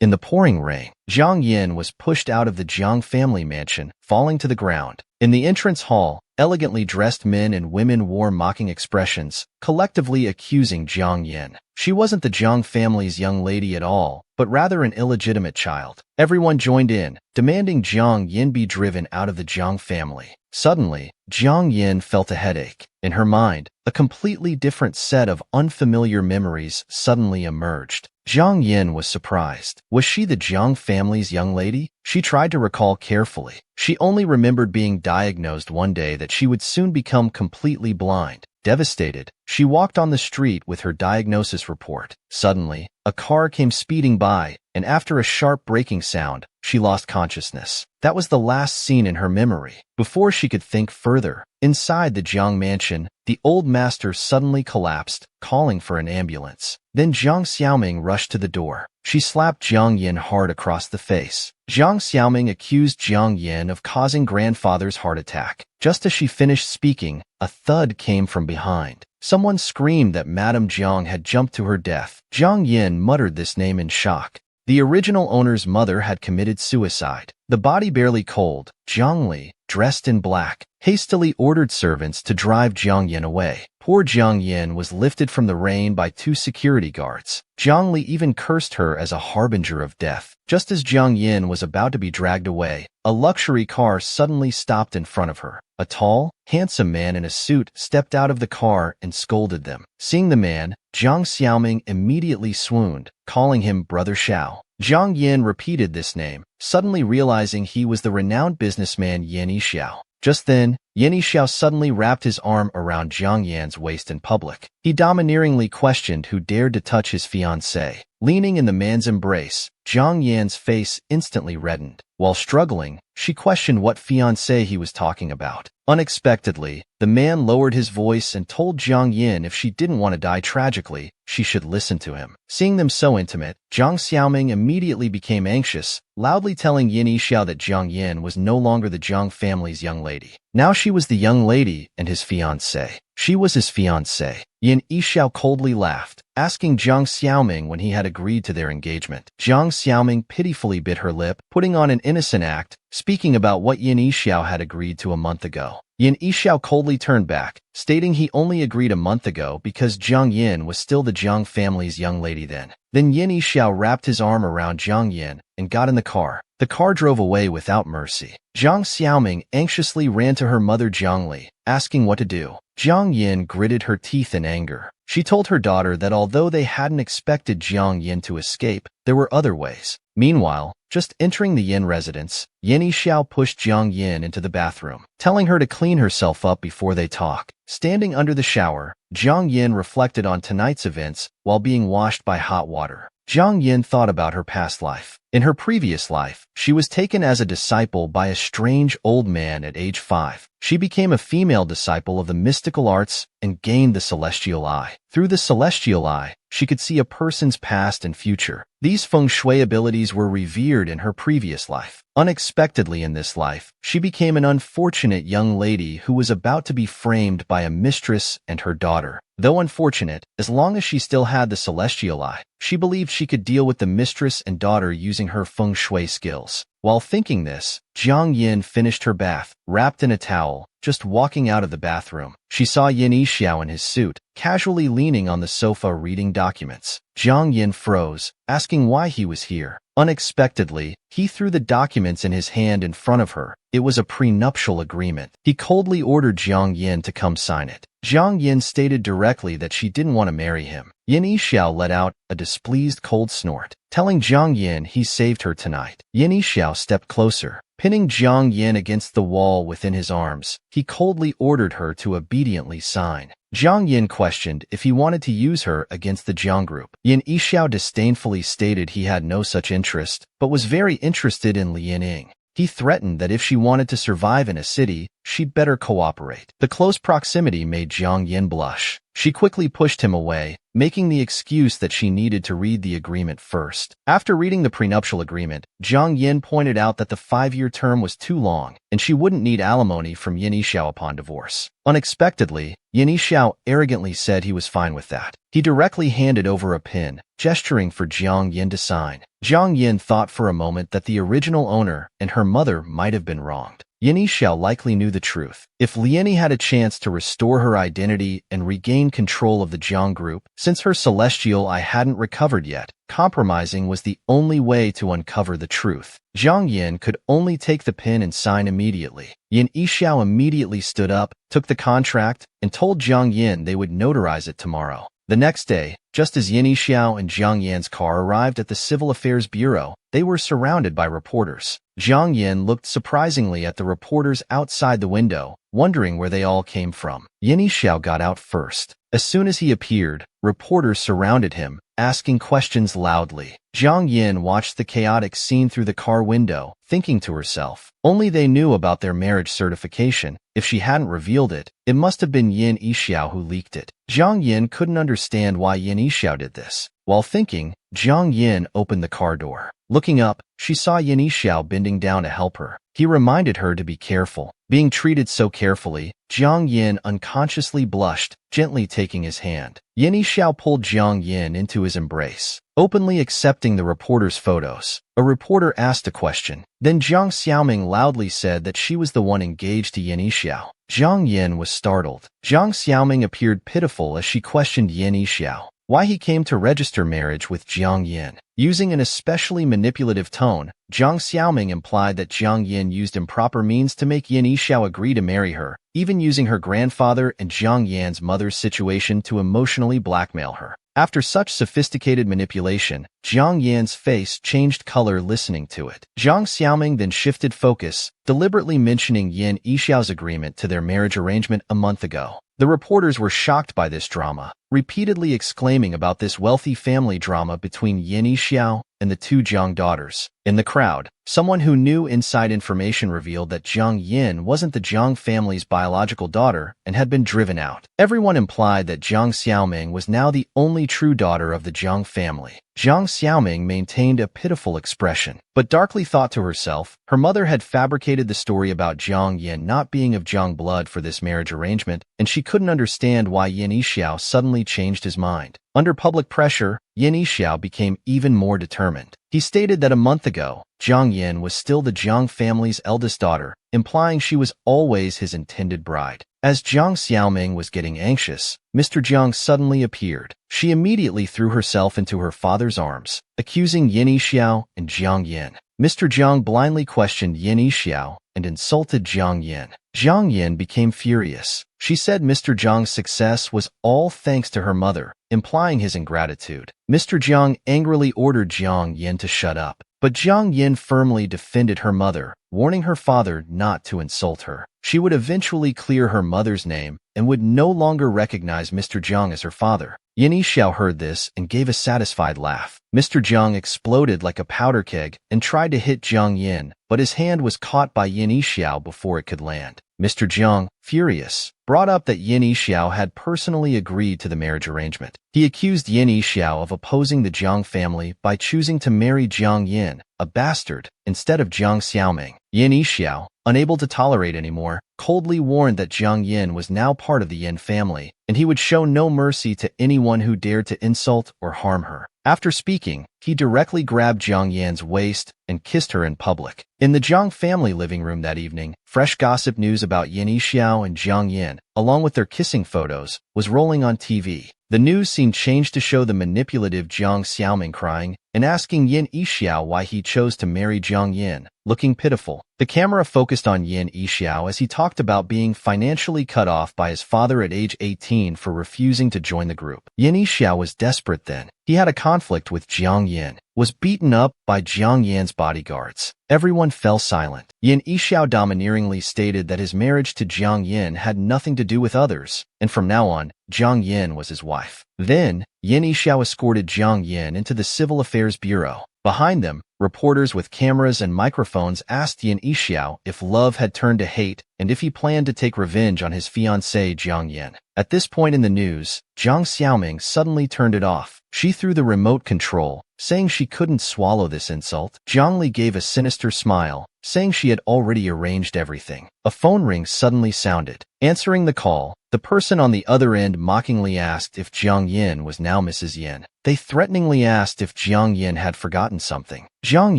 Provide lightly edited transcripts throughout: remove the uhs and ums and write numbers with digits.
In the pouring rain, Jiang Yin was pushed out of the Jiang family mansion, falling to the ground. In the entrance hall, elegantly dressed men and women wore mocking expressions, collectively accusing Jiang Yin. She wasn't the Jiang family's young lady at all, but rather an illegitimate child. Everyone joined in, demanding Jiang Yin be driven out of the Jiang family. Suddenly, Jiang Yin felt a headache. In her mind, a completely different set of unfamiliar memories suddenly emerged. Jiang Yin was surprised. Was she the Jiang family's young lady? She tried to recall carefully. She only remembered being diagnosed one day that she would soon become completely blind. Devastated, she walked on the street with her diagnosis report. Suddenly, a car came speeding by, and after a sharp braking sound, she lost consciousness. That was the last scene in her memory. Before she could think further, inside the Jiang mansion, the old master suddenly collapsed, calling for an ambulance. Then Jiang Xiaoming rushed to the door. She slapped Jiang Yin hard across the face. Jiang Xiaoming accused Jiang Yin of causing grandfather's heart attack. Just as she finished speaking, a thud came from behind. Someone screamed that Madame Jiang had jumped to her death. Jiang Yin muttered this name in shock. The original owner's mother had committed suicide. The body barely cold, Jiang Li, dressed in black, hastily ordered servants to drive Jiang Yin away. Poor Jiang Yin was lifted from the rain by 2 security guards. Jiang Li even cursed her as a harbinger of death. Just as Jiang Yin was about to be dragged away, a luxury car suddenly stopped in front of her. A tall, handsome man in a suit stepped out of the car and scolded them. Seeing the man, Jiang Xiaoming immediately swooned, calling him Brother Xiao. Jiang Yin repeated this name, suddenly realizing he was the renowned businessman Yin Yixiao. Just then, Yin Yixiao suddenly wrapped his arm around Jiang Yan's waist in public. He domineeringly questioned who dared to touch his fiancée. Leaning in the man's embrace, Jiang Yan's face instantly reddened. While struggling, she questioned what fiancé he was talking about. Unexpectedly, the man lowered his voice and told Jiang Yin if she didn't want to die tragically, she should listen to him. Seeing them so intimate, Jiang Xiaoming immediately became anxious, loudly telling Yin Yixiao that Jiang Yin was no longer the Jiang family's young lady. Now she was the young lady and his fiancée. She was his fiancée. Yin Yixiao coldly laughed, asking Jiang Xiaoming when he had agreed to their engagement. Jiang Xiaoming pitifully bit her lip, putting on an innocent act, speaking about what Yin Yixiao had agreed to a month ago. Yin Yixiao coldly turned back, stating he only agreed a month ago because Jiang Yin was still the Jiang family's young lady then. Then Yin Yixiao wrapped his arm around Jiang Yin and got in the car. The car drove away without mercy. Jiang Xiaoming anxiously ran to her mother Jiang Li, asking what to do. Jiang Yin gritted her teeth in anger. She told her daughter that although they hadn't expected Jiang Yin to escape, there were other ways. Meanwhile, just entering the Yin residence, Yin Yixiao pushed Jiang Yin into the bathroom, telling her to clean herself up before they talk. Standing under the shower, Jiang Yin reflected on tonight's events while being washed by hot water. Jiang Yin thought about her past life. In her previous life, she was taken as a disciple by a strange old man at age 5. She became a female disciple of the mystical arts and gained the celestial eye. Through the celestial eye, she could see a person's past and future. These Feng Shui abilities were revered in her previous life. Unexpectedly in this life, she became an unfortunate young lady who was about to be framed by a mistress and her daughter. Though unfortunate, as long as she still had the celestial eye, she believed she could deal with the mistress and daughter using her Feng Shui skills. While thinking this, Jiang Yin finished her bath, wrapped in a towel, just walking out of the bathroom. She saw Yin Yixiao in his suit, casually leaning on the sofa reading documents. Jiang Yin froze, asking why he was here. Unexpectedly, he threw the documents in his hand in front of her. It was a prenuptial agreement. He coldly ordered Jiang Yin to come sign it. Jiang Yin stated directly that she didn't want to marry him. Yin Yixiao let out a displeased cold snort, telling Jiang Yin he saved her tonight. Yin Yixiao stepped closer, pinning Jiang Yin against the wall within his arms. He coldly ordered her to obediently sign. Jiang Yin questioned if he wanted to use her against the Jiang group. Yin Yixiao disdainfully stated he had no such interest, but was very interested in Li Yining. He threatened that if she wanted to survive in a city, she'd better cooperate. The close proximity made Jiang Yin blush. She quickly pushed him away, making the excuse that she needed to read the agreement first. After reading the prenuptial agreement, Jiang Yin pointed out that the 5-year term was too long, and she wouldn't need alimony from Yin Yixiao upon divorce. Unexpectedly, Yin Yixiao arrogantly said he was fine with that. He directly handed over a pin, gesturing for Jiang Yin to sign. Jiang Yin thought for a moment that the original owner and her mother might have been wronged. Yin Yixiao likely knew the truth. If Liani had a chance to restore her identity and regain control of the Jiang group, since her celestial eye hadn't recovered yet, compromising was the only way to uncover the truth. Jiang Yin could only take the pin and sign immediately. Yin Yixiao immediately stood up, took the contract, and told Jiang Yin they would notarize it tomorrow. The next day, just as Yin Yixiao and Jiang Yan's car arrived at the Civil Affairs Bureau, they were surrounded by reporters. Jiang Yin looked surprisingly at the reporters outside the window, wondering where they all came from. Yin Yixiao got out first. As soon as he appeared, reporters surrounded him, asking questions loudly. Jiang Yin watched the chaotic scene through the car window, thinking to herself, only they knew about their marriage certification. If she hadn't revealed it, it must have been Yin Yixiao who leaked it. Jiang Yin couldn't understand why Yin Yixiao did this. While thinking, Jiang Yin opened the car door. Looking up, she saw Yin Yixiao bending down to help her. He reminded her to be careful. Being treated so carefully, Jiang Yin unconsciously blushed, gently taking his hand. Yin Yixiao pulled Jiang Yin into his embrace, openly accepting the reporter's photos. A reporter asked a question. Then Jiang Xiaoming loudly said that she was the one engaged to Yin Yixiao. Jiang Yin was startled. Jiang Xiaoming appeared pitiful as she questioned Yin Yixiao why he came to register marriage with Jiang Yin. Using an especially manipulative tone, Jiang Xiaoming implied that Jiang Yin used improper means to make Yin Yixiao agree to marry her, even using her grandfather and Jiang Yan's mother's situation to emotionally blackmail her. After such sophisticated manipulation, Jiang Yan's face changed color listening to it. Jiang Xiaoming then shifted focus, deliberately mentioning Yin Yixiao's agreement to their marriage arrangement a month ago. The reporters were shocked by this drama, repeatedly exclaiming about this wealthy family drama between Yin Yixiao and the two Jiang daughters. In the crowd, someone who knew inside information revealed that Jiang Yin wasn't the Jiang family's biological daughter and had been driven out. Everyone implied that Jiang Xiaoming was now the only true daughter of the Jiang family. Jiang Xiaoming maintained a pitiful expression, but darkly thought to herself, her mother had fabricated the story about Jiang Yin not being of Jiang blood for this marriage arrangement, and she couldn't understand why Yin Yixiao suddenly changed his mind. Under public pressure, Yin Yixiao became even more determined. He stated that a month ago, Jiang Yin was still the Jiang family's eldest daughter, implying she was always his intended bride. As Jiang Xiaoming was getting anxious, Mr. Jiang suddenly appeared. She immediately threw herself into her father's arms, accusing Yin Yixiao and Jiang Yin. Mr. Jiang blindly questioned Yin Yixiao and insulted Jiang Yin. Jiang Yin became furious. She said Mr. Jiang's success was all thanks to her mother, implying his ingratitude. Mr. Jiang angrily ordered Jiang Yin to shut up, but Jiang Yin firmly defended her mother, warning her father not to insult her. She would eventually clear her mother's name and would no longer recognize Mr. Jiang as her father. Yin Yixiao heard this and gave a satisfied laugh. Mr. Jiang exploded like a powder keg and tried to hit Jiang Yin, but his hand was caught by Yin Yixiao before it could land. Mr. Jiang, furious, brought up that Yin Yixiao had personally agreed to the marriage arrangement. He accused Yin Yixiao of opposing the Jiang family by choosing to marry Jiang Yin, a bastard, instead of Jiang Xiaoming. Yin Yixiao, unable to tolerate anymore, coldly warned that Jiang Yin was now part of the Yin family, and he would show no mercy to anyone who dared to insult or harm her. After speaking, he directly grabbed Jiang Yan's waist and kissed her in public. In the Jiang family living room that evening, fresh gossip news about Yin Yixiao and Jiang Yin, along with their kissing photos, was rolling on TV. The news scene changed to show the manipulative Jiang Xiaoming crying and asking Yin Yixiao why he chose to marry Jiang Yin, looking pitiful. The camera focused on Yin Yixiao as he talked about being financially cut off by his father at age 18 for refusing to join the group. Yin Yixiao was desperate then. He had a conflict with Jiang Yin, was beaten up by Jiang Yan's bodyguards. Everyone fell silent. Yin Yixiao domineeringly stated that his marriage to Jiang Yin had nothing to do with others, and from now on, Jiang Yin was his wife. Then, Yin Yixiao escorted Jiang Yin into the Civil Affairs Bureau. Behind them, reporters with cameras and microphones asked Yin Yixiao if love had turned to hate and if he planned to take revenge on his fiancée Jiang Yin. At this point in the news, Jiang Xiaoming suddenly turned it off. She threw the remote control, saying she couldn't swallow this insult. Jiang Li gave a sinister smile, saying she had already arranged everything. A phone ring suddenly sounded. Answering the call, the person on the other end mockingly asked if Jiang Yin was now Mrs. Yin. They threateningly asked if Jiang Yin had forgotten something. Jiang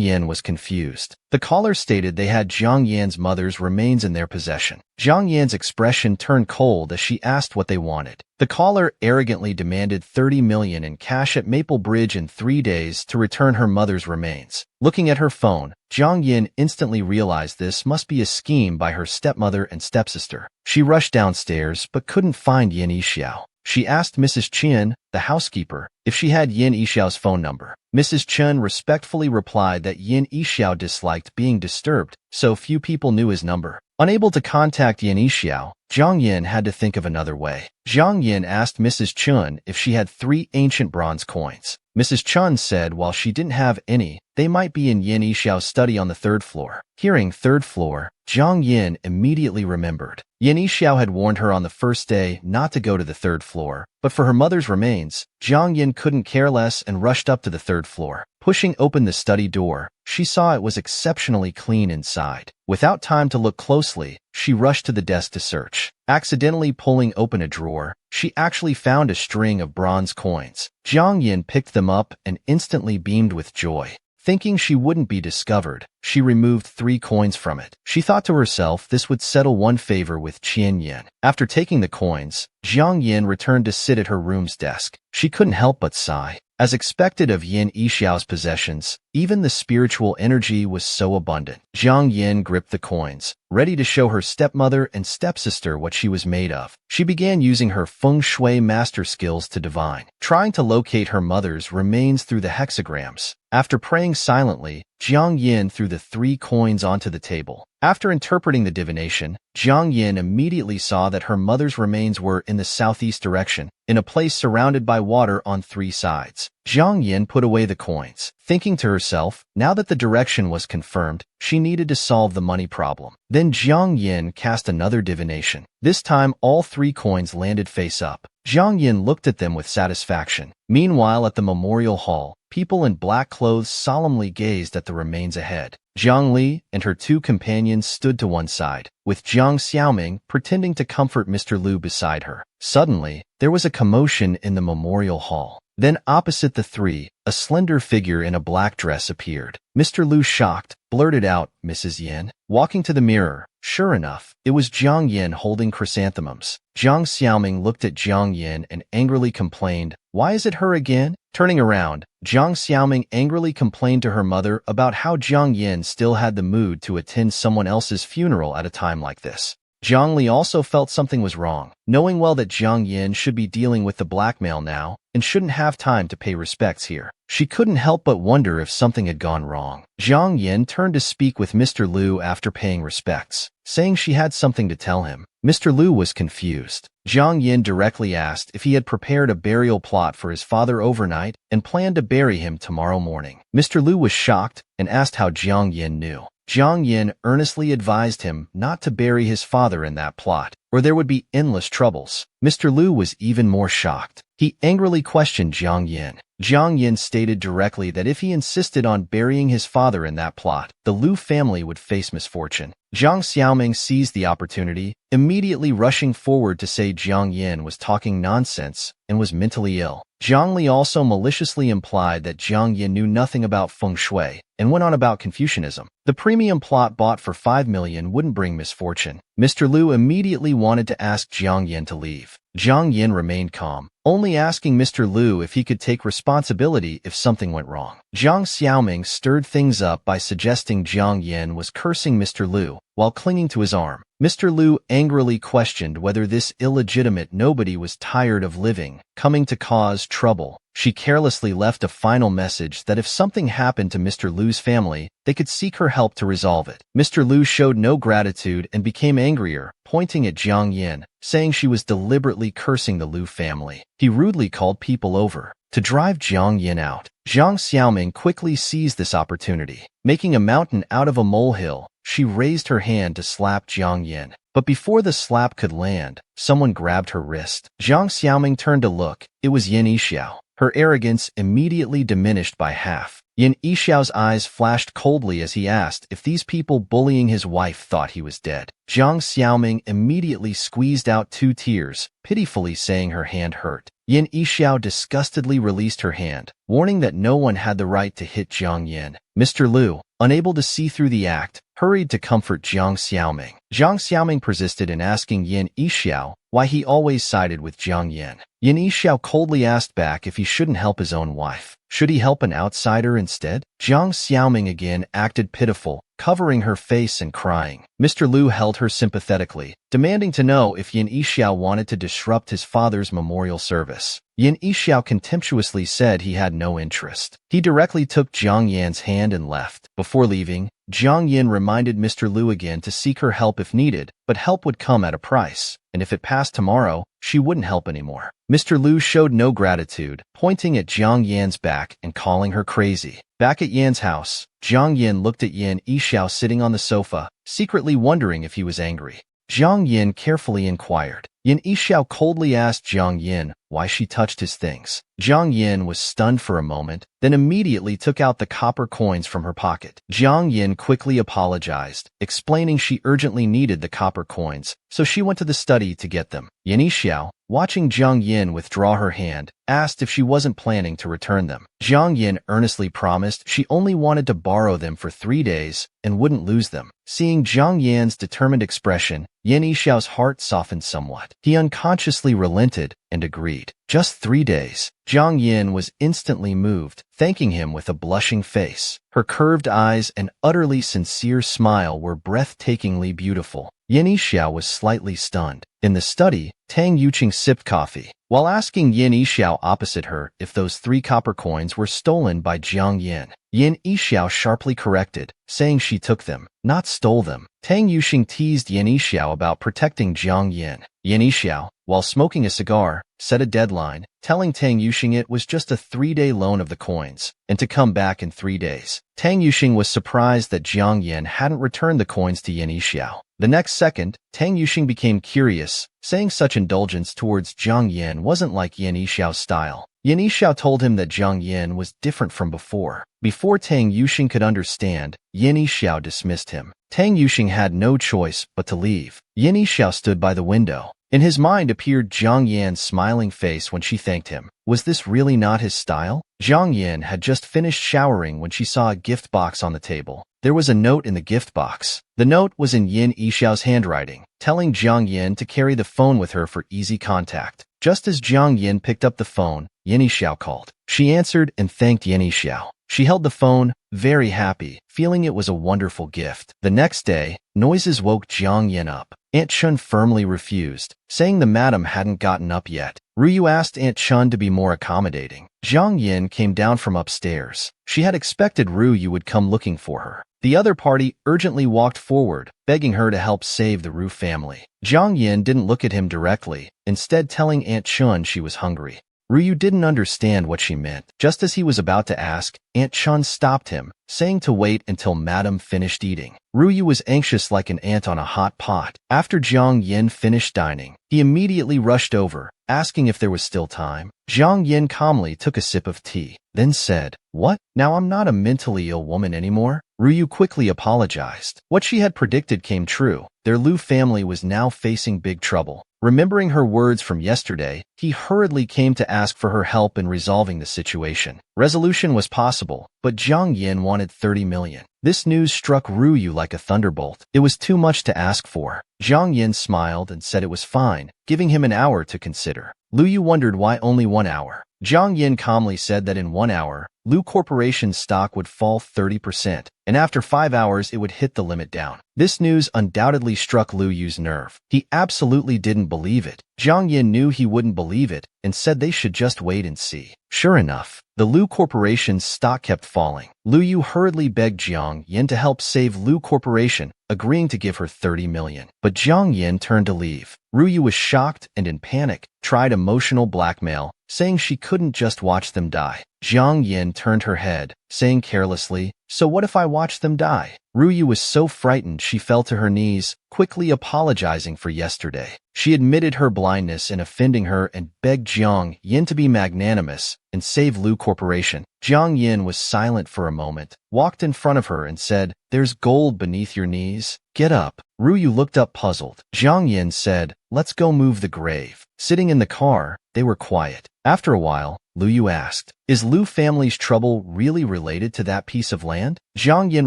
Yin was confused. The caller stated they had Jiang Yin's mother's remains in their possession. Jiang Yin's expression turned cold as she asked what they wanted. The caller arrogantly demanded 30 million in cash at Maple Bridge in 3 days to return her mother's remains. Looking at her phone, Jiang Yin instantly realized this must be a scheme by her stepmother and stepsister. She rushed downstairs but couldn't find Yin Yixiao. She asked Mrs. Chen, the housekeeper, if she had Yin Yixiao's phone number. Mrs. Chen respectfully replied that Yin Yixiao disliked being disturbed, so few people knew his number. Unable to contact Yin Yixiao, Jiang Yin had to think of another way. Jiang Yin asked Mrs. Chen if she had 3 ancient bronze coins. Mrs. Chen said while she didn't have any, they might be in Yin Yixiao's study on the 3rd floor. Hearing 3rd floor, Jiang Yin immediately remembered. Yin Yixiao had warned her on the first day not to go to the 3rd floor, but for her mother's remains, Jiang Yin couldn't care less and rushed up to the 3rd floor. Pushing open the study door, she saw it was exceptionally clean inside. Without time to look closely, she rushed to the desk to search. Accidentally pulling open a drawer, she actually found a string of bronze coins. Jiang Yin picked them up and instantly beamed with joy. Thinking she wouldn't be discovered, she removed 3 coins from it. She thought to herself this would settle one favor with Qian Yin. After taking the coins, Jiang Yin returned to sit at her room's desk. She couldn't help but sigh. As expected of Yin Yixiao's possessions, even the spiritual energy was so abundant. Jiang Yin gripped the coins, ready to show her stepmother and stepsister what she was made of. She began using her Feng Shui master skills to divine, trying to locate her mother's remains through the hexagrams. After praying silently, Jiang Yin threw the 3 coins onto the table. After interpreting the divination, Jiang Yin immediately saw that her mother's remains were in the southeast direction, in a place surrounded by water on 3 sides. Jiang Yin put away the coins, thinking to herself, now that the direction was confirmed, she needed to solve the money problem. Then Jiang Yin cast another divination. This time, all 3 coins landed face up. Jiang Yin looked at them with satisfaction. Meanwhile, at the memorial hall, people in black clothes solemnly gazed at the remains ahead. Jiang Li and her 2 companions stood to one side, with Jiang Xiaoming pretending to comfort Mr. Lu beside her. Suddenly, there was a commotion in the memorial hall. Then opposite the 3, a slender figure in a black dress appeared. Mr. Lu, shocked, blurted out, "Mrs. Yin?" Walking to the mirror, sure enough, it was Jiang Yin holding chrysanthemums. Jiang Xiaoming looked at Jiang Yin and angrily complained, "Why is it her again?" Turning around, Jiang Xiaoming angrily complained to her mother about how Jiang Yin still had the mood to attend someone else's funeral at a time like this. Jiang Li also felt something was wrong, knowing well that Jiang Yin should be dealing with the blackmail now and shouldn't have time to pay respects here. She couldn't help but wonder if something had gone wrong. Jiang Yin turned to speak with Mr. Lu after paying respects, saying she had something to tell him. Mr. Lu was confused. Jiang Yin directly asked if he had prepared a burial plot for his father overnight and planned to bury him tomorrow morning. Mr. Lu was shocked and asked how Jiang Yin knew. Jiang Yin earnestly advised him not to bury his father in that plot, or there would be endless troubles. Mr. Lu was even more shocked. He angrily questioned Jiang Yin. Jiang Yin stated directly that if he insisted on burying his father in that plot, the Lu family would face misfortune. Jiang Xiaoming seized the opportunity, immediately rushing forward to say Jiang Yin was talking nonsense and was mentally ill. Jiang Li also maliciously implied that Jiang Yin knew nothing about Feng Shui and went on about Confucianism. The premium plot bought for 5 million wouldn't bring misfortune. Mr. Lu immediately wanted to ask Jiang Yin to leave. Jiang Yin remained calm, only asking Mr. Lu if he could take responsibility if something went wrong. Jiang Xiaoming stirred things up by suggesting Jiang Yin was cursing Mr. Lu while clinging to his arm. Mr. Lu angrily questioned whether this illegitimate nobody was tired of living, coming to cause trouble. She carelessly left a final message that if something happened to Mr. Lu's family, they could seek her help to resolve it. Mr. Lu showed no gratitude and became angrier, pointing at Jiang Yin, saying she was deliberately cursing the Lu family. He rudely called people over to drive Jiang Yin out. Zhang Xiaoming quickly seized this opportunity. Making a mountain out of a molehill, she raised her hand to slap Jiang Yin. But before the slap could land, someone grabbed her wrist. Zhang Xiaoming turned to look. It was Yin Yixiao. Her arrogance immediately diminished by half. Yin Yixiao's eyes flashed coldly as he asked if these people bullying his wife thought he was dead. Zhang Xiaoming immediately squeezed out 2 tears, pitifully saying her hand hurt. Yin Yixiao disgustedly released her hand, warning that no one had the right to hit Jiang Yin. Mr. Liu, unable to see through the act, hurried to comfort Zhang Xiaoming. Zhang Xiaoming persisted in asking Yin Yixiao why he always sided with Jiang Yin. Yin Yixiao coldly asked back if he shouldn't help his own wife. Should he help an outsider instead? Zhang Xiaoming again acted pitiful, covering her face and crying. Mr. Liu held her sympathetically, demanding to know if Yin Yixiao wanted to disrupt his father's memorial service. Yin Yixiao contemptuously said he had no interest. He directly took Jiang Yan's hand and left. Before leaving, Jiang Yin reminded Mr. Liu again to seek her help if needed, but help would come at a price, and if it passed tomorrow, she wouldn't help anymore. Mr. Liu showed no gratitude, pointing at Jiang Yan's back and calling her crazy. Back at Yan's house, Jiang Yin looked at Yin Yixiao sitting on the sofa, secretly wondering if he was angry. Jiang Yin carefully inquired. Yin Yixiao coldly asked Jiang Yin why she touched his things. Jiang Yin was stunned for a moment, then immediately took out the copper coins from her pocket. Jiang Yin quickly apologized, explaining she urgently needed the copper coins, so she went to the study to get them. Yin Yixiao, watching Jiang Yin withdraw her hand, asked if she wasn't planning to return them. Jiang Yin earnestly promised she only wanted to borrow them for 3 days and wouldn't lose them. Seeing Jiang Yan's determined expression, Yin Yixiao's heart softened somewhat. He unconsciously relented and agreed. Just 3 days. Jiang Yin was instantly moved, thanking him with a blushing face. Her curved eyes and utterly sincere smile were breathtakingly beautiful. Yin Yixiao was slightly stunned. In the study, Tang Yuqing sipped coffee, while asking Yin Yixiao opposite her if those 3 copper coins were stolen by Jiang Yin. Yin Yixiao sharply corrected, saying she took them, not stole them. Tang Yuqing teased Yin Yixiao about protecting Jiang Yin. Yin Yixiao, while smoking a cigar, set a deadline, telling Tang Yuqing it was just a 3-day loan of the coins, and to come back in 3 days. Tang Yuqing was surprised that Jiang Yin hadn't returned the coins to Yin Yixiao. The next second, Tang Yuqing became curious, saying such indulgence towards Jiang Yin wasn't like Yin Yixiao's style. Yin Yixiao told him that Jiang Yin was different from before. Before Tang Yuqing could understand, Yin Yixiao dismissed him. Tang Yuqing had no choice but to leave. Yin Yixiao stood by the window. In his mind appeared Jiang Yan's smiling face when she thanked him. Was this really not his style? Jiang Yin had just finished showering when she saw a gift box on the table. There was a note in the gift box. The note was in Yin Yixiao's handwriting, telling Jiang Yin to carry the phone with her for easy contact. Just as Jiang Yin picked up the phone, Yin Yixiao called. She answered and thanked Yin Yixiao. She held the phone, very happy, feeling it was a wonderful gift. The next day, noises woke Jiang Yin up. Aunt Chun firmly refused, saying the madam hadn't gotten up yet. Ruyu asked Aunt Chun to be more accommodating. Jiang Yin came down from upstairs. She had expected Ruyu would come looking for her. The other party urgently walked forward, begging her to help save the Ru family. Jiang Yin didn't look at him directly, instead telling Aunt Chun she was hungry. Ruyu didn't understand what she meant. Just as he was about to ask, Aunt Chun stopped him, saying to wait until Madam finished eating. Ruyu was anxious like an ant on a hot pot. After Jiang Yin finished dining, he immediately rushed over, asking if there was still time. Jiang Yin calmly took a sip of tea, then said, "What? Now I'm not a mentally ill woman anymore?" Ruyu quickly apologized. What she had predicted came true. Their Lu family was now facing big trouble. Remembering her words from yesterday, he hurriedly came to ask for her help in resolving the situation. Resolution was possible, but Jiang Yin wanted 30 million. This news struck Ruyu like a thunderbolt. It was too much to ask for. Jiang Yin smiled and said it was fine, giving him an hour to consider. Ruyu wondered why only 1 hour. Jiang Yin calmly said that in 1 hour, Lu Corporation's stock would fall 30%, and after 5 hours it would hit the limit down. This news undoubtedly struck Lu Yu's nerve. He absolutely didn't believe it. Jiang Yin knew he wouldn't believe it, and said they should just wait and see. Sure enough, the Lu Corporation's stock kept falling. Lu Yu hurriedly begged Jiang Yin to help save Lu Corporation, agreeing to give her 30 million. But Jiang Yin turned to leave. Ruyu was shocked and in panic, tried emotional blackmail, saying she couldn't just watch them die. Jiang Yin turned her head, saying carelessly, "So what if I watch them die?" Ruyu was so frightened she fell to her knees, quickly apologizing for yesterday. She admitted her blindness in offending her and begged Jiang Yin to be magnanimous and save Lu Corporation. Jiang Yin was silent for a moment, walked in front of her and said, "There's gold beneath your knees. Get up." Ruyu looked up puzzled. Jiang Yin said, "Let's go move the grave." Sitting in the car, they were quiet. After a while, Luyu asked, "Is Lu family's trouble really related to that piece of land?" Jiang Yin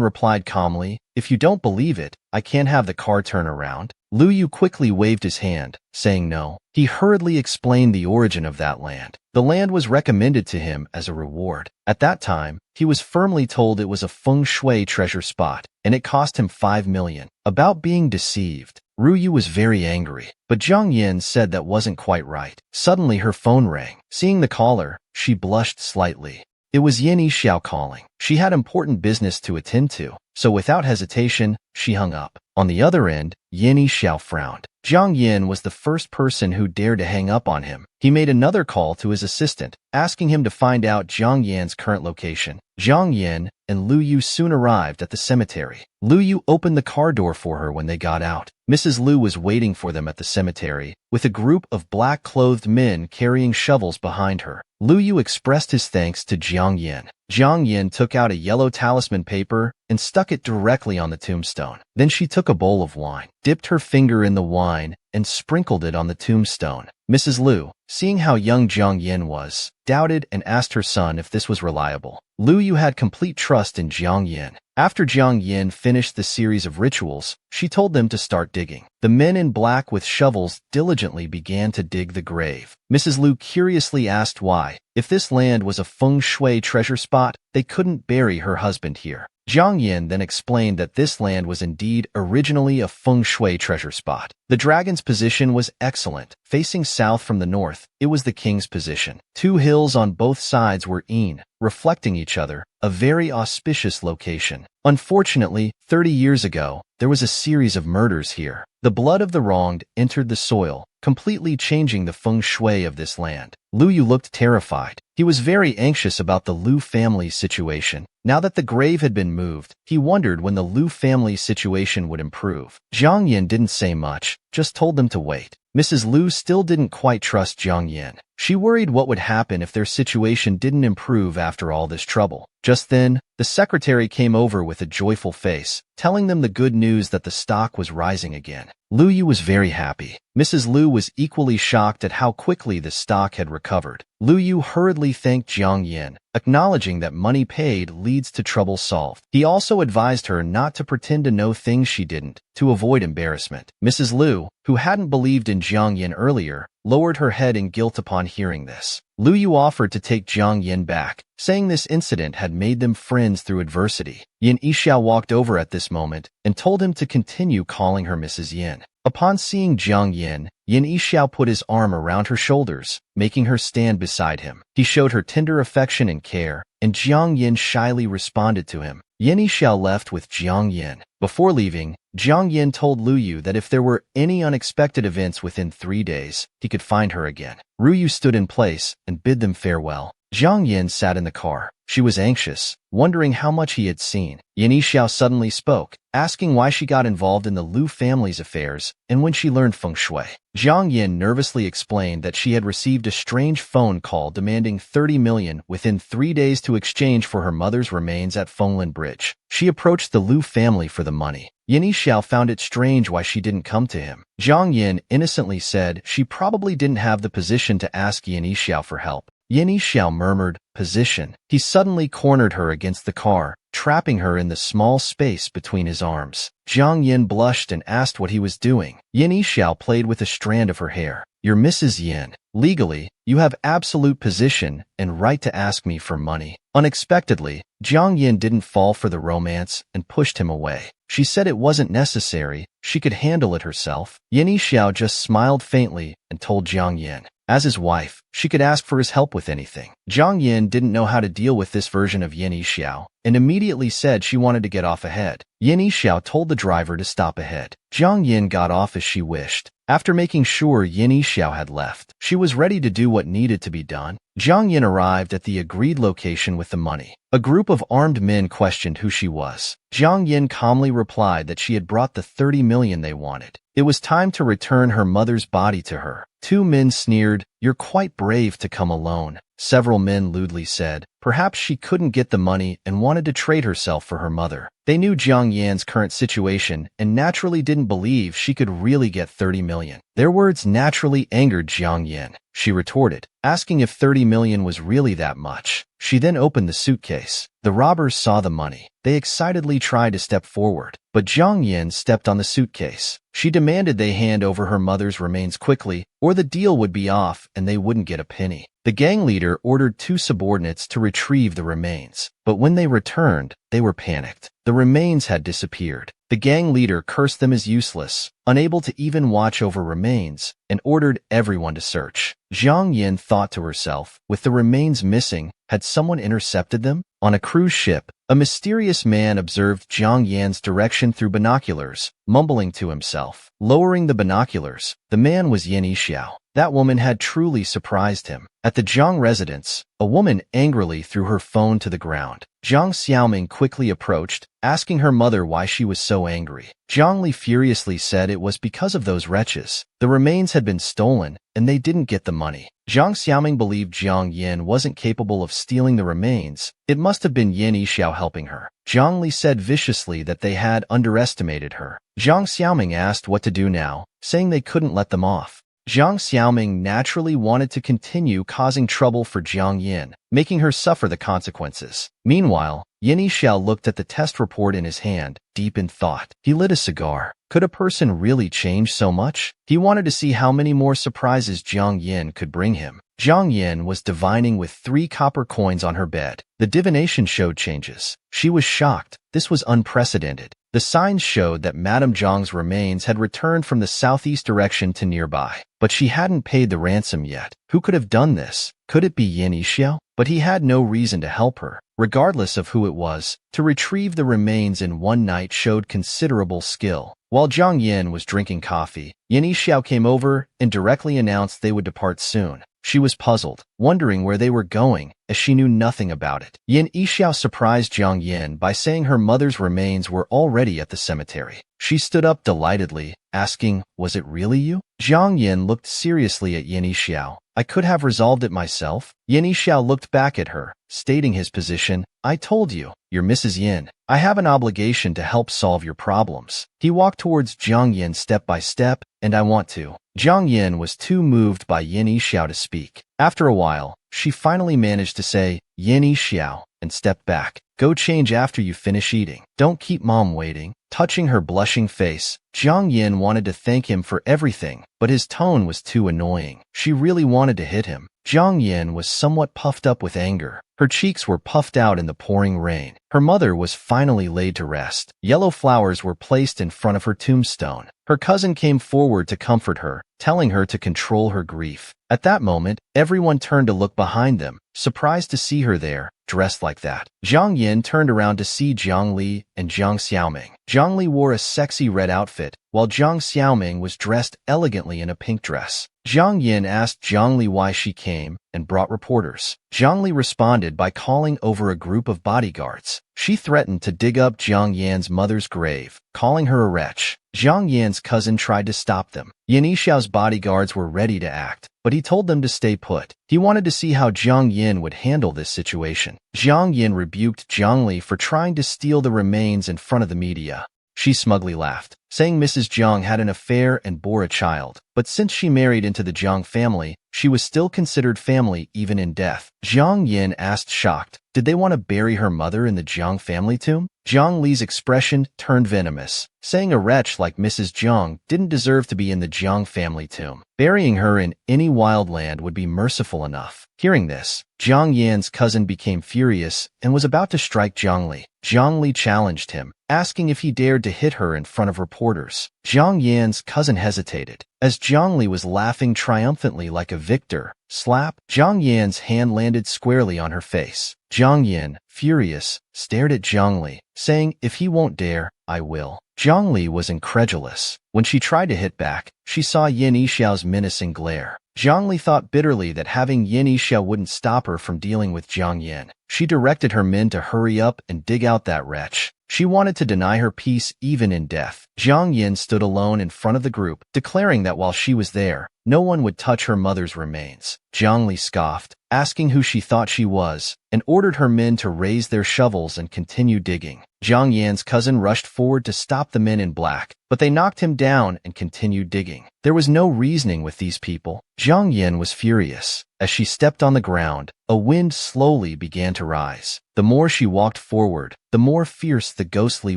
replied calmly, "If you don't believe it, I can't have the car turn around." Luyu quickly waved his hand, saying no. He hurriedly explained the origin of that land. The land was recommended to him as a reward. At that time, he was firmly told it was a Feng Shui treasure spot, and it cost him 5 million. About being deceived, Ruyu was very angry, but Jiang Yin said that wasn't quite right. Suddenly her phone rang. Seeing the caller, she blushed slightly. It was Yin Yixiao calling. She had important business to attend to, so without hesitation, she hung up. On the other end, Yin Yixiao frowned. Jiang Yin was the first person who dared to hang up on him. He made another call to his assistant, asking him to find out Jiang Yin's current location. Jiang Yin and Lu Yu soon arrived at the cemetery. Lu Yu opened the car door for her when they got out. Mrs. Lu was waiting for them at the cemetery, with a group of black-clothed men carrying shovels behind her. Lu Yu expressed his thanks to Jiang Yin. Jiang Yin took out a yellow talisman paper and stuck it directly on the tombstone. Then she took a bowl of wine, dipped her finger in the wine, and sprinkled it on the tombstone. Mrs. Lu, seeing how young Jiang Yin was, doubted and asked her son if this was reliable. Lu Yu had complete trust in Jiang Yin. After Jiang Yin finished the series of rituals, she told them to start digging. The men in black with shovels diligently began to dig the grave. Mrs. Lu curiously asked why, if this land was a Feng Shui treasure spot, they couldn't bury her husband here. Jiang Yin then explained that this land was indeed originally a Feng Shui treasure spot. The dragon's position was excellent. Facing south from the north, it was the king's position. 2 hills on both sides were Yin, reflecting each other, a very auspicious location. Unfortunately, 30 years ago, there was a series of murders here. The blood of the wronged entered the soil, completely changing the feng shui of this land. Lu Yu looked terrified. He was very anxious about the Lu family's situation. Now that the grave had been moved, he wondered when the Lu family's situation would improve. Jiang Yin didn't say much, just told them to wait. Mrs. Lu still didn't quite trust Jiang Yin. She worried what would happen if their situation didn't improve after all this trouble. Just then, the secretary came over with a joyful face, telling them the good news that the stock was rising again. Lu Yu was very happy. Mrs. Lu was equally shocked at how quickly the stock had recovered. Lu Yu hurriedly thanked Jiang Yin, acknowledging that money paid leads to trouble solved. He also advised her not to pretend to know things she didn't, to avoid embarrassment. Mrs. Lu, who hadn't believed in Jiang Yin earlier, lowered her head in guilt upon hearing this. Lu Yu offered to take Jiang Yin back, saying this incident had made them friends through adversity. Yin Yixiao walked over at this moment and told him to continue calling her Mrs. Yin. Upon seeing Jiang Yin, Yin Yixiao put his arm around her shoulders, making her stand beside him. He showed her tender affection and care, and Jiang Yin shyly responded to him. Yin Yixiao left with Jiang Yin. Before leaving, Jiang Yin told Lu Yu that if there were any unexpected events within 3 days, he could find her again. Lu Yu stood in place and bid them farewell. Jiang Yin sat in the car. She was anxious, wondering how much he had seen. Yin Yixiao suddenly spoke, asking why she got involved in the Lu family's affairs and when she learned feng shui. Jiang Yin nervously explained that she had received a strange phone call demanding 30 million within 3 days to exchange for her mother's remains at Fenglin Bridge. She approached the Lu family for the money. Yin Yixiao found it strange why she didn't come to him. Jiang Yin innocently said she probably didn't have the position to ask Yin Yixiao for help. Yin Yixiao murmured, "Position." He suddenly cornered her against the car, trapping her in the small space between his arms. Jiang Yin blushed and asked what he was doing. Yin Yixiao played with a strand of her hair. "You're Mrs. Yin. Legally, you have absolute position and right to ask me for money." Unexpectedly, Jiang Yin didn't fall for the romance and pushed him away. She said it wasn't necessary, she could handle it herself. Yin Yixiao just smiled faintly and told Jiang Yin, as his wife, she could ask for his help with anything. Jiang Yin didn't know how to deal with this version of Yin Yixiao, and immediately said she wanted to get off ahead. Yin Yixiao told the driver to stop ahead. Jiang Yin got off as she wished. After making sure Yin Yixiao had left, she was ready to do what needed to be done. Jiang Yin arrived at the agreed location with the money. A group of armed men questioned who she was. Jiang Yin calmly replied that she had brought the 30 million they wanted. It was time to return her mother's body to her. Two men sneered, "You're quite brave to come alone." Several men lewdly said, perhaps she couldn't get the money and wanted to trade herself for her mother. They knew Jiang Yan's current situation and naturally didn't believe she could really get 30 million. Their words naturally angered Jiang Yan. She retorted, asking if 30 million was really that much. She then opened the suitcase. The robbers saw the money. They excitedly tried to step forward, but Jiang Yan stepped on the suitcase. She demanded they hand over her mother's remains quickly, or the deal would be off and they wouldn't get a penny. The gang leader ordered two subordinates to retrieve the remains, but when they returned, they were panicked. The remains had disappeared. The gang leader cursed them as useless, unable to even watch over remains, and ordered everyone to search. Jiang Yin thought to herself, with the remains missing, had someone intercepted them? On a cruise ship, a mysterious man observed Jiang Yan's direction through binoculars, mumbling to himself. Lowering the binoculars, the man was Yin Yixiao. That woman had truly surprised him. At the Jiang residence, a woman angrily threw her phone to the ground. Jiang Xiaoming quickly approached, asking her mother why she was so angry. Jiang Li furiously said it was because of those wretches. The remains had been stolen, and they didn't get the money. Jiang Xiaoming believed Jiang Yin wasn't capable of stealing the remains. It must have been Yin Yixiao helping her. Jiang Li said viciously that they had underestimated her. Jiang Xiaoming asked what to do now, saying they couldn't let them off. Jiang Xiaoming naturally wanted to continue causing trouble for Jiang Yin, making her suffer the consequences. Meanwhile, Yin Yixiao looked at the test report in his hand, deep in thought. He lit a cigar. Could a person really change so much? He wanted to see how many more surprises Jiang Yin could bring him. Jiang Yin was divining with 3 copper coins on her bed. The divination showed changes. She was shocked. This was unprecedented. The signs showed that Madame Zhang's remains had returned from the southeast direction to nearby. But she hadn't paid the ransom yet. Who could have done this? Could it be Yin Yixiao? But he had no reason to help her. Regardless of who it was, to retrieve the remains in one night showed considerable skill. While Jiang Yin was drinking coffee, Yin Yixiao came over and directly announced they would depart soon. She was puzzled, wondering where they were going, as she knew nothing about it. Yin Yixiao surprised Jiang Yin by saying her mother's remains were already at the cemetery. She stood up delightedly, asking, "Was it really you?" Jiang Yin looked seriously at Yin Yixiao. "I could have resolved it myself." Yin Yixiao looked back at her, stating his position. "I told you, you're Mrs. Yin. I have an obligation to help solve your problems." He walked towards Jiang Yin step by step, "And I want to." Jiang Yin was too moved by Yin Yixiao to speak. After a while, she finally managed to say, "Yin Yixiao," and stepped back. "Go change after you finish eating. Don't keep mom waiting." Touching her blushing face, Jiang Yin wanted to thank him for everything, but his tone was too annoying. She really wanted to hit him. Jiang Yin was somewhat puffed up with anger. Her cheeks were puffed out in the pouring rain. Her mother was finally laid to rest. Yellow flowers were placed in front of her tombstone. Her cousin came forward to comfort her, telling her to control her grief. At that moment, everyone turned to look behind them, surprised to see her there, dressed like that. Jiang Yin turned around to see Jiang Li and Jiang Xiaoming. Jiang Li wore a sexy red outfit, while Jiang Xiaoming was dressed elegantly in a pink dress. Jiang Yin asked Jiang Li why she came and brought reporters. Jiang Li responded by calling over a group of bodyguards. She threatened to dig up Jiang Yan's mother's grave, calling her a wretch. Jiang Yan's cousin tried to stop them. Yin Yixiao's bodyguards were ready to act, but he told them to stay put. He wanted to see how Jiang Yin would handle this situation. Jiang Yin rebuked Jiang Li for trying to steal the remains in front of the media. She smugly laughed, saying Mrs. Jiang had an affair and bore a child, but since she married into the Jiang family, she was still considered family even in death. Jiang Yin asked shocked, did they want to bury her mother in the Jiang family tomb? Jiang Li's expression turned venomous, saying a wretch like Mrs. Jiang didn't deserve to be in the Jiang family tomb. Burying her in any wild land would be merciful enough. Hearing this, Jiang Yan's cousin became furious and was about to strike Jiang Li. Jiang Li challenged him, asking if he dared to hit her in front of reporters. Jiang Yan's cousin hesitated, as Jiang Li was laughing triumphantly like a victor. Slap! Jiang Yan's hand landed squarely on her face. Jiang Yan, furious, stared at Zhongli, saying, "If he won't dare, I will." Zhongli was incredulous. When she tried to hit back, she saw Yin Yixiao's menacing glare. Zhongli thought bitterly that having Yin Yixiao wouldn't stop her from dealing with Zhang Yin. She directed her men to hurry up and dig out that wretch. She wanted to deny her peace even in death. Zhang Yin stood alone in front of the group, declaring that while she was there, no one would touch her mother's remains. Zhongli scoffed, asking who she thought she was, and ordered her men to raise their shovels and continue digging. Zhang Yan's cousin rushed forward to stop the men in black, but they knocked him down and continued digging. There was no reasoning with these people. Zhang Yan was furious. As she stepped on the ground, a wind slowly began to rise. The more she walked forward, the more fierce the ghostly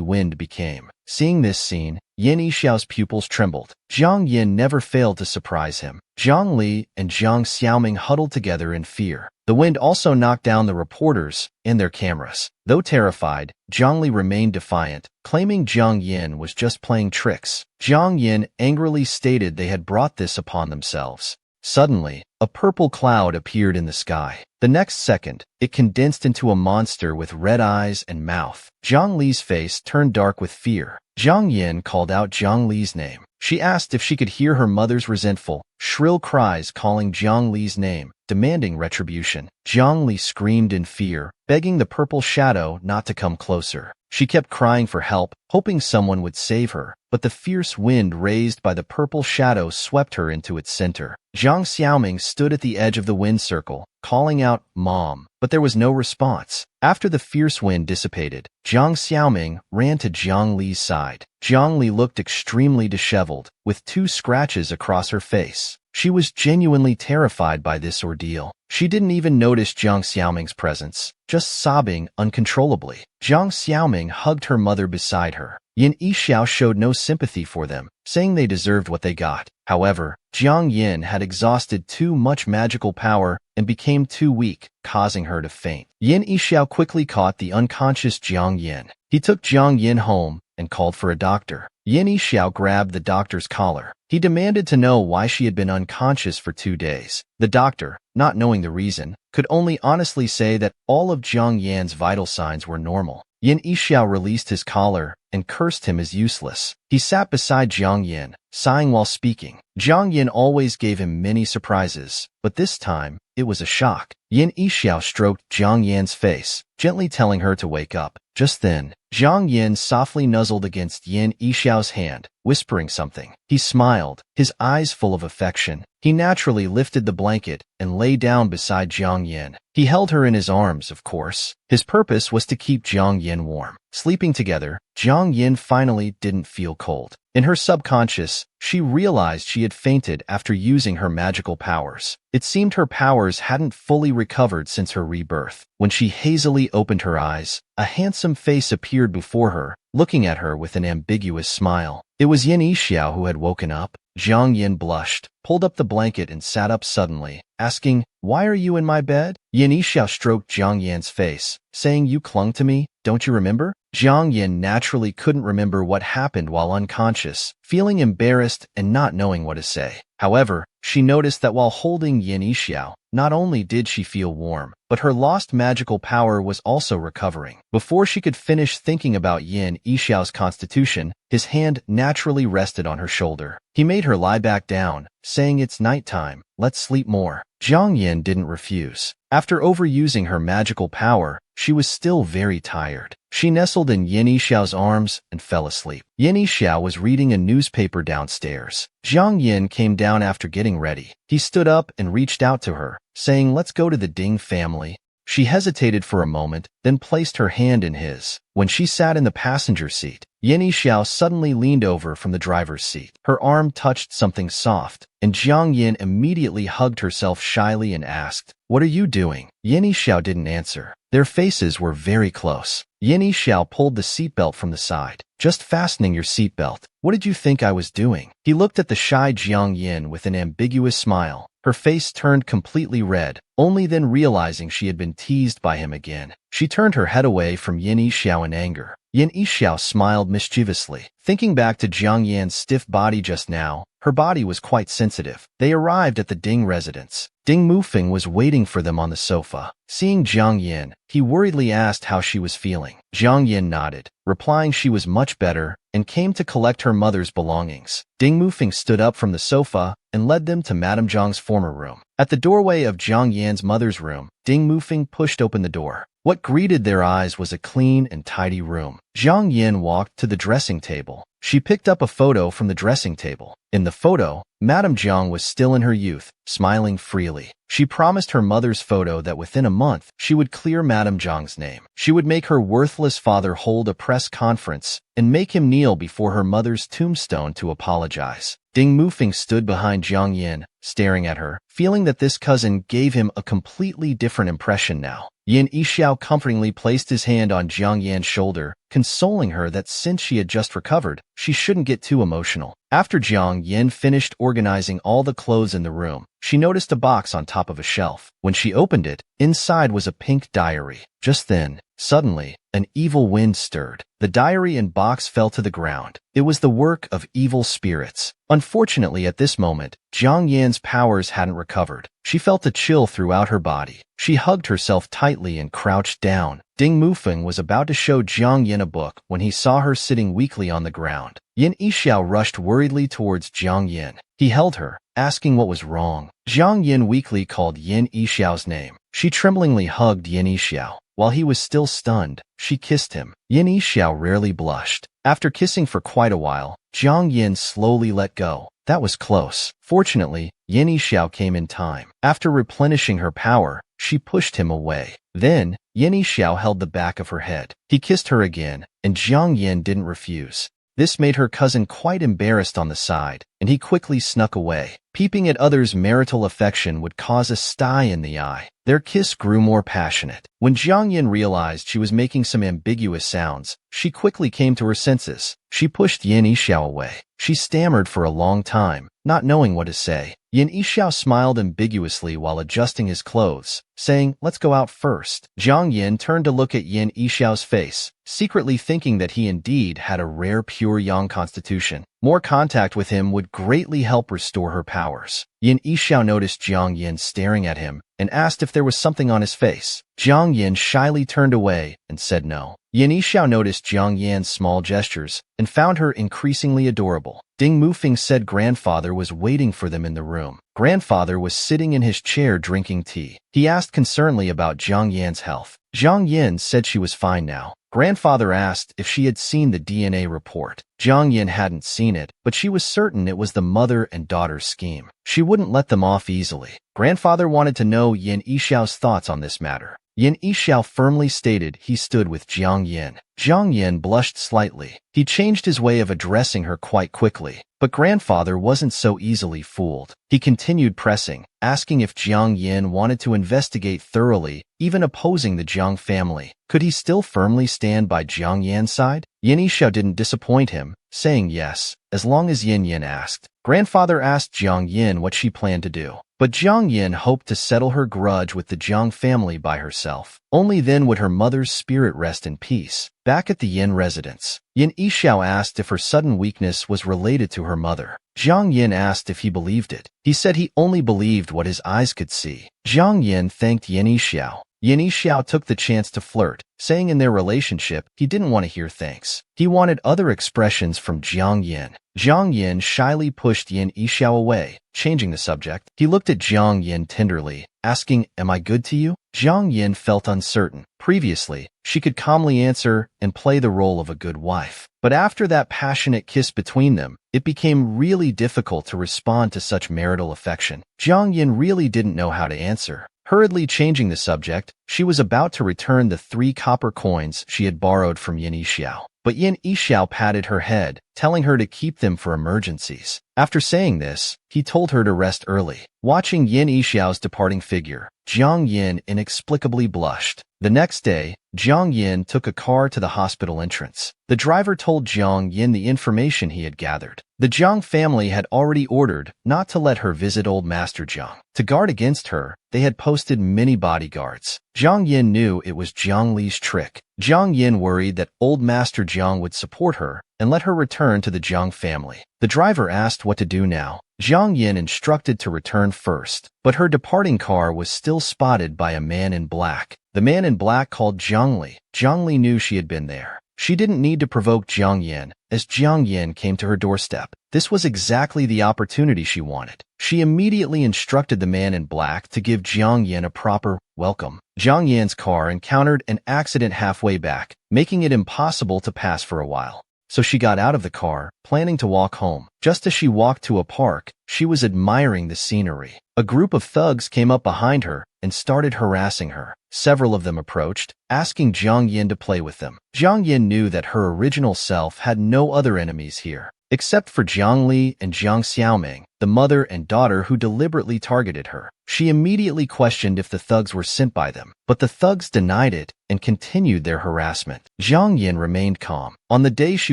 wind became. Seeing this scene, Yin Yixiao's pupils trembled. Zhang Yin never failed to surprise him. Zhang Li and Zhang Xiaoming huddled together in fear. The wind also knocked down the reporters and their cameras. Though terrified, Zhang Li remained defiant, claiming Zhang Yin was just playing tricks. Zhang Yin angrily stated they had brought this upon themselves. Suddenly, a purple cloud appeared in the sky. The next second, it condensed into a monster with red eyes and mouth. Zhang Li's face turned dark with fear. Zhang Yin called out Zhang Li's name. She asked if she could hear her mother's resentful, shrill cries calling Zhang Li's name, demanding retribution. Zhang Li screamed in fear, begging the purple shadow not to come closer. She kept crying for help, hoping someone would save her, but the fierce wind raised by the purple shadow swept her into its center. Zhang Xiaoming stood at the edge of the wind circle, calling out, "Mom," but there was no response. After the fierce wind dissipated, Zhang Xiaoming ran to Zhang Li's side. Zhang Li looked extremely disheveled, with 2 scratches across her face. She was genuinely terrified by this ordeal. She didn't even notice Zhang Xiaoming's presence, just sobbing uncontrollably. Zhang Xiaoming hugged her mother beside her. Yin Yixiao showed no sympathy for them, saying they deserved what they got. However, Zhang Yin had exhausted too much magical power and became too weak, causing her to faint. Yin Yixiao quickly caught the unconscious Zhang Yin. He took Zhang Yin home and called for a doctor. Yin Yixiao grabbed the doctor's collar. He demanded to know why she had been unconscious for 2 days. The doctor, not knowing the reason, could only honestly say that all of Zhang Yan's vital signs were normal. Yin Yixiao released his collar and cursed him as useless. He sat beside Zhang Yin, sighing while speaking. Zhang Yin always gave him many surprises, but this time, it was a shock. Yin Yixiao stroked Zhang Yan's face, gently telling her to wake up. Just then, Zhang Yin softly nuzzled against Yin Yixiao's hand, whispering something. He smiled, his eyes full of affection. He naturally lifted the blanket and lay down beside Zhang Yin. He held her in his arms, of course. His purpose was to keep Zhang Yin warm. Sleeping together, Zhang Yin finally didn't feel cold. In her subconscious, she realized she had fainted after using her magical powers. It seemed her powers hadn't fully recovered since her rebirth. When she hazily opened her eyes, a handsome face appeared before her, looking at her with an ambiguous smile. It was Yin Yixiao who had woken up. Zhang Yin blushed, pulled up the blanket and sat up suddenly, asking, "Why are you in my bed?" Yin Yixiao stroked Zhang Yan's face, saying, "You clung to me, don't you remember?" Zhang Yin naturally couldn't remember what happened while unconscious, feeling embarrassed and not knowing what to say. However, she noticed that while holding Yin Yixiao, not only did she feel warm, but her lost magical power was also recovering. Before she could finish thinking about Yin Yixiao's constitution, his hand naturally rested on her shoulder. He made her lie back down, saying, "It's nighttime, let's sleep more." Zhang Yin didn't refuse. After overusing her magical power, she was still very tired. She nestled in Yin Yixiao's arms and fell asleep. Yin Yixiao was reading a newspaper downstairs. Zhang Yin came down after getting ready. He stood up and reached out to her, saying, "Let's go to the Ding family." She hesitated for a moment, then placed her hand in his. When she sat in the passenger seat, Yin Yixiao suddenly leaned over from the driver's seat. Her arm touched something soft, and Zhang Yin immediately hugged herself shyly and asked, "What are you doing?" Yin Yixiao didn't answer. Their faces were very close. Yin Yixiao pulled the seatbelt from the side. "Just fastening your seatbelt. What did you think I was doing?" He looked at the shy Zhang Yin with an ambiguous smile. Her face turned completely red, only then realizing she had been teased by him again. She turned her head away from Yin Yixiao in anger. Yin Yixiao smiled mischievously. Thinking back to Jiang Yan's stiff body just now, her body was quite sensitive. They arrived at the Ding residence. Ding Mufeng was waiting for them on the sofa. Seeing Jiang Yan, he worriedly asked how she was feeling. Jiang Yan nodded, replying she was much better, and came to collect her mother's belongings. Ding Mufeng stood up from the sofa and led them to Madame Zhang's former room. At the doorway of Jiang Yan's mother's room, Ding Mufeng pushed open the door. What greeted their eyes was a clean and tidy room. Jiang Yan walked to the dressing table. She picked up a photo from the dressing table. In the photo, Madame Zhang was still in her youth, smiling freely. She promised her mother's photo that within a month, she would clear Madame Zhang's name. She would make her worthless father hold a press conference and make him kneel before her mother's tombstone to apologize. Ding Mufeng stood behind Jiang Yan, staring at her, feeling that this cousin gave him a completely different impression now. Yin Yixiao comfortingly placed his hand on Jiang Yan's shoulder, consoling her that since she had just recovered, she shouldn't get too emotional. After Jiang Yan finished organizing all the clothes in the room, she noticed a box on top of a shelf. When she opened it, inside was a pink diary. Just then, suddenly, an evil wind stirred. The diary and box fell to the ground. It was the work of evil spirits. Unfortunately, at this moment, Jiang Yan's powers hadn't recovered. She felt a chill throughout her body. She hugged herself tightly and crouched down. Ding Mufeng was about to show Jiang Yan a book when he saw her sitting weakly on the ground. Yin Yixiao rushed worriedly towards Jiang Yan. He held her, asking what was wrong. Jiang Yan weakly called Yin Yixiao's name. She tremblingly hugged Yin Yixiao. While he was still stunned, she kissed him. Yin Yixiao rarely blushed. After kissing for quite a while, Jiang Yan slowly let go. That was close. Fortunately, Yin Yixiao came in time. After replenishing her power, she pushed him away. Then, Yin Yixiao held the back of her head. He kissed her again, and Jiang Yan didn't refuse. This made her cousin quite embarrassed on the side, and he quickly snuck away. Peeping at others' marital affection would cause a sty in the eye. Their kiss grew more passionate. When Jiang Yan realized she was making some ambiguous sounds, she quickly came to her senses. She pushed Yin Yixiao away. She stammered for a long time, not knowing what to say. Yin Yixiao smiled ambiguously while adjusting his clothes, saying, "Let's go out first." Jiang Yan turned to look at Yin Yixiao's face, secretly thinking that he indeed had a rare pure yang constitution. More contact with him would greatly help restore her powers. Yin Yixiao noticed Jiang Yan staring at him and asked if there was something on his face. Jiang Yan shyly turned away and said no. Yin Yixiao noticed Jiang Yan's small gestures and found her increasingly adorable. Ding Mufeng said grandfather was waiting for them in the room. Grandfather was sitting in his chair drinking tea. He asked concernedly about Jiang Yan's health. Jiang Yan said she was fine now. Grandfather asked if she had seen the DNA report. Jiang Yan hadn't seen it, but she was certain it was the mother and daughter scheme. She wouldn't let them off easily. Grandfather wanted to know Yin Yixiao's thoughts on this matter. Yin Yixiao firmly stated he stood with Jiang Yan. Jiang Yan blushed slightly. He changed his way of addressing her quite quickly. But grandfather wasn't so easily fooled. He continued pressing, asking if Jiang Yan wanted to investigate thoroughly, even opposing the Jiang family. Could he still firmly stand by Jiang Yan's side? Yin Yixiao didn't disappoint him, saying yes, as long as Yin Yan asked. Grandfather asked Jiang Yan what she planned to do. But Jiang Yan hoped to settle her grudge with the Jiang family by herself. Only then would her mother's spirit rest in peace. Back at the Yin residence, Yin Yixiao asked if her sudden weakness was related to her mother. Jiang Yan asked if he believed it. He said he only believed what his eyes could see. Jiang Yan thanked Yin Yixiao. Yin Yixiao took the chance to flirt, saying in their relationship he didn't want to hear thanks. He wanted other expressions from Jiang Yan. Jiang Yan shyly pushed Yin Yixiao away, changing the subject. He looked at Jiang Yan tenderly, asking, "Am I good to you?" Jiang Yan felt uncertain. Previously, she could calmly answer and play the role of a good wife. But after that passionate kiss between them, it became really difficult to respond to such marital affection. Jiang Yan really didn't know how to answer. Hurriedly changing the subject, she was about to return the 3 copper coins she had borrowed from Yin Yixiao. But Yin Yixiao patted her head telling her to keep them for emergencies. After saying this, he told her to rest early. Watching Yin Yixiao's departing figure, Jiang Yin inexplicably blushed. The next day, Jiang Yin took a car to the hospital entrance. The driver told Jiang Yin the information he had gathered. The Jiang family had already ordered not to let her visit old Master Jiang. To guard against her, they had posted many bodyguards. Jiang Yin knew it was Jiang Li's trick. Jiang Yin worried that old Master Jiang would support her and let her return to the Jiang family. The driver asked what to do now. Jiang Yin instructed to return first, but her departing car was still spotted by a man in black. The man in black called Jiang Li. Jiang Li knew she had been there. She didn't need to provoke Jiang Yin, as Jiang Yin came to her doorstep. This was exactly the opportunity she wanted. She immediately instructed the man in black to give Jiang Yin a proper welcome. Jiang Yin's car encountered an accident halfway back, making it impossible to pass for a while. So she got out of the car, planning to walk home. Just as she walked to a park, she was admiring the scenery. A group of thugs came up behind her and started harassing her. Several of them approached, asking Jiang Yin to play with them. Jiang Yin knew that her original self had no other enemies here, except for Jiang Li and Jiang Xiaoming, the mother and daughter who deliberately targeted her. She immediately questioned if the thugs were sent by them, but the thugs denied it and continued their harassment. Jiang Yin remained calm. On the day she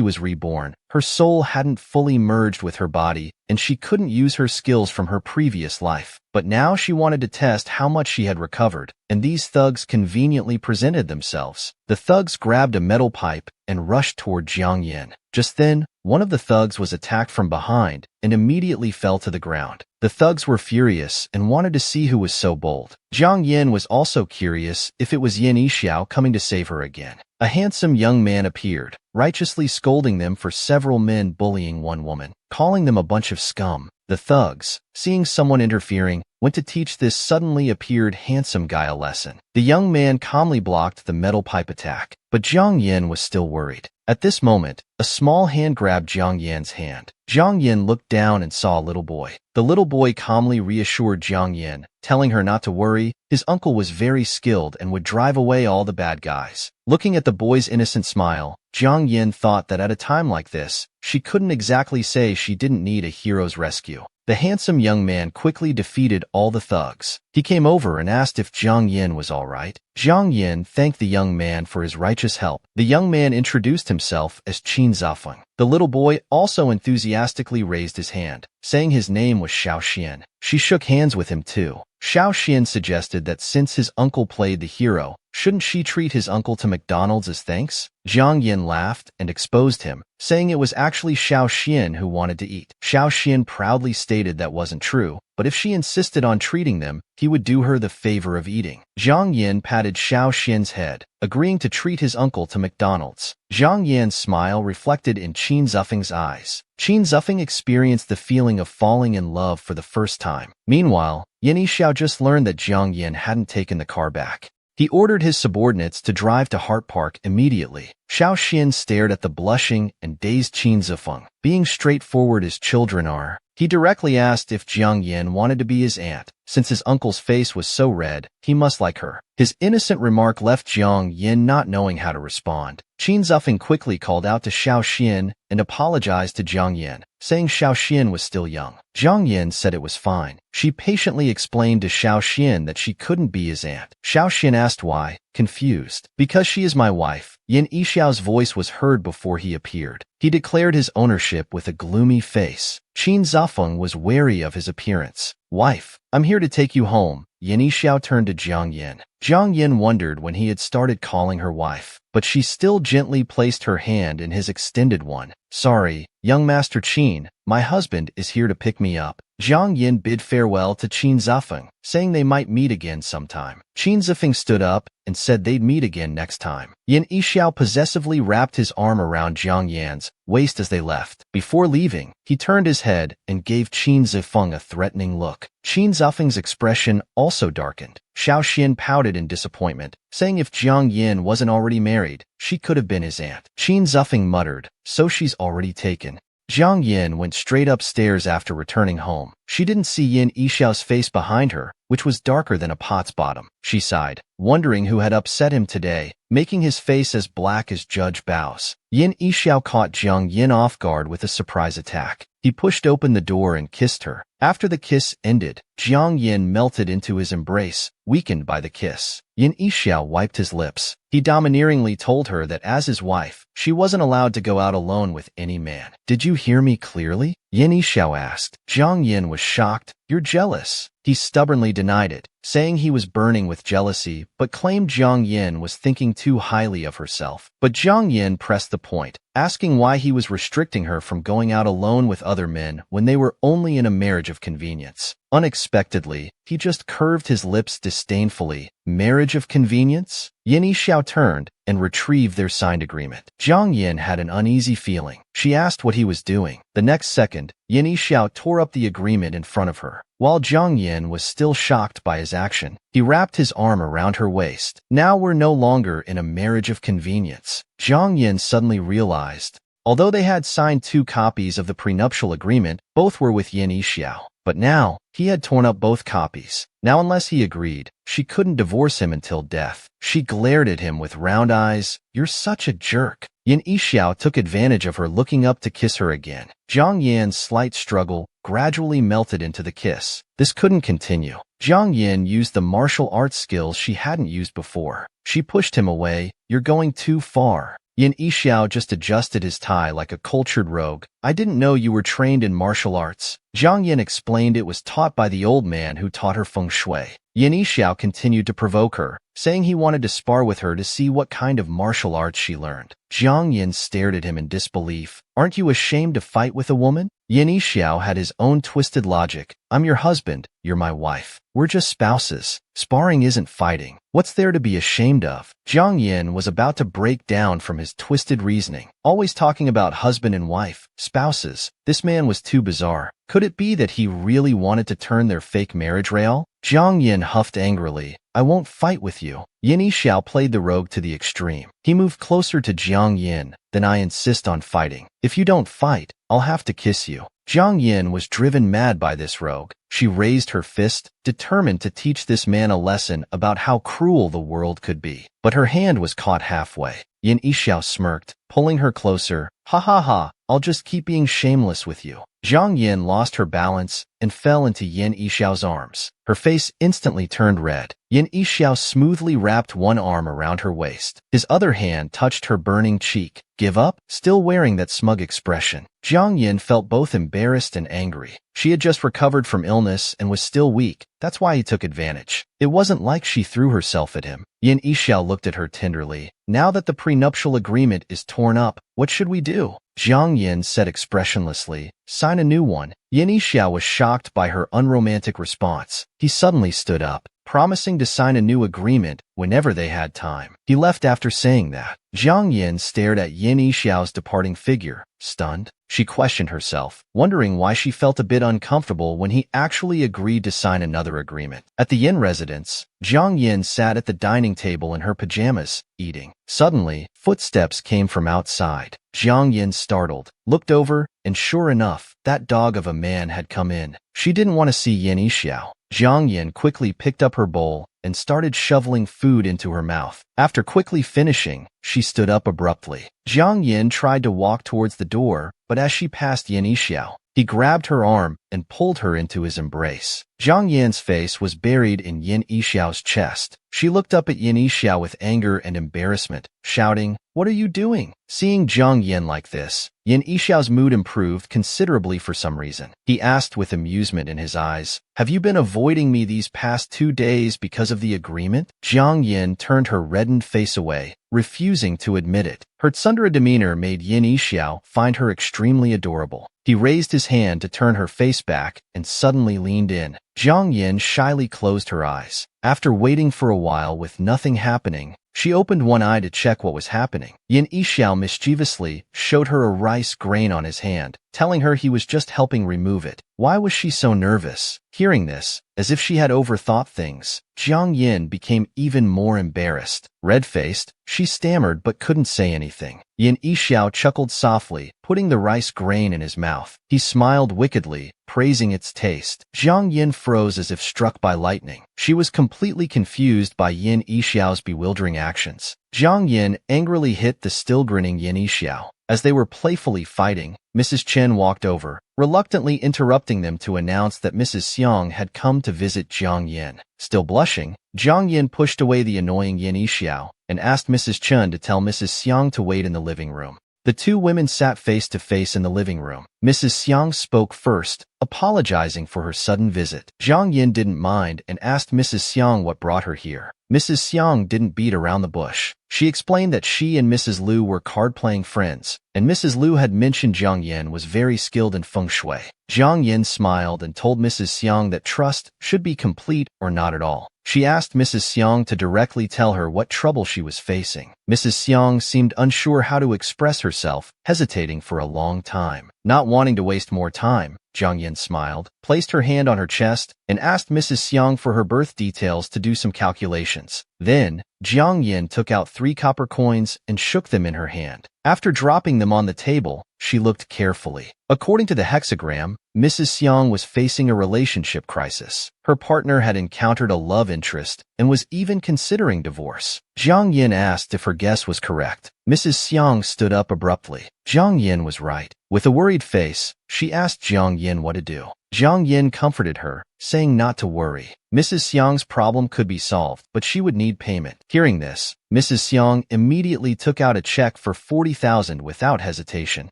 was reborn, her soul hadn't fully merged with her body, and she couldn't use her skills from her previous life. But now she wanted to test how much she had recovered, and these thugs conveniently presented themselves. The thugs grabbed a metal pipe and rushed toward Jiang Yin. Just then, one of the thugs was attacked from behind and immediately fell to the ground. The thugs were furious and wanted to see who was so bold. Jiang Yin was also curious if it was Yin Yixiao coming to save her again. A handsome young man appeared, righteously scolding them for several men bullying one woman, calling them a bunch of scum. The thugs, seeing someone interfering, went to teach this suddenly appeared handsome guy a lesson. The young man calmly blocked the metal pipe attack, but Jiang Yin was still worried. At this moment, a small hand grabbed Jiang Yin's hand. Jiang Yin looked down and saw a little boy. The little boy calmly reassured Jiang Yin, telling her not to worry. His uncle was very skilled and would drive away all the bad guys. Looking at the boy's innocent smile, Jiang Yin thought that at a time like this, she couldn't exactly say she didn't need a hero's rescue. The handsome young man quickly defeated all the thugs. He came over and asked if Jiang Yin was all right. Jiang Yin thanked the young man for his righteous help. The young man introduced himself as Qin Zafeng. The little boy also enthusiastically raised his hand, saying his name was Xiao Xian. She shook hands with him too. Xiao Xian suggested that since his uncle played the hero, shouldn't she treat his uncle to McDonald's as thanks? Jiang Yin laughed and exposed him, saying it was actually Xiao Xian who wanted to eat. Xiao Xian proudly stated that wasn't true, but if she insisted on treating them, he would do her the favor of eating. Jiang Yin patted Xiao Xian's head, agreeing to treat his uncle to McDonald's. Jiang Yin's smile reflected in Qin Zafeng's eyes. Qin Zafeng experienced the feeling of falling in love for the first time. Meanwhile, Yin Yixiao just learned that Jiang Yin hadn't taken the car back. He ordered his subordinates to drive to Hart Park immediately. Xiao Xian stared at the blushing and dazed Qin Zafeng. Being straightforward as children are, he directly asked if Jiang Yin wanted to be his aunt. Since his uncle's face was so red, he must like her. His innocent remark left Jiang Yin not knowing how to respond. Qin Zafeng quickly called out to Xiao Xian and apologized to Jiang Yin, saying Xiao Xian was still young. Jiang Yin said it was fine. She patiently explained to Xiao Xian that she couldn't be his aunt. Xiao Xian asked why, confused. Because she is my wife. Yin Yixiao's voice was heard before he appeared. He declared his ownership with a gloomy face. Qin Zafeng was wary of his appearance. Wife, I'm here to take you home. Yin Yixiao turned to Jiang Yin. Jiang Yin wondered when he had started calling her wife, but she still gently placed her hand in his extended one. Sorry, young Master Qin, my husband is here to pick me up. Jiang Yin bid farewell to Qin Zafeng, saying they might meet again sometime. Qin Zafeng stood up and said they'd meet again next time. Yin Yixiao possessively wrapped his arm around Jiang Yin's waist as they left. Before leaving, he turned his head and gave Qin Zafeng a threatening look. Qin Zafeng's expression also darkened. Xiao Xian pouted in disappointment, saying if Jiang Yin wasn't already married, she could have been his aunt. Qin Zafeng muttered, so she's already taken. Jiang Yin went straight upstairs after returning home. She didn't see Yin Yixiao's face behind her, which was darker than a pot's bottom. She sighed, wondering who had upset him today, making his face as black as Judge Bao's. Yin Yixiao caught Jiang Yin off guard with a surprise attack. He pushed open the door and kissed her. After the kiss ended, Jiang Yin melted into his embrace, weakened by the kiss. Yin Yixiao wiped his lips. He domineeringly told her that as his wife, she wasn't allowed to go out alone with any man. "Did you hear me clearly?" Yin Yixiao asked. Jiang Yin was shocked. "You're jealous." He stubbornly denied it, saying he was burning with jealousy, but claimed Jiang Yin was thinking too highly of herself. But Jiang Yin pressed the point, asking why he was restricting her from going out alone with other men when they were only in a marriage of convenience. Unexpectedly, he just curved his lips disdainfully. "Marriage of convenience?" Yin Yixiao turned and retrieved their signed agreement. Jiang Yin had an uneasy feeling. She asked what he was doing. The next second, Yin Yixiao tore up the agreement in front of her. While Jiang Yin was still shocked by his action, he wrapped his arm around her waist. "Now we're no longer in a marriage of convenience." Jiang Yin suddenly realized, although they had signed 2 copies of the prenuptial agreement, both were with Yin Yixiao. But now, he had torn up both copies. Now unless he agreed, she couldn't divorce him until death. She glared at him with round eyes. "You're such a jerk." Yin Yixiao took advantage of her looking up to kiss her again. Jiang Yin's slight struggle gradually melted into the kiss. This couldn't continue. Jiang Yin used the martial arts skills she hadn't used before. She pushed him away. "You're going too far." Yin Yixiao just adjusted his tie like a cultured rogue. "I didn't know you were trained in martial arts." Jiang Yin explained it was taught by the old man who taught her Feng Shui. Yin Yixiao continued to provoke her, saying he wanted to spar with her to see what kind of martial arts she learned. Jiang Yin stared at him in disbelief. "Aren't you ashamed to fight with a woman?" Yin Yixiao had his own twisted logic. "I'm your husband, you're my wife. We're just spouses. Sparring isn't fighting. What's there to be ashamed of?" Jiang Yin was about to break down from his twisted reasoning. Always talking about husband and wife, spouses. This man was too bizarre. Could it be that he really wanted to turn their fake marriage real? Jiang Yin huffed angrily. "I won't fight with you." Yin Yixiao played the rogue to the extreme. He moved closer to Jiang Yin. "Then I insist on fighting. If you don't fight, I'll have to kiss you." Jiang Yin was driven mad by this rogue. She raised her fist, determined to teach this man a lesson about how cruel the world could be. But her hand was caught halfway. Yin Yixiao smirked, pulling her closer. "Ha ha ha, I'll just keep being shameless with you." Jiang Yin lost her balance and fell into Yin Yixiao's arms. Her face instantly turned red. Yin Yixiao smoothly wrapped one arm around her waist. His other hand touched her burning cheek. "Give up?" Still wearing that smug expression. Jiang Yin felt both embarrassed and angry. She had just recovered from illness and was still weak. That's why he took advantage. It wasn't like she threw herself at him. Yin Yixiao looked at her tenderly. "Now that the prenuptial agreement is torn up, what should we do?" Jiang Yin said expressionlessly, "Sign a new one." Yin Yixiao was shocked by her unromantic response. He suddenly stood up, promising to sign a new agreement whenever they had time. He left after saying that. Jiang Yin stared at Yin Yixiao's departing figure, stunned. She questioned herself, wondering why she felt a bit uncomfortable when he actually agreed to sign another agreement. At the Yin residence, Jiang Yin sat at the dining table in her pajamas, eating. Suddenly, footsteps came from outside. Jiang Yin, startled, looked over, and sure enough, that dog of a man had come in. She didn't want to see Yin Yixiao. Jiang Yin quickly picked up her bowl and started shoveling food into her mouth. After quickly finishing, she stood up abruptly. Jiang Yin tried to walk towards the door, but as she passed Yin Yixiao, he grabbed her arm and pulled her into his embrace. Jiang Yin's face was buried in Yin Yixiao's chest. She looked up at Yin Yixiao with anger and embarrassment, shouting, "What are you doing?" Seeing Jiang Yin like this, Yin Yixiao's mood improved considerably for some reason. He asked with amusement in his eyes, "Have you been avoiding me these past 2 days because of the agreement?" Jiang Yin turned her reddened face away, refusing to admit it. Her tsundere demeanor made Yin Yixiao find her extremely adorable. He raised his hand to turn her face back and suddenly leaned in. Jiang Yin shyly closed her eyes. After waiting for a while with nothing happening, she opened one eye to check what was happening. Yin Yixiao mischievously showed her a rice grain on his hand, telling her he was just helping remove it. Why was she so nervous? Hearing this, as if she had overthought things, Jiang Yin became even more embarrassed. Red-faced, she stammered but couldn't say anything. Yin Yixiao chuckled softly, putting the rice grain in his mouth. He smiled wickedly, praising its taste. Jiang Yin froze as if struck by lightning. She was completely confused by Yin Yixiao's bewildering actions. Jiang Yin angrily hit the still grinning Yin Yixiao. As they were playfully fighting, Mrs. Chen walked over, reluctantly interrupting them to announce that Mrs. Xiang had come to visit Jiang Yin. Still blushing, Jiang Yin pushed away the annoying Yin Yixiao and asked Mrs. Chen to tell Mrs. Xiang to wait in the living room. The two women sat face to face in the living room. Mrs. Xiang spoke first, apologizing for her sudden visit. Jiang Yin didn't mind and asked Mrs. Xiang what brought her here. Mrs. Xiang didn't beat around the bush. She explained that she and Mrs. Liu were card-playing friends, and Mrs. Liu had mentioned Jiang Yin was very skilled in Feng Shui. Jiang Yin smiled and told Mrs. Xiang that trust should be complete or not at all. She asked Mrs. Xiang to directly tell her what trouble she was facing. Mrs. Xiang seemed unsure how to express herself, hesitating for a long time. Not wanting to waste more time, Jiang Yin smiled, placed her hand on her chest, and asked Mrs. Xiang for her birth details to do some calculations. Then, Jiang Yin took out 3 copper coins and shook them in her hand. After dropping them on the table, she looked carefully. According to the hexagram, Mrs. Xiang was facing a relationship crisis. Her partner had encountered a love interest and was even considering divorce. Jiang Yin asked if her guess was correct. Mrs. Xiang stood up abruptly. Jiang Yin was right. With a worried face, she asked Jiang Yin what to do. Jiang Yin comforted her, saying not to worry. Mrs. Xiang's problem could be solved, but she would need payment. Hearing this, Mrs. Xiang immediately took out a check for 40,000 without hesitation.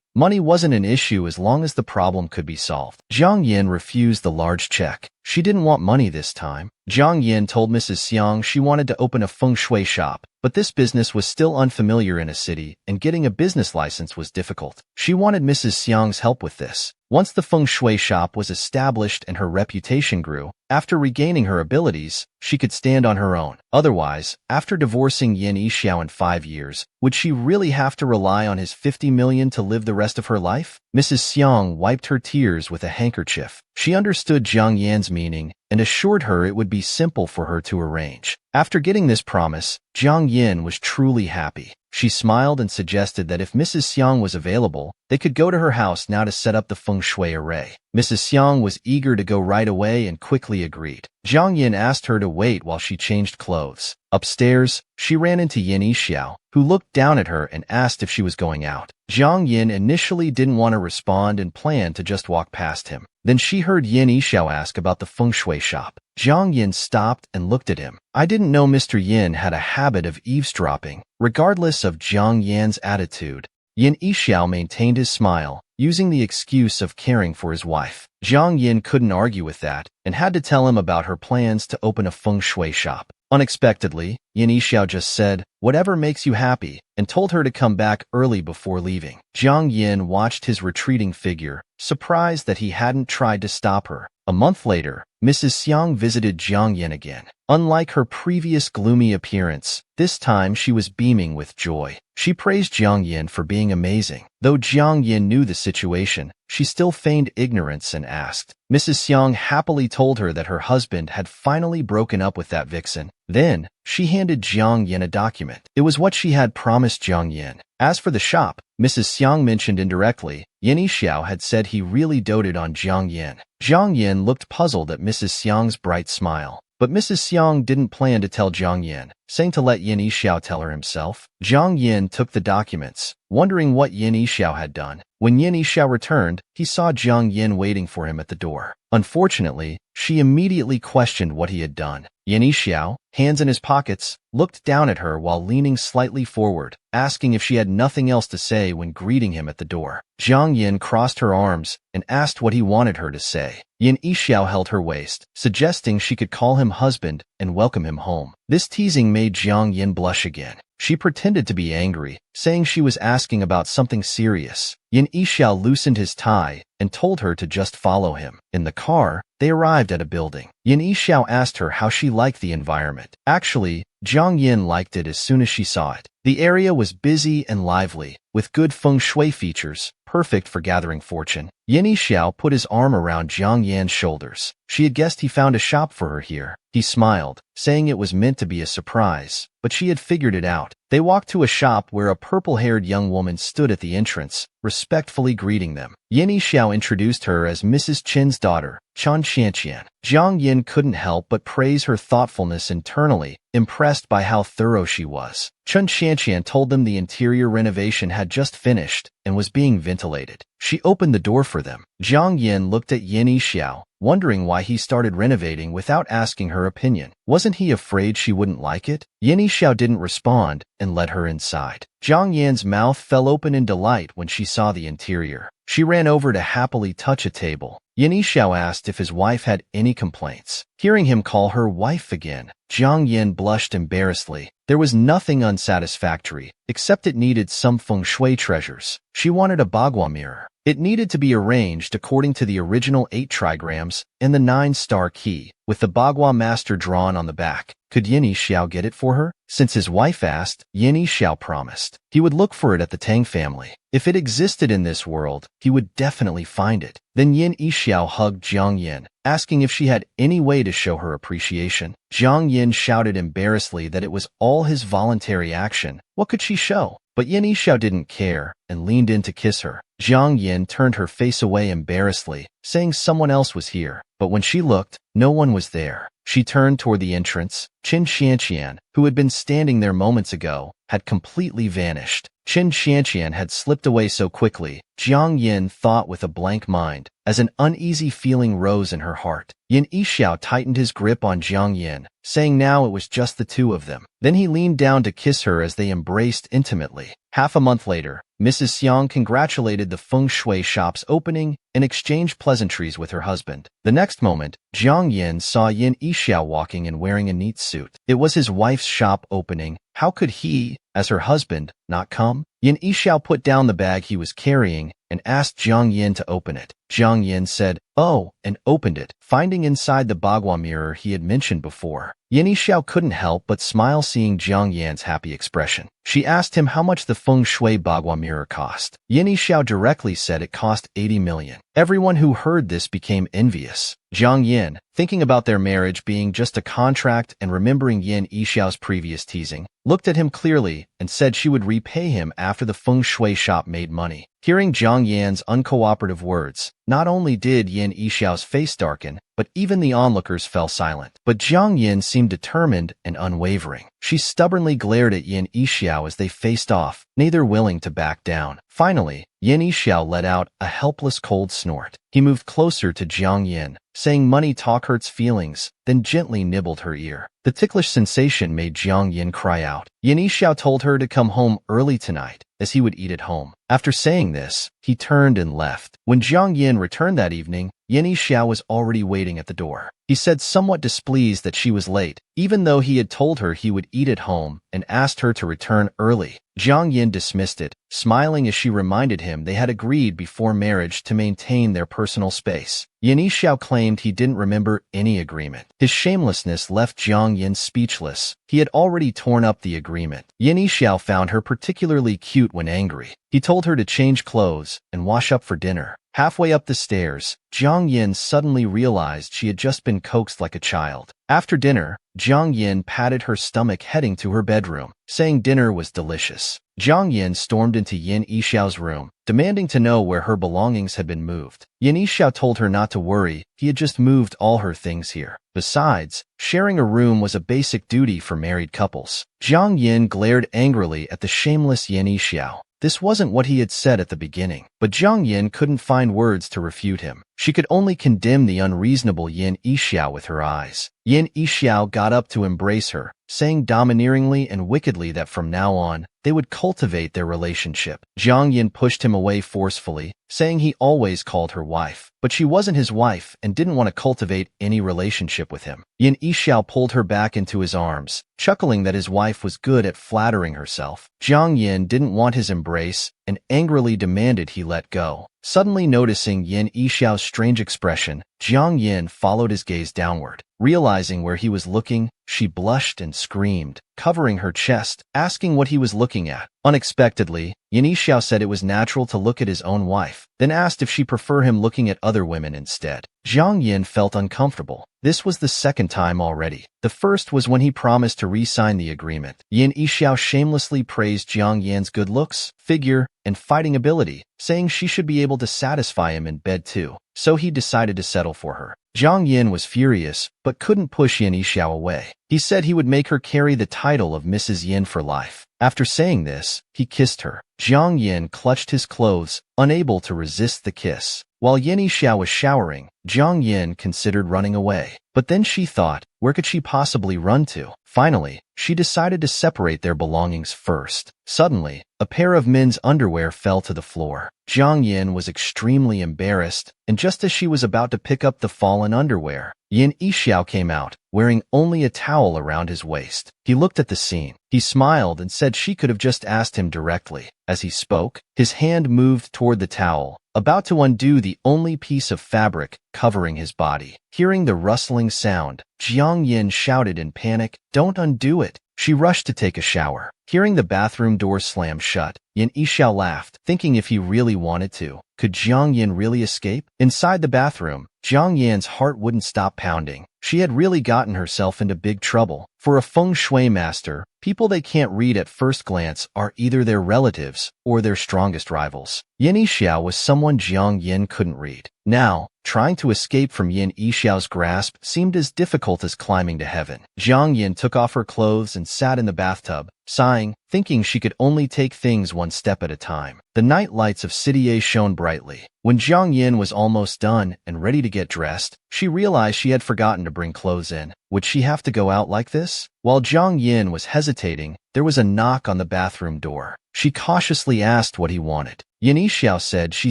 Money wasn't an issue as long as the problem could be solved. Jiang Yin refused the large check. She didn't want money this time. Jiang Yin told Mrs. Xiang she wanted to open a feng shui shop, but this business was still unfamiliar in a city, and getting a business license was difficult. She wanted Mrs. Xiang's help with this. Once the feng shui shop was established and her reputation grew, after regaining her abilities, she could stand on her own. Otherwise, after divorcing Yin Yixiao in 5 years, would she really have to rely on his 50 million to live the rest of her life? Mrs. Xiang wiped her tears with a handkerchief. She understood Jiang Yan's meaning and assured her it would be simple for her to arrange. After getting this promise, Jiang Yin was truly happy. She smiled and suggested that if Mrs. Xiang was available, they could go to her house now to set up the feng shui array. Mrs. Xiang was eager to go right away and quickly agreed. Jiang Yin asked her to wait while she changed clothes. Upstairs, she ran into Yin Yixiao, who looked down at her and asked if she was going out. Jiang Yin initially didn't want to respond and planned to just walk past him. Then she heard Yin Yixiao ask about the feng shui shop. Jiang Yin stopped and looked at him. I didn't know Mr. Yin had a habit of eavesdropping. Regardless of Jiang Yan's attitude, Yin Yixiao maintained his smile, using the excuse of caring for his wife. Jiang Yin couldn't argue with that, and had to tell him about her plans to open a feng shui shop. Unexpectedly, Yin Yixiao just said, "Whatever makes you happy," and told her to come back early before leaving. Jiang Yin watched his retreating figure, surprised that he hadn't tried to stop her. A month later, Mrs. Xiang visited Jiang Yin again. Unlike her previous gloomy appearance, this time she was beaming with joy. She praised Jiang Yin for being amazing. Though Jiang Yin knew the situation, she still feigned ignorance and asked. Mrs. Xiang happily told her that her husband had finally broken up with that vixen. Then, she handed Jiang Yin a document. It was what she had promised Jiang Yin. As for the shop, Mrs. Xiang mentioned indirectly, Yin Yixiao had said he really doted on Jiang Yin. Jiang Yin looked puzzled at Mrs. Xiang's bright smile. But Mrs. Xiang didn't plan to tell Jiang Yin, saying to let Yin Yixiao tell her himself. Jiang Yin took the documents, wondering what Yin Yixiao had done. When Yin Yixiao returned, he saw Jiang Yin waiting for him at the door. Unfortunately, she immediately questioned what he had done. Yin Yixiao, hands in his pockets, looked down at her while leaning slightly forward, asking if she had nothing else to say when greeting him at the door. Jiang Yin crossed her arms and asked what he wanted her to say. Yin Yixiao held her waist, suggesting she could call him husband and welcome him home. This teasing made Jiang Yin blush again. She pretended to be angry, saying she was asking about something serious. Yin Yixiao loosened his tie and told her to just follow him. In the car, they arrived at a building. Yin Yixiao asked her how she liked the environment. Actually, Zhang Yin liked it as soon as she saw it. The area was busy and lively, with good feng shui features, perfect for gathering fortune. Yin Yixiao put his arm around Zhang Yan's shoulders. She had guessed he found a shop for her here. He smiled, saying it was meant to be a surprise, but she had figured it out. They walked to a shop where a purple-haired young woman stood at the entrance, respectfully greeting them. Yin Yixiao introduced her as Mrs. Qin's daughter, Chen Xianqian. Zhang Yin couldn't help but praise her thoughtfulness internally, impressed by how thorough she was. Chen Xianqian told them the interior renovation had just finished and was being ventilated. She opened the door for them. Zhang Yin looked at Yin Yixiao, wondering why he started renovating without asking her opinion. Wasn't he afraid she wouldn't like it? Yin Yixiao didn't respond and led her inside. Zhang Yan's mouth fell open in delight when she saw the interior. She ran over to happily touch a table. Yin Yixiao asked if his wife had any complaints. Hearing him call her wife again, Zhang Yin blushed embarrassedly. There was nothing unsatisfactory, except it needed some feng shui treasures. She wanted a bagua mirror. It needed to be arranged according to the original 8 trigrams and the 9-star key, with the bagua master drawn on the back. Could Yin Yixiao get it for her? Since his wife asked, Yin Yixiao promised. He would look for it at the Tang family. If it existed in this world, he would definitely find it. Then Yin Yixiao hugged Zhang Yin, asking if she had any way to show her appreciation. Zhang Yin shouted embarrassedly that it was all his voluntary action. What could she show? But Yin Yixiao didn't care and leaned in to kiss her. Zhang Yin turned her face away embarrassedly, saying someone else was here. But when she looked, no one was there. She turned toward the entrance. Chen Xianqian, who had been standing there moments ago, had completely vanished. Chen Xianqian had slipped away so quickly, Zhang Yin thought with a blank mind, as an uneasy feeling rose in her heart. Yin Yixiao tightened his grip on Zhang Yin, saying now it was just the two of them. Then he leaned down to kiss her as they embraced intimately. Half a month later, Mrs. Xiang congratulated the feng shui shop's opening and exchanged pleasantries with her husband. The next moment, Zhang Yin saw Yin Yixiao walking and wearing a neat suit. It was his wife's shop opening. How could he, as her husband, not come? Yin Yixiao put down the bag he was carrying and asked Zhang Yin to open it. Zhang Yin said, "Oh," and opened it, finding inside the bagua mirror he had mentioned before. Yin Yixiao couldn't help but smile seeing Zhang Yan's happy expression. She asked him how much the feng shui bagua mirror cost. Yin Yixiao directly said it cost 80 million. Everyone who heard this became envious. Zhang Yin, thinking about their marriage being just a contract and remembering Yin Yixiao's previous teasing, looked at him clearly and said she would repay him after the feng shui shop made money. Hearing Zhang Yan's uncooperative words, not only did Yin Yixiao's face darken, but even the onlookers fell silent. But Zhang Yin seemed determined and unwavering. She stubbornly glared at Yin Yixiao as they faced off, neither willing to back down. Finally, Yin Yixiao let out a helpless cold snort. He moved closer to Zhang Yin, saying money talk hurts feelings, then gently nibbled her ear. The ticklish sensation made Zhang Yin cry out. Yin Yixiao told her to come home early tonight, as he would eat at home. After saying this, he turned and left. When Zhang Yin returned that evening, Yin Yixiao was already waiting at the door. He said somewhat displeased that she was late, even though he had told her he would eat at home and asked her to return early. Zhang Yin dismissed it, smiling as she reminded him they had agreed before marriage to maintain their personal space. Yin Yixiao claimed he didn't remember any agreement. His shamelessness left Zhang Yin speechless. He had already torn up the agreement. Yin Yixiao found her particularly cute when angry. He told her to change clothes and wash up for dinner. Halfway up the stairs, Zhang Yin suddenly realized she had just been coaxed like a child. After dinner, Zhang Yin patted her stomach heading to her bedroom, saying dinner was delicious. Zhang Yin stormed into Yin Yixiao's room, demanding to know where her belongings had been moved. Yin Yixiao told her not to worry, he had just moved all her things here. Besides, sharing a room was a basic duty for married couples. Zhang Yin glared angrily at the shameless Yin Yixiao. This wasn't what he had said at the beginning. but Jiang Yin couldn't find words to refute him. She could only condemn the unreasonable Yin Yixiao with her eyes. Yin Yixiao got up to embrace her, saying domineeringly and wickedly that from now on, they would cultivate their relationship. Jiang Yin pushed him away forcefully, saying he always called her wife, but she wasn't his wife and didn't want to cultivate any relationship with him. Yin Yixiao pulled her back into his arms, chuckling that his wife was good at flattering herself. Jiang Yin didn't want his embrace and angrily demanded he let go. Suddenly noticing Yin Yixiao's strange expression, Jiang Yin followed his gaze downward. Realizing where he was looking, she blushed and screamed, covering her chest, asking what he was looking at. Unexpectedly, Yin Yixiao said it was natural to look at his own wife, then asked if she preferred him looking at other women instead. Jiang Yin felt uncomfortable. This was the second time already. The first was when he promised to re-sign the agreement. Yin Yixiao shamelessly praised Jiang Yin's good looks, figure, and fighting ability, saying she should be able to satisfy him in bed too. So he decided to settle for her. Jiang Yin was furious, but couldn't push Yin Yixiao away. He said he would make her carry the title of Mrs. Yin for life. After saying this, he kissed her. Jiang Yin clutched his clothes, unable to resist the kiss. While Yin Yixiao was showering, Jiang Yin considered running away. But then she thought, where could she possibly run to? Finally, she decided to separate their belongings first. Suddenly, a pair of men's underwear fell to the floor. Jiang Yin was extremely embarrassed, and just as she was about to pick up the fallen underwear, Yin Yixiao came out, wearing only a towel around his waist. He looked at the scene. He smiled and said she could have just asked him directly. As he spoke, his hand moved toward the towel, about to undo the only piece of fabric covering his body. Hearing the rustling sound, Jiang Yin shouted in panic, "Don't undo it." She rushed to take a shower. Hearing the bathroom door slam shut, Yin Yixiao laughed, thinking if he really wanted to, could Jiang Yin really escape? Inside the bathroom, Jiang Yin's heart wouldn't stop pounding. She had really gotten herself into big trouble. For a Feng Shui master, people they can't read at first glance are either their relatives or their strongest rivals. Yin Yixiao was someone Jiang Yin couldn't read. Now, trying to escape from Yin Yixiao's grasp seemed as difficult as climbing to heaven. Jiang Yin took off her clothes and sat in the bathtub, sighing, thinking she could only take things one step at a time. The night lights of City A shone brightly. When Jiang Yin was almost done and ready to get dressed, she realized she had forgotten to bring clothes in. Would she have to go out like this? While Jiang Yin was hesitating, there was a knock on the bathroom door. She cautiously asked what he wanted. Yin Yixiao said she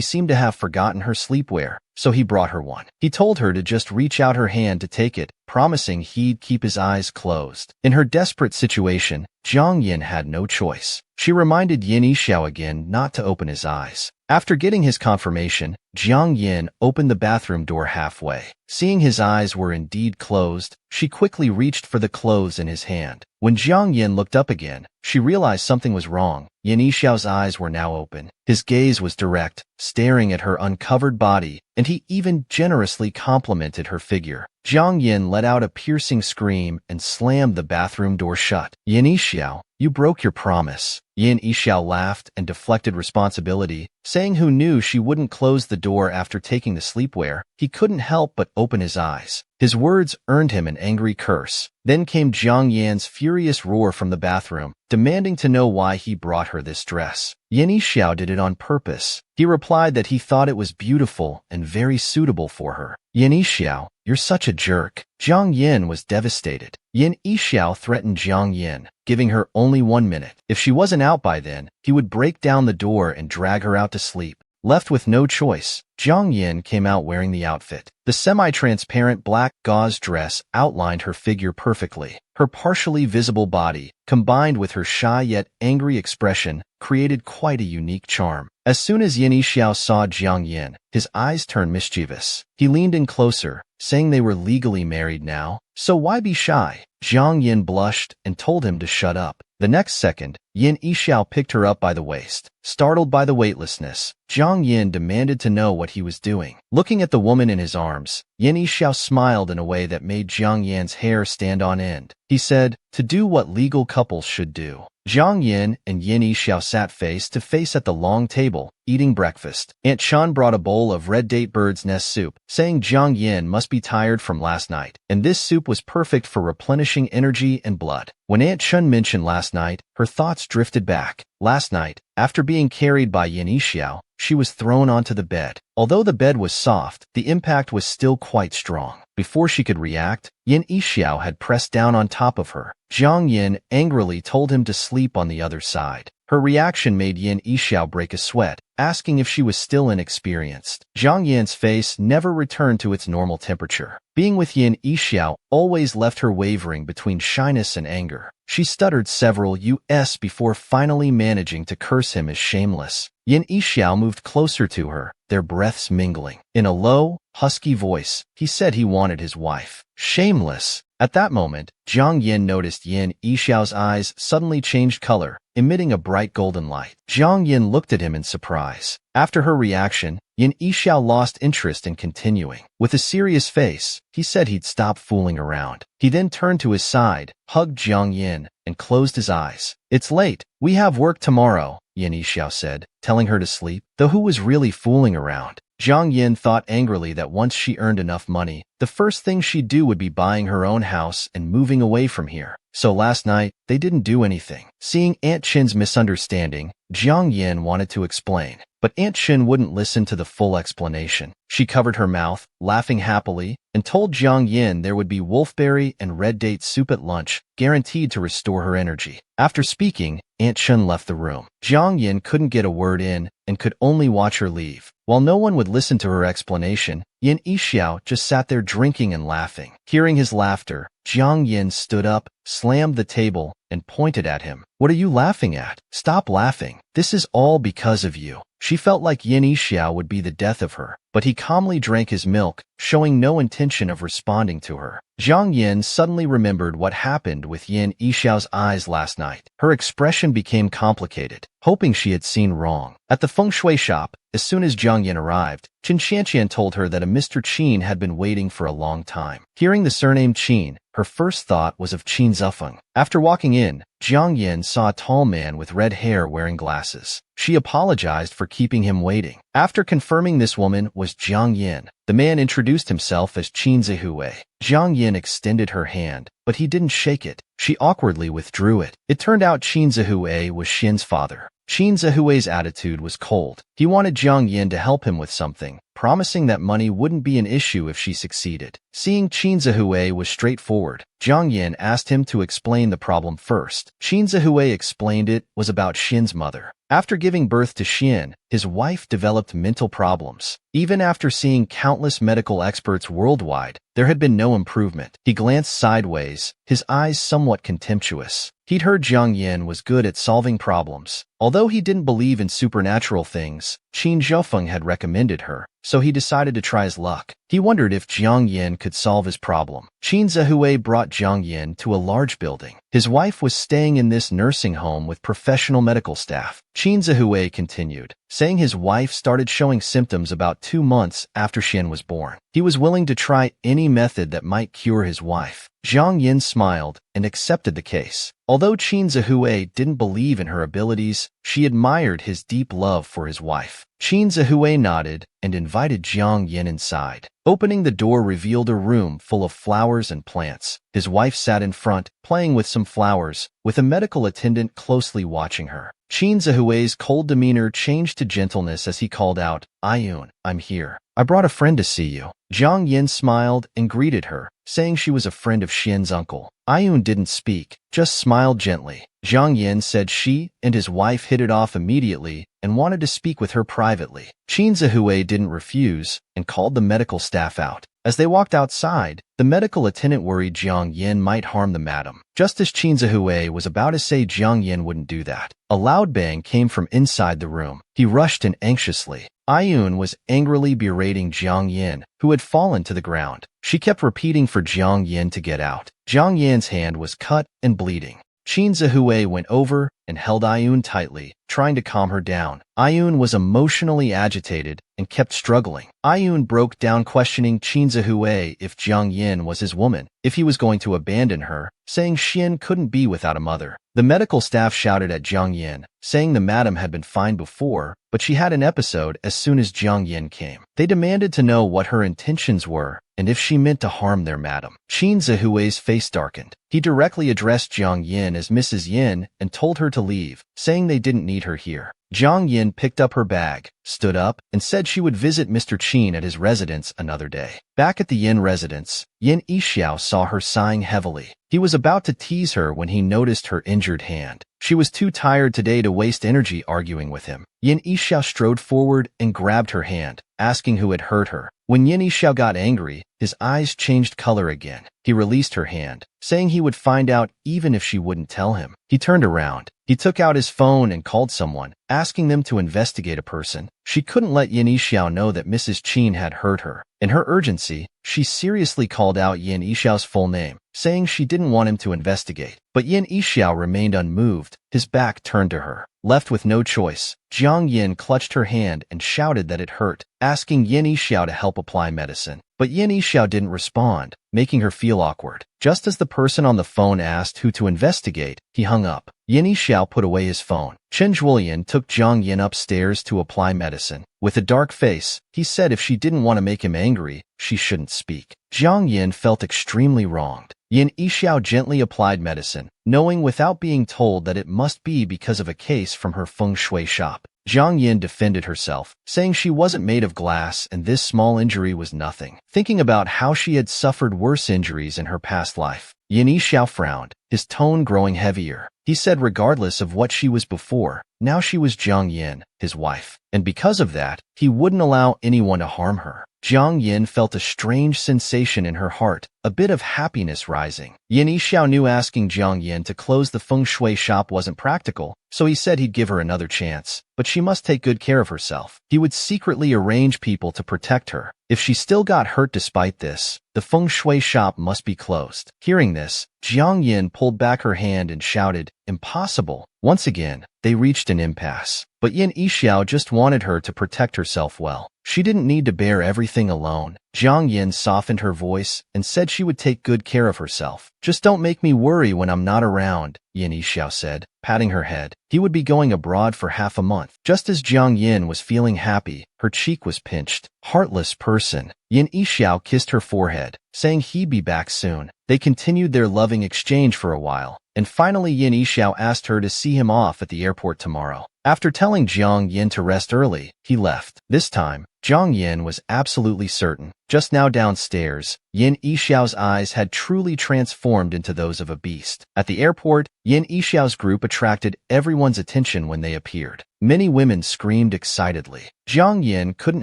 seemed to have forgotten her sleepwear, so he brought her one. He told her to just reach out her hand to take it, promising he'd keep his eyes closed. In her desperate situation, Jiang Yin had no choice. She reminded Yin Yixiao again not to open his eyes. After getting his confirmation, Jiang Yin opened the bathroom door halfway. Seeing his eyes were indeed closed, she quickly reached for the clothes in his hand. When Jiang Yin looked up again, she realized something was wrong. Yin Yixiao's eyes were now open. His gaze was direct, staring at her uncovered body, and he even generously complimented her figure. Jiang Yin let out a piercing scream and slammed the bathroom door shut. Yin Yixiao, you broke your promise. Yin Yixiao laughed and deflected responsibility, saying who knew she wouldn't close the door after taking the sleepwear. He couldn't help but open his eyes. His words earned him an angry curse. Then came Jiang Yan's furious roar from the bathroom, demanding to know why he brought her this dress. Yin Yixiao did it on purpose. He replied that he thought it was beautiful and very suitable for her. Yin Yixiao, you're such a jerk. Jiang Yin was devastated. Yin Yixiao threatened Jiang Yin, giving her only 1 minute. If she wasn't out by then, he would break down the door and drag her out to sleep. Left with no choice, Jiang Yin came out wearing the outfit. The semi-transparent black gauze dress outlined her figure perfectly. Her partially visible body, combined with her shy yet angry expression, created quite a unique charm. As soon as Yin Yixiao saw Jiang Yin, his eyes turned mischievous. He leaned in closer, saying they were legally married now, so why be shy? Jiang Yin blushed and told him to shut up. The next second, Yin Yixiao picked her up by the waist. Startled by the weightlessness, Jiang Yin demanded to know what he was doing. Looking at the woman in his arms, Yin Yixiao smiled in a way that made Jiang Yan's hair stand on end. He said, to do what legal couples should do. Jiang Yin and Yin Yixiao sat face to face at the long table, eating breakfast. Aunt Chen brought a bowl of red date bird's nest soup, saying Jiang Yin must be tired from last night, and this soup was perfect for replenishing energy and blood. When Aunt Chen mentioned last night, her thoughts thoughts drifted back. Last night, after being carried by Yin Yixiao, she was thrown onto the bed. Although the bed was soft, the impact was still quite strong. Before she could react, Yin Yixiao had pressed down on top of her. Jiang Yin angrily told him to sleep on the other side. Her reaction made Yin Yixiao break a sweat, asking if she was still inexperienced. Jiang Yin's face never returned to its normal temperature. Being with Yin Yixiao always left her wavering between shyness and anger. She stuttered several US before finally managing to curse him as shameless. Yin Yixiao moved closer to her, their breaths mingling. In a low, husky voice, he said he wanted his wife. Shameless. At that moment, Jiang Yin noticed Yin Yixiao's eyes suddenly changed color, emitting a bright golden light. Jiang Yin looked at him in surprise. After her reaction, Yin Yixiao lost interest in continuing. With a serious face, he said he'd stop fooling around. He then turned to his side, hugged Jiang Yin, and closed his eyes. "It's late. We have work tomorrow," Yin Yixiao said, telling her to sleep, though who was really fooling around? Jiang Yin thought angrily that once she earned enough money, the first thing she'd do would be buying her own house and moving away from here. So last night, they didn't do anything. Seeing Aunt Chin's misunderstanding, Jiang Yin wanted to explain, but Aunt Chin wouldn't listen to the full explanation. She covered her mouth, laughing happily, and told Jiang Yin there would be wolfberry and red date soup at lunch, guaranteed to restore her energy. After speaking, Aunt Chin left the room. Jiang Yin couldn't get a word in and could only watch her leave. While no one would listen to her explanation, Yin Yixiao just sat there drinking and laughing. Hearing his laughter, Jiang Yin stood up, slammed the table, and pointed at him. "What are you laughing at? Stop laughing. This is all because of you." She felt like Yin Yixiao would be the death of her, but he calmly drank his milk, showing no intention of responding to her. Jiang Yin suddenly remembered what happened with Yin Yixiao's eyes last night. Her expression became complicated, hoping she had seen wrong. At the Feng Shui shop, as soon as Jiang Yin arrived, Qin Xianqian told her that a Mr. Qin had been waiting for a long time. Hearing the surname Qin, her first thought was of Qin Zefeng. After walking in, Jiang Yin saw a tall man with red hair wearing glasses. She apologized for keeping him waiting. After confirming this woman was Jiang Yin, the man introduced himself as Qin Zihui. Jiang Yin extended her hand, but he didn't shake it. She awkwardly withdrew it. It turned out Qin Zihui was Xin's father. Qin Zihui's attitude was cold. He wanted Jiang Yin to help him with something, promising that money wouldn't be an issue if she succeeded. Seeing Qin Zihui was straightforward, Jiang Yin asked him to explain the problem first. Qin Zihui explained it was about Xin's mother. After giving birth to Xin, his wife developed mental problems. Even after seeing countless medical experts worldwide, there had been no improvement. He glanced sideways, his eyes somewhat contemptuous. He'd heard Jiang Yin was good at solving problems. Although he didn't believe in supernatural things, Qin Zefeng had recommended her, so he decided to try his luck. He wondered if Jiang Yin could solve his problem. Qin Zihui brought Jiang Yin to a large building. His wife was staying in this nursing home with professional medical staff. Qin Zihui continued, saying his wife started showing symptoms about 2 months after Xin was born. He was willing to try any method that might cure his wife. Jiang Yin smiled and accepted the case. Although Qin Zihui didn't believe in her abilities, she admired his deep love for his wife. Qin Zihui nodded and invited Jiang Yin inside. Opening the door revealed a room full of flowers and plants. His wife sat in front, playing with some flowers, with a medical attendant closely watching her. Qin Zihui's cold demeanor changed to gentleness as he called out, "Ayun, I'm here. I brought a friend to see you." Jiang Yin smiled and greeted her, saying she was a friend of Xian's uncle. Ayun didn't speak, just smiled gently. Jiang Yin said she and his wife hit it off immediately and wanted to speak with her privately. Qin Zihui didn't refuse and called the medical staff out. As they walked outside, the medical attendant worried Jiang Yin might harm the madam. Just as Qin Zihui was about to say Jiang Yin wouldn't do that, a loud bang came from inside the room. He rushed in anxiously. Ayun was angrily berating Jiang Yin, who had fallen to the ground. She kept repeating for Jiang Yin to get out. Jiang Yin's hand was cut and bleeding. Qin Zihui went over and held Ayun tightly, trying to calm her down. Ayun was emotionally agitated and kept struggling. Ayun broke down questioning Qin Zihui if Jiang Yin was his woman, if he was going to abandon her, saying Xin couldn't be without a mother. The medical staff shouted at Jiang Yin, saying the madam had been fine before, but she had an episode as soon as Jiang Yin came. They demanded to know what her intentions were, and if she meant to harm their madam. Qin Zihui's face darkened. He directly addressed Jiang Yin as Mrs. Yin and told her to leave, saying they didn't need her here. Jiang Yin picked up her bag, stood up, and said she would visit Mr. Qin at his residence another day. Back at the Yin residence, Yin Yixiao saw her sighing heavily. He was about to tease her when he noticed her injured hand. She was too tired today to waste energy arguing with him. Yin Yixiao strode forward and grabbed her hand, asking who had hurt her. When Yin Yixiao got angry, his eyes changed color again. He released her hand, saying he would find out even if she wouldn't tell him. He turned around. He took out his phone and called someone, asking them to investigate a person. She couldn't let Yin Yixiao know that Mrs. Qin had hurt her. In her urgency, she seriously called out Yin Yixiao's full name, saying she didn't want him to investigate. But Yin Yixiao remained unmoved, his back turned to her. Left with no choice, Jiang Yin clutched her hand and shouted that it hurt, asking Yin Yixiao to help apply medicine. But Yin Yixiao didn't respond, making her feel awkward. Just as the person on the phone asked who to investigate, he hung up. Yin Yixiao put away his phone. Chen Zhuolian took Jiang Yin upstairs to apply medicine. With a dark face, he said if she didn't want to make him angry, she shouldn't speak. Jiang Yin felt extremely wronged. Yin Yixiao gently applied medicine, knowing without being told that it must be because of a case from her Feng Shui shop. Jiang Yin defended herself, saying she wasn't made of glass and this small injury was nothing. Thinking about how she had suffered worse injuries in her past life, Yin Yixiao frowned, his tone growing heavier. He said regardless of what she was before, now she was Jiang Yin, his wife, and because of that, he wouldn't allow anyone to harm her. Jiang Yin felt a strange sensation in her heart, a bit of happiness rising. Yin Yixiao knew asking Jiang Yin to close the Feng Shui shop wasn't practical, so he said he'd give her another chance, but she must take good care of herself. He would secretly arrange people to protect her. If she still got hurt despite this, the Feng Shui shop must be closed. Hearing this, Jiang Yin pulled back her hand and shouted, "Impossible." Once again, they reached an impasse. But Yin Yixiao just wanted her to protect herself well. She didn't need to bear everything alone. Jiang Yin softened her voice and said she would take good care of herself. "Just don't make me worry when I'm not around," Yin Yixiao said, patting her head. He would be going abroad for half a month. Just as Jiang Yin was feeling happy, her cheek was pinched. Heartless person. Yin Yixiao kissed her forehead, saying he'd be back soon. They continued their loving exchange for a while, and finally Yin Yixiao asked her to see him off at the airport tomorrow. After telling Jiang Yin to rest early, he left. This time, Jiang Yin was absolutely certain. Just now downstairs, Yin Yixiao's eyes had truly transformed into those of a beast. At the airport, Yin Yixiao's group attracted everyone's attention when they appeared. Many women screamed excitedly. Jiang Yin couldn't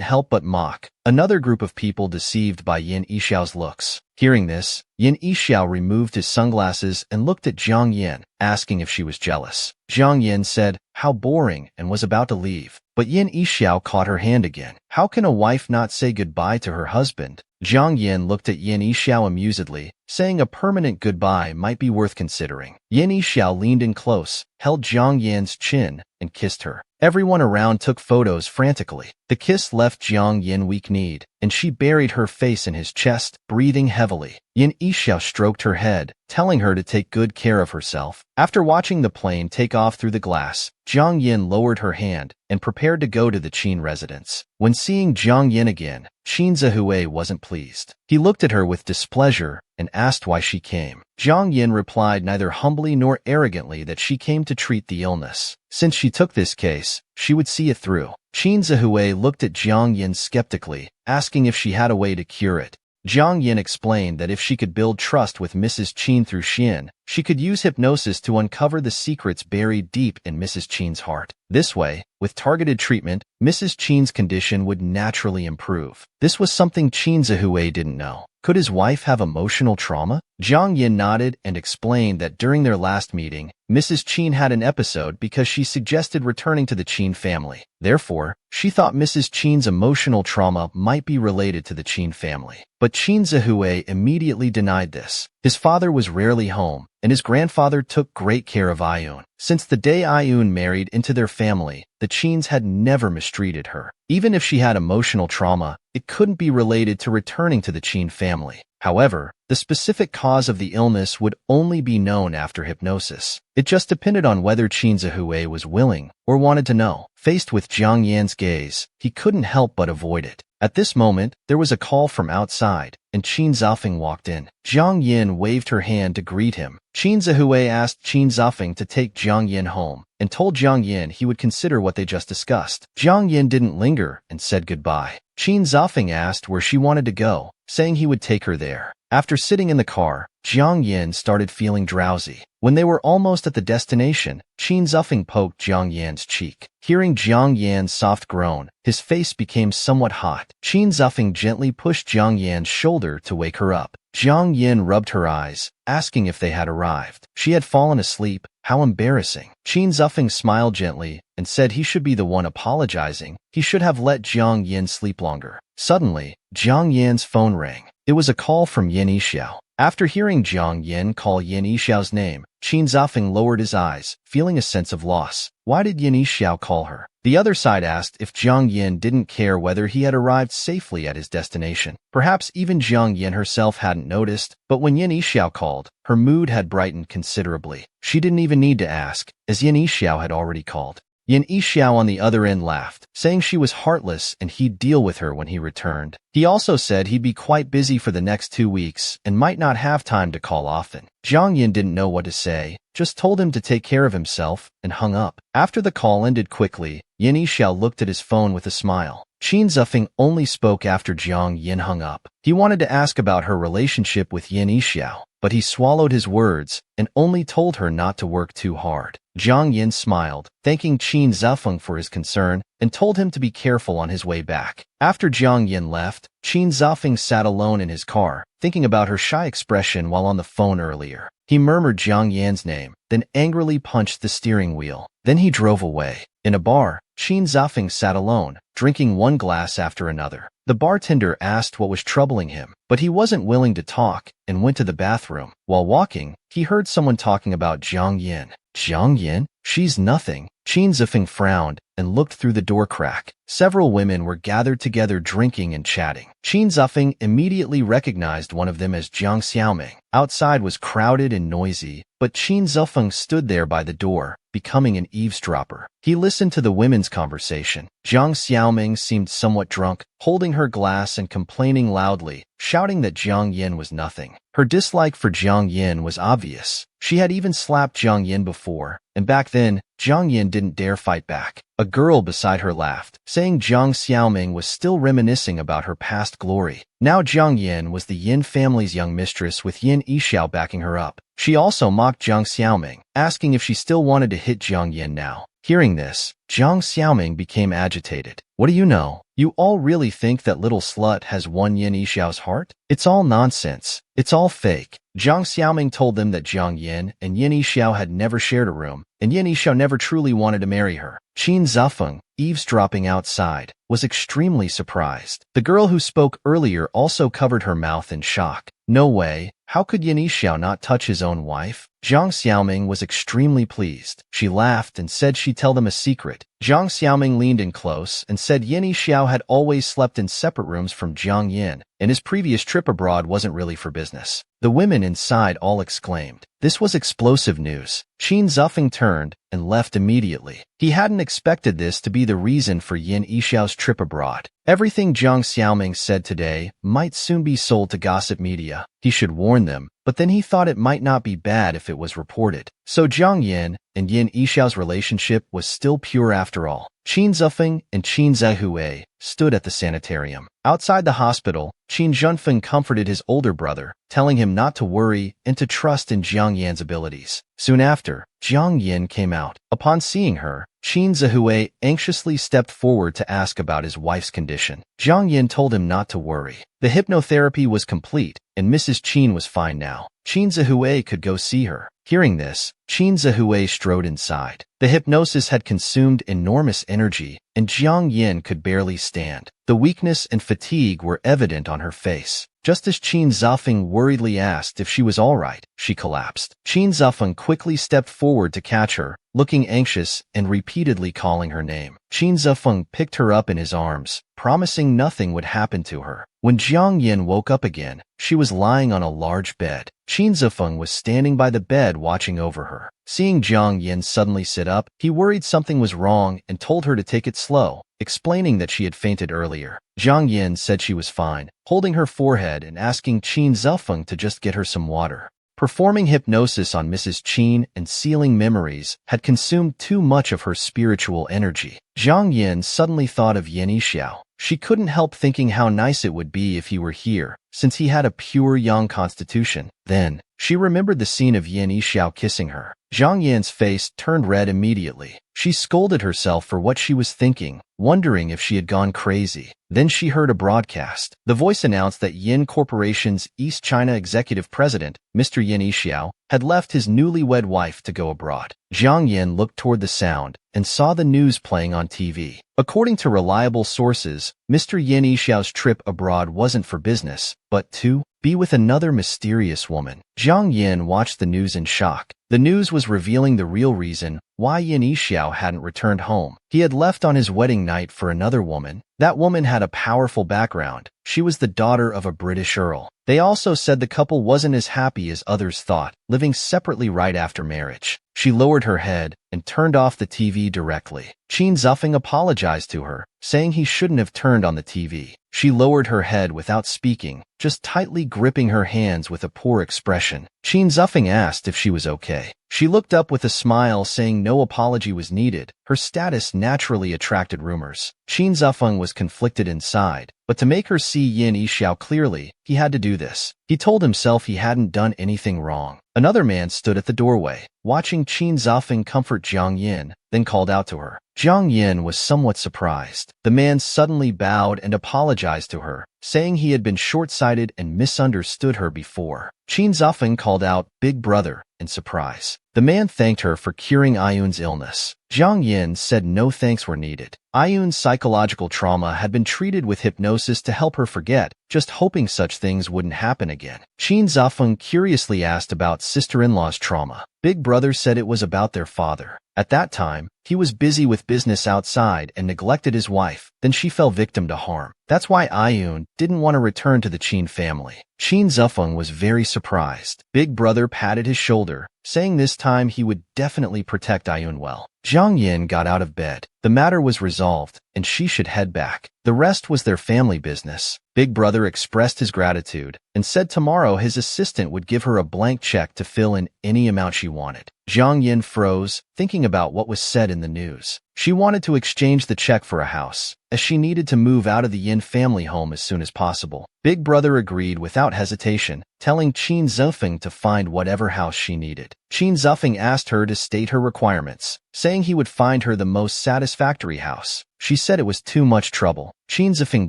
help but mock, another group of people deceived by Yin Yixiao's looks. Hearing this, Yin Yixiao removed his sunglasses and looked at Jiang Yin, asking if she was jealous. Jiang Yin said, "How boring," and was about to leave. But Yin Yixiao caught her hand again. How can a wife not say goodbye to her husband? Jiang Yin looked at Yin Yixiao amusedly, saying a permanent goodbye might be worth considering. Yin Yixiao leaned in close, held Jiang Yin's chin, and kissed her. Everyone around took photos frantically. The kiss left Jiang Yin weak-kneed, and she buried her face in his chest, breathing heavily. Yin Yixiao stroked her head, telling her to take good care of herself. After watching the plane take off through the glass, Jiang Yin lowered her hand and prepared to go to the Qin residence. When seeing Jiang Yin again, Qin Zihue wasn't pleased. He looked at her with displeasure and asked why she came. Jiang Yin replied neither humbly nor arrogantly that she came to treat the illness. Since she took this case, she would see it through. Qin Zihue looked at Jiang Yin skeptically, asking if she had a way to cure it. Jiang Yin explained that if she could build trust with Mrs. Qin through Xian, she could use hypnosis to uncover the secrets buried deep in Mrs. Qin's heart. This way, with targeted treatment, Mrs. Qin's condition would naturally improve. This was something Qin Zihue didn't know. Could his wife have emotional trauma? Jiang Yin nodded and explained that during their last meeting, Mrs. Qin had an episode because she suggested returning to the Qin family. Therefore, she thought Mrs. Qin's emotional trauma might be related to the Qin family. But Qin Zihue immediately denied this. His father was rarely home, and his grandfather took great care of Ayun. Since the day Ayun married into their family, the Qins had never mistreated her. Even if she had emotional trauma, it couldn't be related to returning to the Qin family. However, the specific cause of the illness would only be known after hypnosis. It just depended on whether Qin Zihue was willing or wanted to know. Faced with Jiang Yan's gaze, he couldn't help but avoid it. At this moment, there was a call from outside, and Qin Zafeng walked in. Jiang Yin waved her hand to greet him. Qin Zihue asked Qin Zafeng to take Jiang Yin home, and told Jiang Yin he would consider what they just discussed. Jiang Yin didn't linger and said goodbye. Qin Zafeng asked where she wanted to go, saying he would take her there. After sitting in the car, Jiang Yin started feeling drowsy. When they were almost at the destination, Qin Zafeng poked Jiang Yan's cheek. Hearing Jiang Yan's soft groan, his face became somewhat hot. Qin Zafeng gently pushed Jiang Yan's shoulder to wake her up. Jiang Yin rubbed her eyes, asking if they had arrived. She had fallen asleep. How embarrassing. Qin Zafeng smiled gently and said he should be the one apologizing. He should have let Jiang Yin sleep longer. Suddenly, Jiang Yan's phone rang. It was a call from Yin Yixiao. After hearing Jiang Yin call Yin Yixiao's name, Qin Zafeng lowered his eyes, feeling a sense of loss. Why did Yin Yixiao call her? The other side asked if Jiang Yin didn't care whether he had arrived safely at his destination. Perhaps even Jiang Yin herself hadn't noticed, but when Yin Yixiao called, her mood had brightened considerably. She didn't even need to ask, as Yin Yixiao had already called. Yin Yixiao on the other end laughed, saying she was heartless and he'd deal with her when he returned. He also said he'd be quite busy for the next 2 weeks and might not have time to call often. Jiang Yin didn't know what to say, just told him to take care of himself and hung up. After the call ended quickly, Yin Yixiao looked at his phone with a smile. Qin Zafeng only spoke after Jiang Yin hung up. He wanted to ask about her relationship with Yin Yixiao, but he swallowed his words and only told her not to work too hard. Jiang Yin smiled, thanking Qin Zafeng for his concern, and told him to be careful on his way back. After Jiang Yin left, Qin Zafeng sat alone in his car, thinking about her shy expression while on the phone earlier. He murmured Jiang Yan's name, then angrily punched the steering wheel. Then he drove away. In a bar, Qin Zafeng sat alone, drinking one glass after another. The bartender asked what was troubling him, but he wasn't willing to talk and went to the bathroom. While walking, he heard someone talking about Jiang Yin. Jiang Yin? She's nothing. Qin Zafeng frowned and looked through the door crack. Several women were gathered together drinking and chatting. Qin Zafeng immediately recognized one of them as Jiang Xiaoming. Outside was crowded and noisy, but Qin Zafeng stood there by the door, becoming an eavesdropper. He listened to the women's conversation. Jiang Xiaoming seemed somewhat drunk, holding her glass and complaining loudly, shouting that Jiang Yin was nothing. Her dislike for Jiang Yin was obvious. She had even slapped Jiang Yin before, and back then, Jiang Yin didn't dare fight back. A girl beside her laughed, saying Jiang Xiaoming was still reminiscing about her past glory. Now Jiang Yin was the Yin family's young mistress with Yin Yixiao backing her up. She also mocked Jiang Xiaoming, asking if she still wanted to hit Jiang Yin now. Hearing this, Jiang Xiaoming became agitated. What do you know? You all really think that little slut has won Yin Yixiao's heart? It's all nonsense. It's all fake. Jiang Xiaoming told them that Jiang Yin and Yin Yixiao had never shared a room, and Yin Yixiao never truly wanted to marry her. Qin Zafeng, eavesdropping outside, was extremely surprised. The girl who spoke earlier also covered her mouth in shock. No way. How could Yin Yixiao not touch his own wife? Jiang Xiaoming was extremely pleased. She laughed and said she'd tell them a secret. Jiang Xiaoming leaned in close and said Yin Yixiao had always slept in separate rooms from Jiang Yin, and his previous trip abroad wasn't really for business. The women inside all exclaimed. This was explosive news. Qin Zafeng turned and left immediately. He hadn't expected this to be the reason for Yin Yixiao's trip abroad. Everything Jiang Xiaoming said today might soon be sold to gossip media. He should warn them, but then he thought it might not be bad if it was reported. So Jiang Yin and Yin Yixiao's relationship was still pure after all. Qin Zafeng and Qin Zihue stood at the sanitarium. Outside the hospital, Qin Zhenfeng comforted his older brother, telling him not to worry and to trust in Jiang Yan's abilities. Soon after, Jiang Yin came out. Upon seeing her, Qin Zihue anxiously stepped forward to ask about his wife's condition. Jiang Yin told him not to worry. The hypnotherapy was complete, and Mrs. Qin was fine now. Qin Zihue could go see her. Hearing this, Qin Zihue strode inside. The hypnosis had consumed enormous energy, and Jiang Yin could barely stand. The weakness and fatigue were evident on her face. Just as Qin Zafeng worriedly asked if she was all right, she collapsed. Qin Zafeng quickly stepped forward to catch her, looking anxious and repeatedly calling her name. Qin Zifeng picked her up in his arms, promising nothing would happen to her. When Jiang Yin woke up again, she was lying on a large bed. Qin Zifeng was standing by the bed watching over her. Seeing Jiang Yin suddenly sit up, he worried something was wrong and told her to take it slow, explaining that she had fainted earlier. Jiang Yin said she was fine, holding her forehead and asking Qin Zifeng to just get her some water. Performing hypnosis on Mrs. Qin and sealing memories had consumed too much of her spiritual energy. Jiang Yin suddenly thought of Yin Yixiao. She couldn't help thinking how nice it would be if he were here, since he had a pure yang constitution. Then, she remembered the scene of Yin Yixiao kissing her. Jiang Yin's face turned red immediately. She scolded herself for what she was thinking, wondering if she had gone crazy. Then she heard a broadcast. The voice announced that Yin Corporation's East China executive president, Mr. Yin Yixiao, had left his newlywed wife to go abroad. Jiang Yin looked toward the sound and saw the news playing on TV. According to reliable sources, Mr. Yin Yixiao's trip abroad wasn't for business, but to be with another mysterious woman. Jiang Yin watched the news in shock. The news was revealing the real reason why Yin Yixiao hadn't returned home. He had left on his wedding night for another woman. That woman had a powerful background. She was the daughter of a British earl. They also said the couple wasn't as happy as others thought, living separately right after marriage. She lowered her head and turned off the TV directly. Qin Zifeng apologized to her, saying he shouldn't have turned on the TV. She lowered her head without speaking, just tightly gripping her hands with a poor expression. Qin Zifeng asked if she was okay. She looked up with a smile, saying no apology was needed. Her status naturally attracted rumors. Qin Zifeng was conflicted inside, but to make her see Yin Yixiao clearly, he had to do this. He told himself he hadn't done anything wrong. Another man stood at the doorway, watching Qin Zifeng comfort Jiang Yin, then called out to her. Jiang Yin was somewhat surprised. The man suddenly bowed and apologized to her, saying he had been short-sighted and misunderstood her before. Qin Zifeng called out, "Big brother," in surprise. The man thanked her for curing Ayun's illness. Jiang Yin said no thanks were needed. Ayun's psychological trauma had been treated with hypnosis to help her forget, just hoping such things wouldn't happen again. Qin Zifeng curiously asked about sister-in-law's trauma. Big brother said it was about their father. At that time, he was busy with business outside and neglected his wife. Then she fell victim to harm. That's why Ayun didn't want to return to the Qin family. Qin Zifeng was very surprised. Big brother patted his shoulder, saying this time he would definitely protect Ayun well. Jiang Yin got out of bed. The matter was resolved, and she should head back. The rest was their family business. Big brother expressed his gratitude and said tomorrow his assistant would give her a blank check to fill in any amount she wanted. Jiang Yin froze, thinking about what was said in the news. She wanted to exchange the check for a house, as she needed to move out of the Yin family home as soon as possible. Big brother agreed without hesitation, telling Qin Zifeng to find whatever house she needed. Qin Zifeng asked her to state her requirements, saying he would find her the most satisfactory house. She said it was too much trouble. Qin Zifeng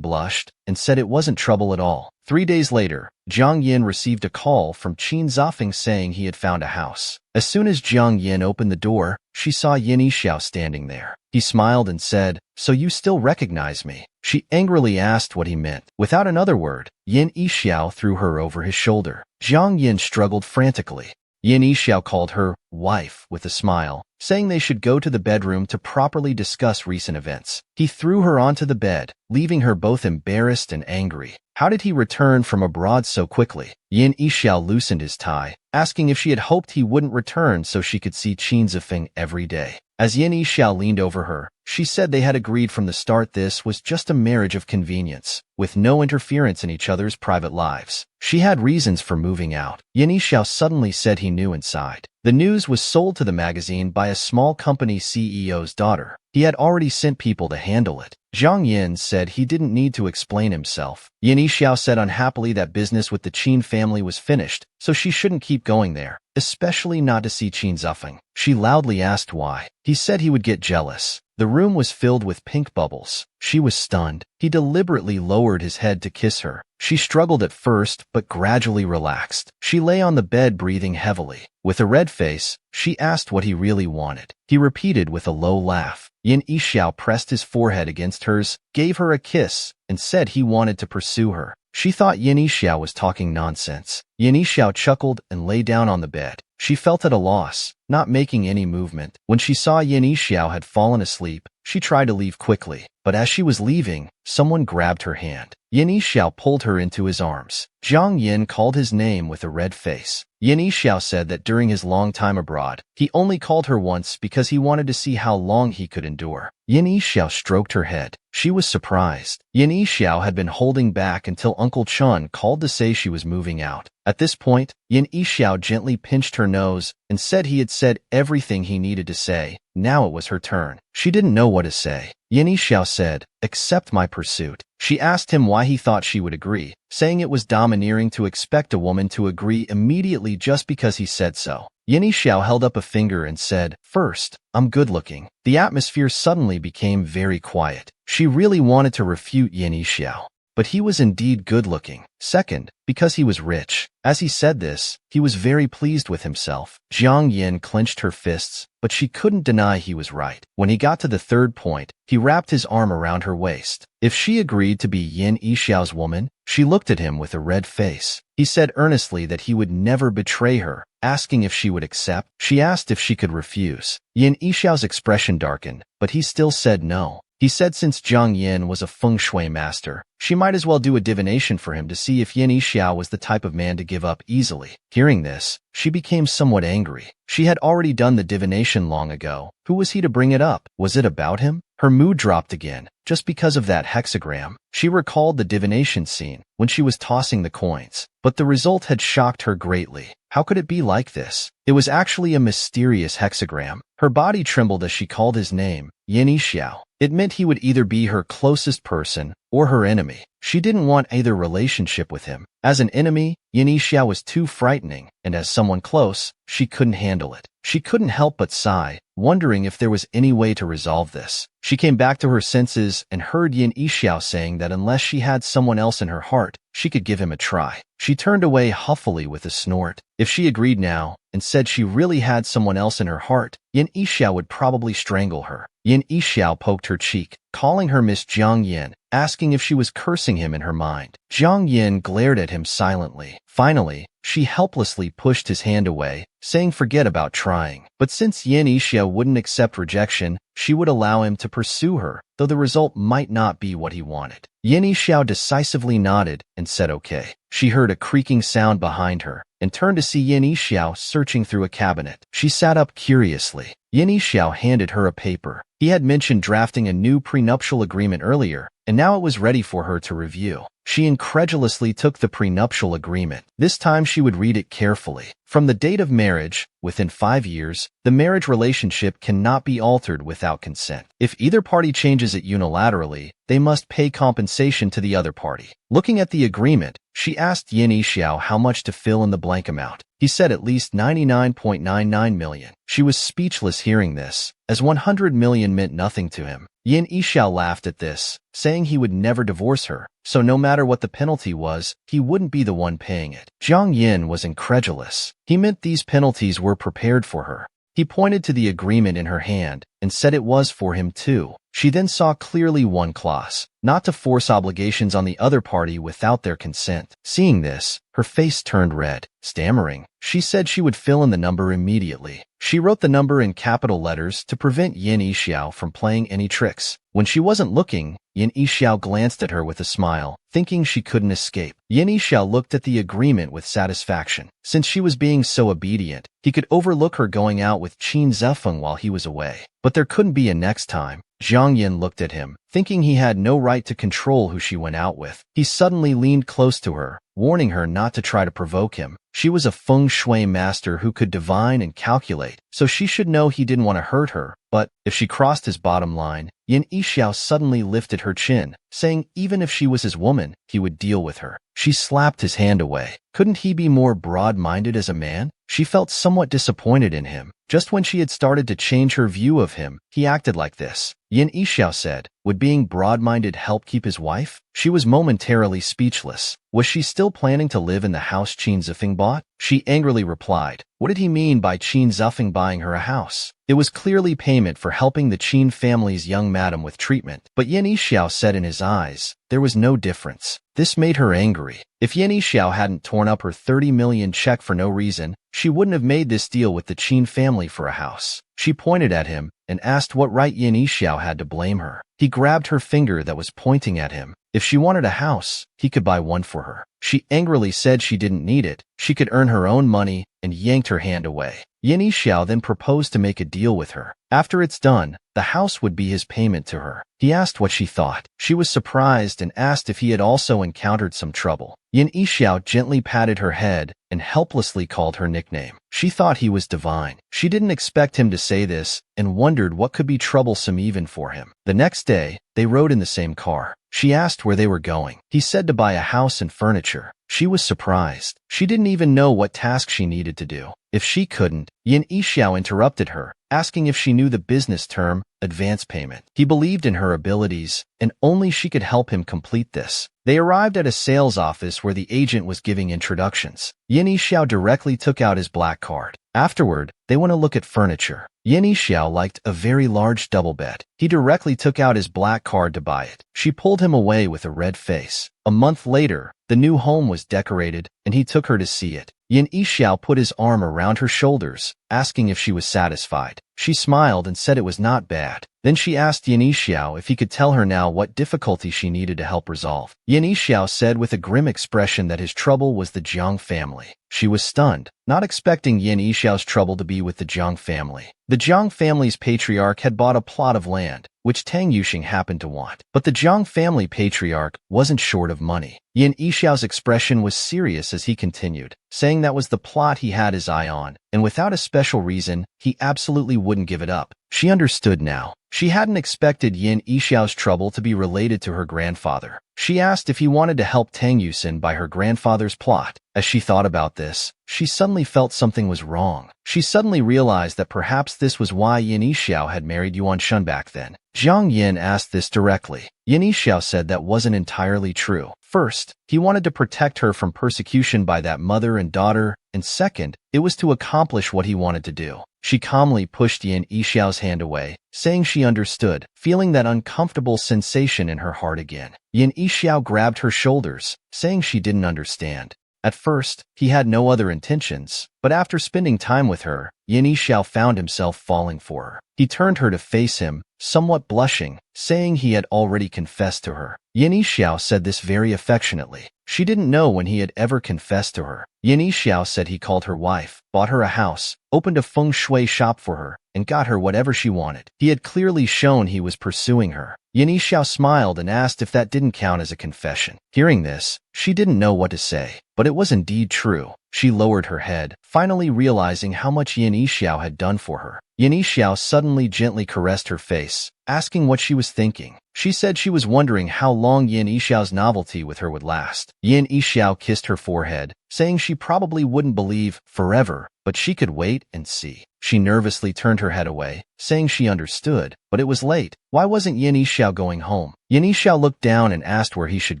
blushed and said it wasn't trouble at all. 3 days later, Jiang Yin received a call from Qin Zifeng saying he had found a house. As soon as Jiang Yin opened the door, she saw Yin Yixiao standing there. He smiled and said, "So you still recognize me?" She angrily asked what he meant. Without another word, Yin Yixiao threw her over his shoulder. Jiang Yin struggled frantically. Yin Yixiao called her wife with a smile, saying they should go to the bedroom to properly discuss recent events. He threw her onto the bed, leaving her both embarrassed and angry. How did he return from abroad so quickly? Yin Yixiao loosened his tie, asking if she had hoped he wouldn't return so she could see Qin Zifeng every day. As Yin Yixiao leaned over her, she said they had agreed from the start this was just a marriage of convenience, with no interference in each other's private lives. She had reasons for moving out. Yin Yixiao suddenly said he knew inside. The news was sold to the magazine by a small company CEO's daughter. He had already sent people to handle it. Jiang Yin said he didn't need to explain himself. Yin Yixiao said unhappily that business with the Qin family was finished, so she shouldn't keep going there, especially not to see Qin Zifeng. She loudly asked why. He said he would get jealous. The room was filled with pink bubbles. She was stunned. He deliberately lowered his head to kiss her. She struggled at first, but gradually relaxed. She lay on the bed breathing heavily. With a red face, she asked what he really wanted. He repeated with a low laugh. Yin Yixiao pressed his forehead against hers, gave her a kiss, and said he wanted to pursue her. She thought Yin Yixiao was talking nonsense. Yin Yixiao chuckled and lay down on the bed. She felt at a loss. not making any movement. When she saw Yin Yixiao had fallen asleep, she tried to leave quickly, but as she was leaving, someone grabbed her hand. Yin Yixiao pulled her into his arms. Zhang Yin called his name with a red face. Yin Yixiao said that during his long time abroad, he only called her once because he wanted to see how long he could endure. Yin Yixiao stroked her head. She was surprised. Yin Yixiao had been holding back until Uncle Chun called to say she was moving out. At this point, Yin Yixiao gently pinched her nose and said he had said everything he needed to say. Now it was her turn. She didn't know what to say. Yin Yixiao said, "Accept my pursuit." She asked him why he thought she would agree, saying it was domineering to expect a woman to agree immediately just because he said so. Yin Yixiao held up a finger and said, "First, I'm good-looking." The atmosphere suddenly became very quiet. She really wanted to refute Yin Yixiao, but he was indeed good-looking. Second, because he was rich. As he said this, he was very pleased with himself. Zhang Yin clenched her fists, but she couldn't deny he was right. When he got to the third point, he wrapped his arm around her waist. If she agreed to be Yin Yixiao's woman, she looked at him with a red face. He said earnestly that he would never betray her, asking if she would accept. She asked if she could refuse. Yin Yixiao's expression darkened, but he still said no. He said since Zhang Yin was a Feng Shui master, she might as well do a divination for him to see if Yin Yixiao was the type of man to give up easily. Hearing this, she became somewhat angry. She had already done the divination long ago. Who was he to bring it up? Was it about him? Her mood dropped again, just because of that hexagram. She recalled the divination scene when she was tossing the coins, but the result had shocked her greatly. How could it be like this? It was actually a mysterious hexagram. Her body trembled as she called his name, Yin Yixiao. It meant he would either be her closest person or her enemy. She didn't want either relationship with him. As an enemy, Yin Yixiao was too frightening, and as someone close, she couldn't handle it. She couldn't help but sigh, wondering if there was any way to resolve this. She came back to her senses and heard Yin Yixiao saying that unless she had someone else in her heart, she could give him a try. She turned away huffily with a snort. If she agreed now and said she really had someone else in her heart, Yin Yixiao would probably strangle her. Yin Yixiao poked her cheek, calling her Miss Zhang Yin, asking if she was cursing him in her mind. Zhang Yin glared at him silently. Finally, she helplessly pushed his hand away, saying forget about trying. But since Yin Yixiao wouldn't accept rejection, she would allow him to pursue her, though the result might not be what he wanted. Yin Yixiao decisively nodded and said okay. She heard a creaking sound behind her and turned to see Yin Yixiao searching through a cabinet. She sat up curiously. Yin Yixiao handed her a paper. He had mentioned drafting a new prenuptial agreement earlier, and now it was ready for her to review. She incredulously took the prenuptial agreement. This time she would read it carefully. From the date of marriage, within 5 years, the marriage relationship cannot be altered without consent. If either party changes it unilaterally, they must pay compensation to the other party. Looking at the agreement, she asked Yin Yixiao how much to fill in the blank amount. He said at least 99.99 million. She was speechless hearing this, as 100 million meant nothing to him. Yin Yixiao laughed at this, saying he would never divorce her, so no matter what the penalty was, he wouldn't be the one paying it. Zhang Yin was incredulous. He meant these penalties were prepared for her. He pointed to the agreement in her hand and said it was for him too. She then saw clearly one clause, not to force obligations on the other party without their consent. Seeing this, her face turned red. Stammering, she said she would fill in the number immediately. She wrote the number in capital letters to prevent Yin Yixiao from playing any tricks. When she wasn't looking, Yin Yixiao glanced at her with a smile, thinking she couldn't escape. Yin Yixiao looked at the agreement with satisfaction. Since she was being so obedient, he could overlook her going out with Qin Zefeng while he was away. But there couldn't be a next time. Zhang Yin looked at him, thinking he had no right to control who she went out with. He suddenly leaned close to her, warning her not to try to provoke him. She was a Feng Shui master who could divine and calculate, so she should know he didn't want to hurt her. But if she crossed his bottom line, Yin Yixiao suddenly lifted her chin, saying even if she was his woman, he would deal with her. She slapped his hand away. Couldn't he be more broad-minded as a man? She felt somewhat disappointed in him. Just when she had started to change her view of him, he acted like this. Yin Yixiao said, Would being broad-minded help keep his wife? She was momentarily speechless. Was she still planning to live in the house Qin Zifeng bought? She angrily replied, what did he mean by Qin Zifeng buying her a house? It was clearly payment for helping the Qin family's young madam with treatment. But Yan Yixiao said in his eyes, there was no difference. This made her angry. If Yan Yixiao hadn't torn up her 30 million check for no reason, she wouldn't have made this deal with the Qin family for a house. She pointed at him and asked what right Yan Yixiao had to blame her. He grabbed her finger that was pointing at him. If she wanted a house, he could buy one for her. She angrily said she didn't need it. She could earn her own money and yanked her hand away. Yan Yixiao then proposed to make a deal with her. After it's done, the house would be his payment to her. He asked what she thought. She was surprised and asked if he had also encountered some trouble. Yan Yixiao gently patted her head and helplessly called her nickname. She thought he was divine. She didn't expect him to say this and wondered what could be troublesome even for him. The next day, they rode in the same car. She asked where they were going. He said to buy a house and furniture. She was surprised. She didn't even know what task she needed to do. If she couldn't, Yan Yixiao interrupted her, asking if she knew the business term, advance payment. He believed in her abilities, and only she could help him complete this. They arrived at a sales office where the agent was giving introductions. Yan Yixiao directly took out his black card. Afterward, they went to look at furniture. Yan Yixiao liked a very large double bed. He directly took out his black card to buy it. She pulled him away with a red face. A month later, the new home was decorated, and he took her to see it. Yan Yixiao put his arm around her shoulders, asking if she was satisfied. She smiled and said it was not bad. Then she asked Yan Yixiao if he could tell her now what difficulty she needed to help resolve. Yan Yixiao said with a grim expression that his trouble was the Jiang family. She was stunned, not expecting Yan Yixiao's trouble to be with the Jiang family. The Jiang family's patriarch had bought a plot of land, which Tang Yuxing happened to want. But the Jiang family patriarch wasn't short of money. Yan Yixiao's expression was serious as he continued, saying that was the plot he had his eye on, and without a special reason, he absolutely wouldn't give it up. She understood now. She hadn't expected Yan Yixiao's trouble to be related to her grandfather. She asked if he wanted to help Tang Yuxin buy her grandfather's plot. As she thought about this, she suddenly felt something was wrong. She suddenly realized that perhaps this was why Yan Yixiao had married Yuan Shun back then. Zhang Yin asked this directly. Yan Yixiao said that wasn't entirely true. First, he wanted to protect her from persecution by that mother and daughter, and second, it was to accomplish what he wanted to do. She calmly pushed Yan Yixiao's hand away, saying she understood, feeling that uncomfortable sensation in her heart again. Yan Yixiao grabbed her shoulders, saying she didn't understand. At first, he had no other intentions, but after spending time with her, Yan Yixiao found himself falling for her. He turned her to face him, somewhat blushing, saying he had already confessed to her. Yan Yixiao said this very affectionately. She didn't know when he had ever confessed to her. Yan Yixiao said he called her wife, bought her a house, opened a Feng Shui shop for her, and got her whatever she wanted. He had clearly shown he was pursuing her. Yan Yixiao smiled and asked if that didn't count as a confession. Hearing this, she didn't know what to say, but it was indeed true. She lowered her head, finally realizing how much Yan Yixiao had done for her. Yan Yixiao suddenly gently caressed her face, asking what she was thinking. She said she was wondering how long Yan Yixiao's novelty with her would last. Yan Yixiao kissed her forehead, saying she probably wouldn't believe forever, but she could wait and see. She nervously turned her head away, saying she understood, but it was late. Why wasn't Yan Yixiao going home? Yan Yixiao looked down and asked where he should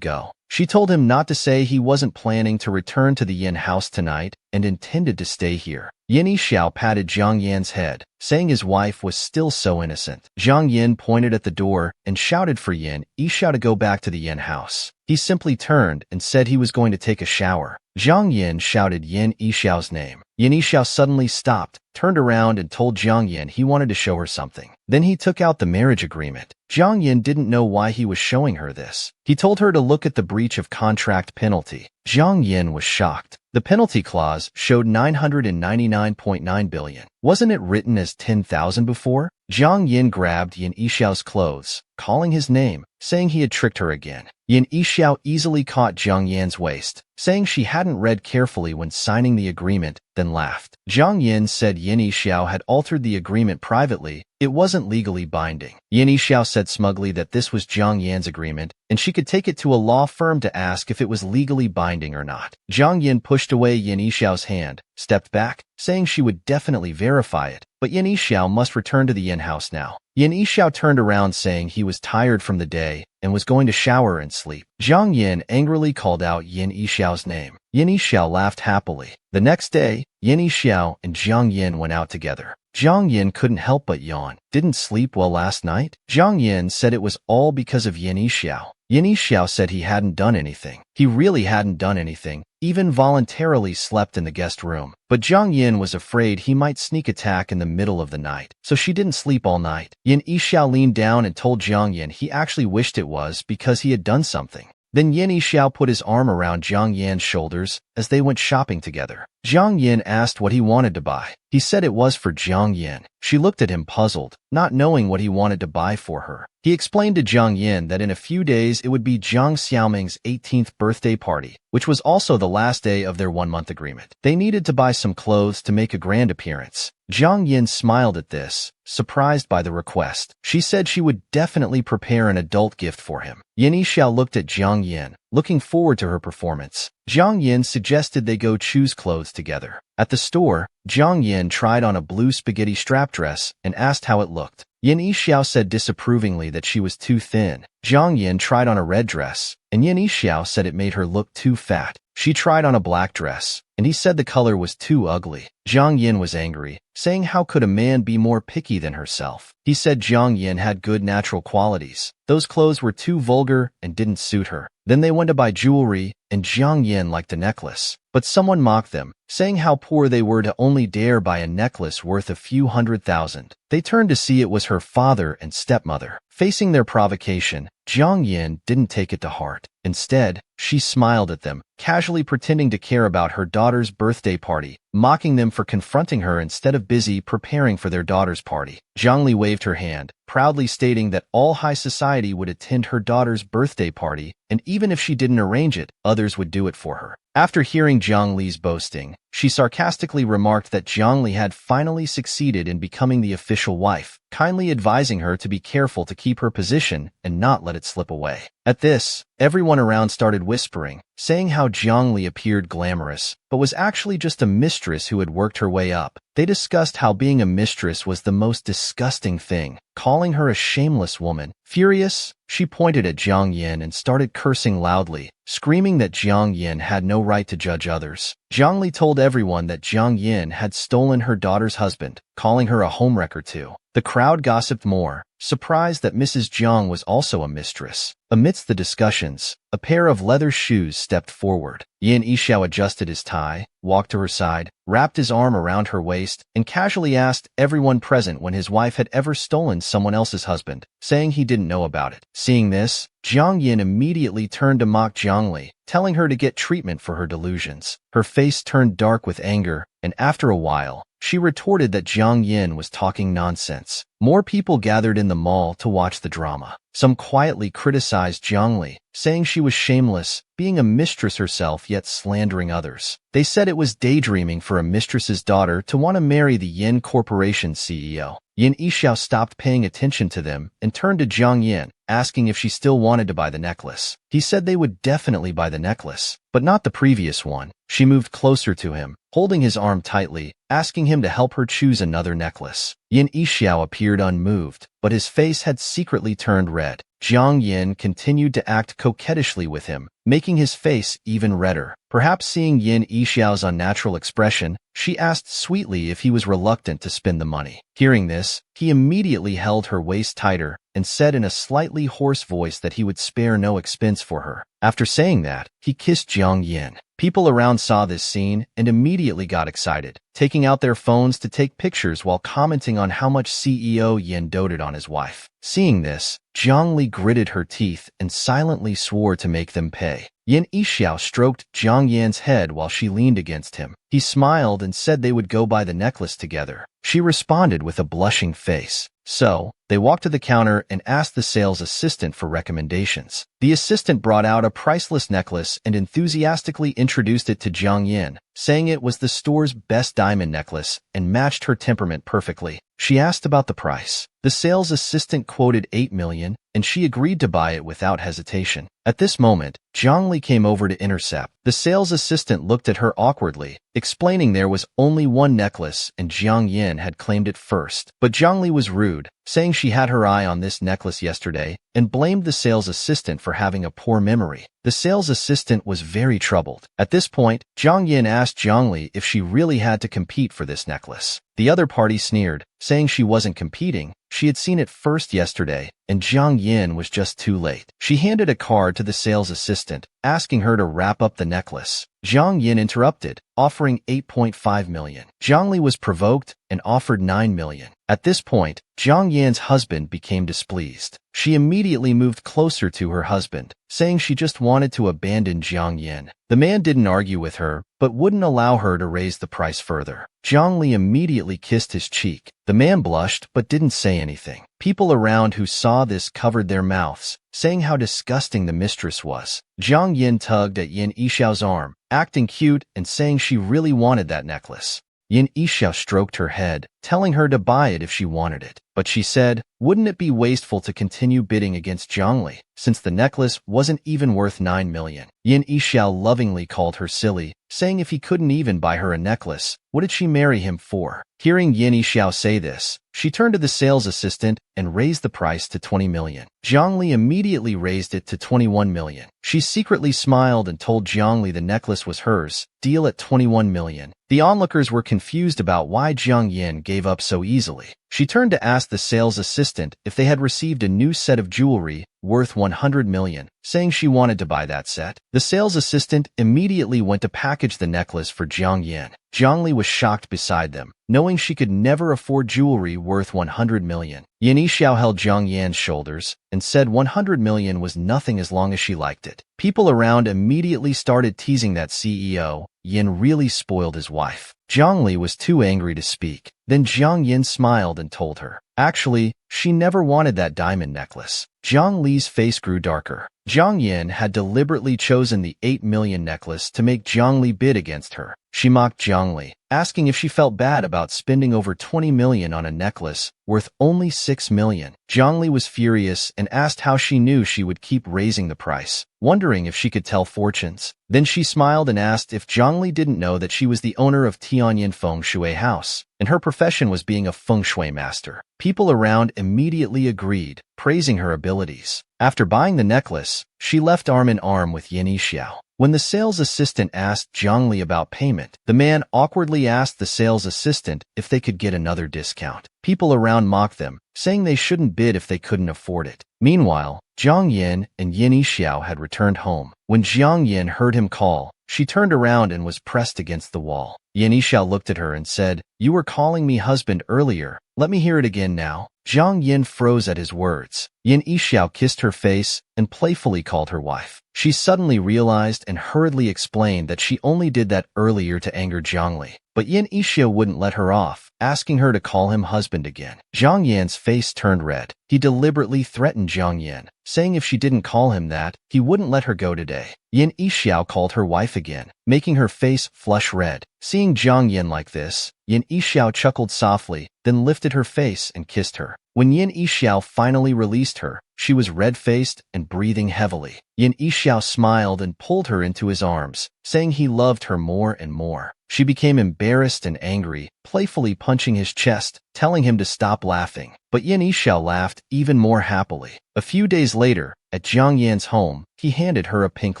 go. She told him not to say he wasn't planning to return to the Yin house tonight and intended to stay here. Yan Yixiao patted Zhang Yan's head, saying his wife was still so innocent. Zhang Yan pointed at the door and shouted for Yan Yixiao to go back to the Yin house. He simply turned and said he was going to take a shower. Zhang Yan shouted Yan Yixiao's name. Yan Yixiao suddenly stopped, turned around and told Zhang Yan he wanted to show her something. Then he took out the marriage agreement. Zhang Yan didn't know why he was showing her this. He told her to look at the breach of contract penalty. Zhang Yan was shocked. The penalty clause showed 999.9 billion. Wasn't it written as 10,000 before? Zhang Yan grabbed Yan Yixiao's clothes, calling his name, saying he had tricked her again. Yan Yixiao easily caught Zhang Yan's waist, saying she hadn't read carefully when signing the agreement, then laughed. Zhang Yan said Yan Yixiao had altered the agreement privately. It wasn't legally binding. Yan Yixiao said smugly that this was Zhang Yan's agreement, and she could take it to a law firm to ask if it was legally binding or not. Zhang Yan pushed away Yan Yixiao's hand, stepped back, saying she would definitely verify it, but Yan Yixiao must return to the Yin house now. Yin Yixiao turned around saying he was tired from the day and was going to shower and sleep. Zhang Yin angrily called out Yin Yixiao's name. Yin Yixiao laughed happily. The next day, Yin Yixiao and Zhang Yin went out together. Zhang Yin couldn't help but yawn. Didn't sleep well last night? Zhang Yin said it was all because of Yin Yixiao. Yin Yixiao said he hadn't done anything. He really hadn't done anything, even voluntarily slept in the guest room. But Zhang Yin was afraid he might sneak attack in the middle of the night, so she didn't sleep all night. Yin Yixiao leaned down and told Zhang Yin he actually wished it was because he had done something. Then Yin Yixiao put his arm around Zhang Yin's shoulders as they went shopping together. Zhang Yin asked what he wanted to buy. He said it was for Zhang Yin. She looked at him puzzled, not knowing what he wanted to buy for her. He explained to Zhang Yin that in a few days it would be Zhang Xiaoming's 18th birthday party, which was also the last day of their one-month agreement. They needed to buy some clothes to make a grand appearance. Zhang Yin smiled at this, surprised by the request. She said she would definitely prepare an adult gift for him. Yin Yixiao looked at Zhang Yin, looking forward to her performance. Zhang Yin suggested they go choose clothes together. At the store, Zhang Yin tried on a blue spaghetti strap dress and asked how it looked. Yin Yixiao said disapprovingly that she was too thin. Zhang Yin tried on a red dress, and Yin Yixiao said it made her look too fat. She tried on a black dress, and he said the color was too ugly. Zhang Yin was angry, saying how could a man be more picky than herself. He said Zhang Yin had good natural qualities. Those clothes were too vulgar and didn't suit her. Then they went to buy jewelry, and Zhang Yin liked a necklace. But someone mocked them, saying how poor they were to only dare buy a necklace worth a few $100,000. They turned to see it was her father and stepmother. Facing their provocation, Zhang Yin didn't take it to heart. Instead, she smiled at them, casually pretending to care about her daughter's birthday party, mocking them for confronting her instead of busy preparing for their daughter's party. Zhang Li waved her hand, proudly stating that all high society would attend her daughter's birthday party, and even if she didn't arrange it, others would do it for her. After hearing Zhang Li's boasting, she sarcastically remarked that Zhang Li had finally succeeded in becoming the official wife, kindly advising her to be careful to keep her position and not let it slip away. At this, everyone around started whispering, saying how Zhang Li appeared glamorous, but was actually just a mistress who had worked her way up. They discussed how being a mistress was the most disgusting thing, calling her a shameless woman. Furious, she pointed at Zhang Yin and started cursing loudly, screaming that Zhang Yin had no right to judge others. Zhang Li told everyone that Zhang Yin had stolen her daughter's husband, calling her a homewrecker too. The crowd gossiped more, surprised that Mrs. Zhang was also a mistress. Amidst the discussions, a pair of leather shoes stepped forward. Yin Yixiao adjusted his tie, walked to her side, wrapped his arm around her waist, and casually asked everyone present when his wife had ever stolen someone else's husband, saying he didn't know about it. Seeing this, Zhang Yin immediately turned to mock Zhang Li, telling her to get treatment for her delusions. Her face turned dark with anger, and after a while, she retorted that Zhang Yin was talking nonsense. More people gathered in the mall to watch the drama. Some quietly criticized Zhang Li, saying she was shameless, being a mistress herself yet slandering others. They said it was daydreaming for a mistress's daughter to want to marry the Yin Corporation's CEO. Yin Yixiao stopped paying attention to them and turned to Zhang Yin, asking if she still wanted to buy the necklace. He said they would definitely buy the necklace, but not the previous one. She moved closer to him, holding his arm tightly, asking him to help her choose another necklace. Yin Yixiao appeared unmoved, but his face had secretly turned red. Zhang Yin continued to act coquettishly with him, making his face even redder. Perhaps seeing Yin Yixiao's unnatural expression, she asked sweetly if he was reluctant to spend the money. Hearing this, he immediately held her waist tighter and said in a slightly hoarse voice that he would spare no expense for her. After saying that, he kissed Zhang Yin. People around saw this scene and immediately got excited, taking out their phones to take pictures while commenting on how much CEO Yin doted on his wife. Seeing this, Zhang Li gritted her teeth and silently swore to make them pay. Yin Yixiao stroked Zhang Yin's head while she leaned against him. He smiled and said they would go buy the necklace together. She responded with a blushing face. So, they walked to the counter and asked the sales assistant for recommendations. The assistant brought out a priceless necklace and enthusiastically introduced it to Zhang Yin, saying it was the store's best diamond necklace and matched her temperament perfectly. She asked about the price. The sales assistant quoted 8 million, and she agreed to buy it without hesitation. At this moment, Zhang Li came over to intercept. The sales assistant looked at her awkwardly, explaining there was only one necklace and Zhang Yin had claimed it first. But Zhang Li was rude, saying she had her eye on this necklace yesterday and blamed the sales assistant for having a poor memory. The sales assistant was very troubled. At this point, Jiang Yin asked Zhongli if she really had to compete for this necklace. The other party sneered, saying she wasn't competing. She had seen it first yesterday, and Jiang Yin was just too late. She handed a card to the sales assistant, asking her to wrap up the necklace. Jiang Yin interrupted, offering 8.5 million. Zhongli was provoked and offered 9 million. At this point, Jiang Yin's husband became displeased. She immediately moved closer to her husband, saying she just wanted to abandon Jiang Yin. The man didn't argue with her, but wouldn't allow her to raise the price further. Zhongli immediately kissed his cheek. The man blushed but didn't say anything. People around who saw this covered their mouths, saying how disgusting the mistress was. Jiang Yin tugged at Yin Yixiao's arm, acting cute and saying she really wanted that necklace. Yin Yixiao stroked her head, telling her to buy it if she wanted it. But she said, wouldn't it be wasteful to continue bidding against Zhongli, since the necklace wasn't even worth 9 million? Yin Yixiao lovingly called her silly, saying if he couldn't even buy her a necklace, what did she marry him for? Hearing Yin Yixiao say this, she turned to the sales assistant and raised the price to 20 million. Zhongli immediately raised it to 21 million. She secretly smiled and told Zhongli the necklace was hers, deal at 21 million. The onlookers were confused about why Jiang Yin gave up so easily. She turned to ask the sales assistant if they had received a new set of jewelry worth 100 million, saying she wanted to buy that set. The sales assistant immediately went to package the necklace for Jiang Yin. Zhongli was shocked beside them, knowing she could never afford jewelry worth 100 million. Yin Yixiao held Jiang Yan's shoulders and said 100 million was nothing as long as she liked it. People around immediately started teasing that CEO. Yin really spoiled his wife. Zhongli was too angry to speak. Then Jiang Yin smiled and told her, actually, she never wanted that diamond necklace. Zhang Li's face grew darker. Jiang Yin had deliberately chosen the 8 million necklace to make Zhang Li bid against her. She mocked Zhang Li, asking if she felt bad about spending over 20 million on a necklace worth only 6 million. Zhang Li was furious and asked how she knew she would keep raising the price, wondering if she could tell fortunes. Then she smiled and asked if Zhang Li didn't know that she was the owner of Tianyin Feng Shui House, and her profession was being a feng shui master. People around immediately agreed, praising her abilities. After buying the necklace, she left arm in arm with Yin Yixiao. When the sales assistant asked Zhang Li about payment, the man awkwardly asked the sales assistant if they could get another discount. People around mocked them, saying they shouldn't bid if they couldn't afford it. Meanwhile, Jiang Yin and Yin Yixiao had returned home. When Jiang Yin heard him call, she turned around and was pressed against the wall. Yin Yixiao looked at her and said, "You were calling me husband earlier. Let me hear it again now." Jiang Yin froze at his words. Yin Yixiao kissed her face and playfully called her wife. She suddenly realized and hurriedly explained that she only did that earlier to anger Zhang Li. But Yin Yixiao wouldn't let her off, asking her to call him husband again. Jiang Yan's face turned red. He deliberately threatened Jiang Yan, saying if she didn't call him that, he wouldn't let her go today. Yin Yixiao called her wife again, making her face flush red. Seeing Jiang Yan like this, Yin Yixiao chuckled softly, then lifted her face and kissed her. When Yin Yixiao finally released her, she was red-faced and breathing heavily. Yin Yixiao smiled and pulled her into his arms, saying he loved her more and more. She became embarrassed and angry, playfully punching his chest, telling him to stop laughing. But Yin Yixiao laughed even more happily. A few days later, at Jiang Yan's home, he handed her a pink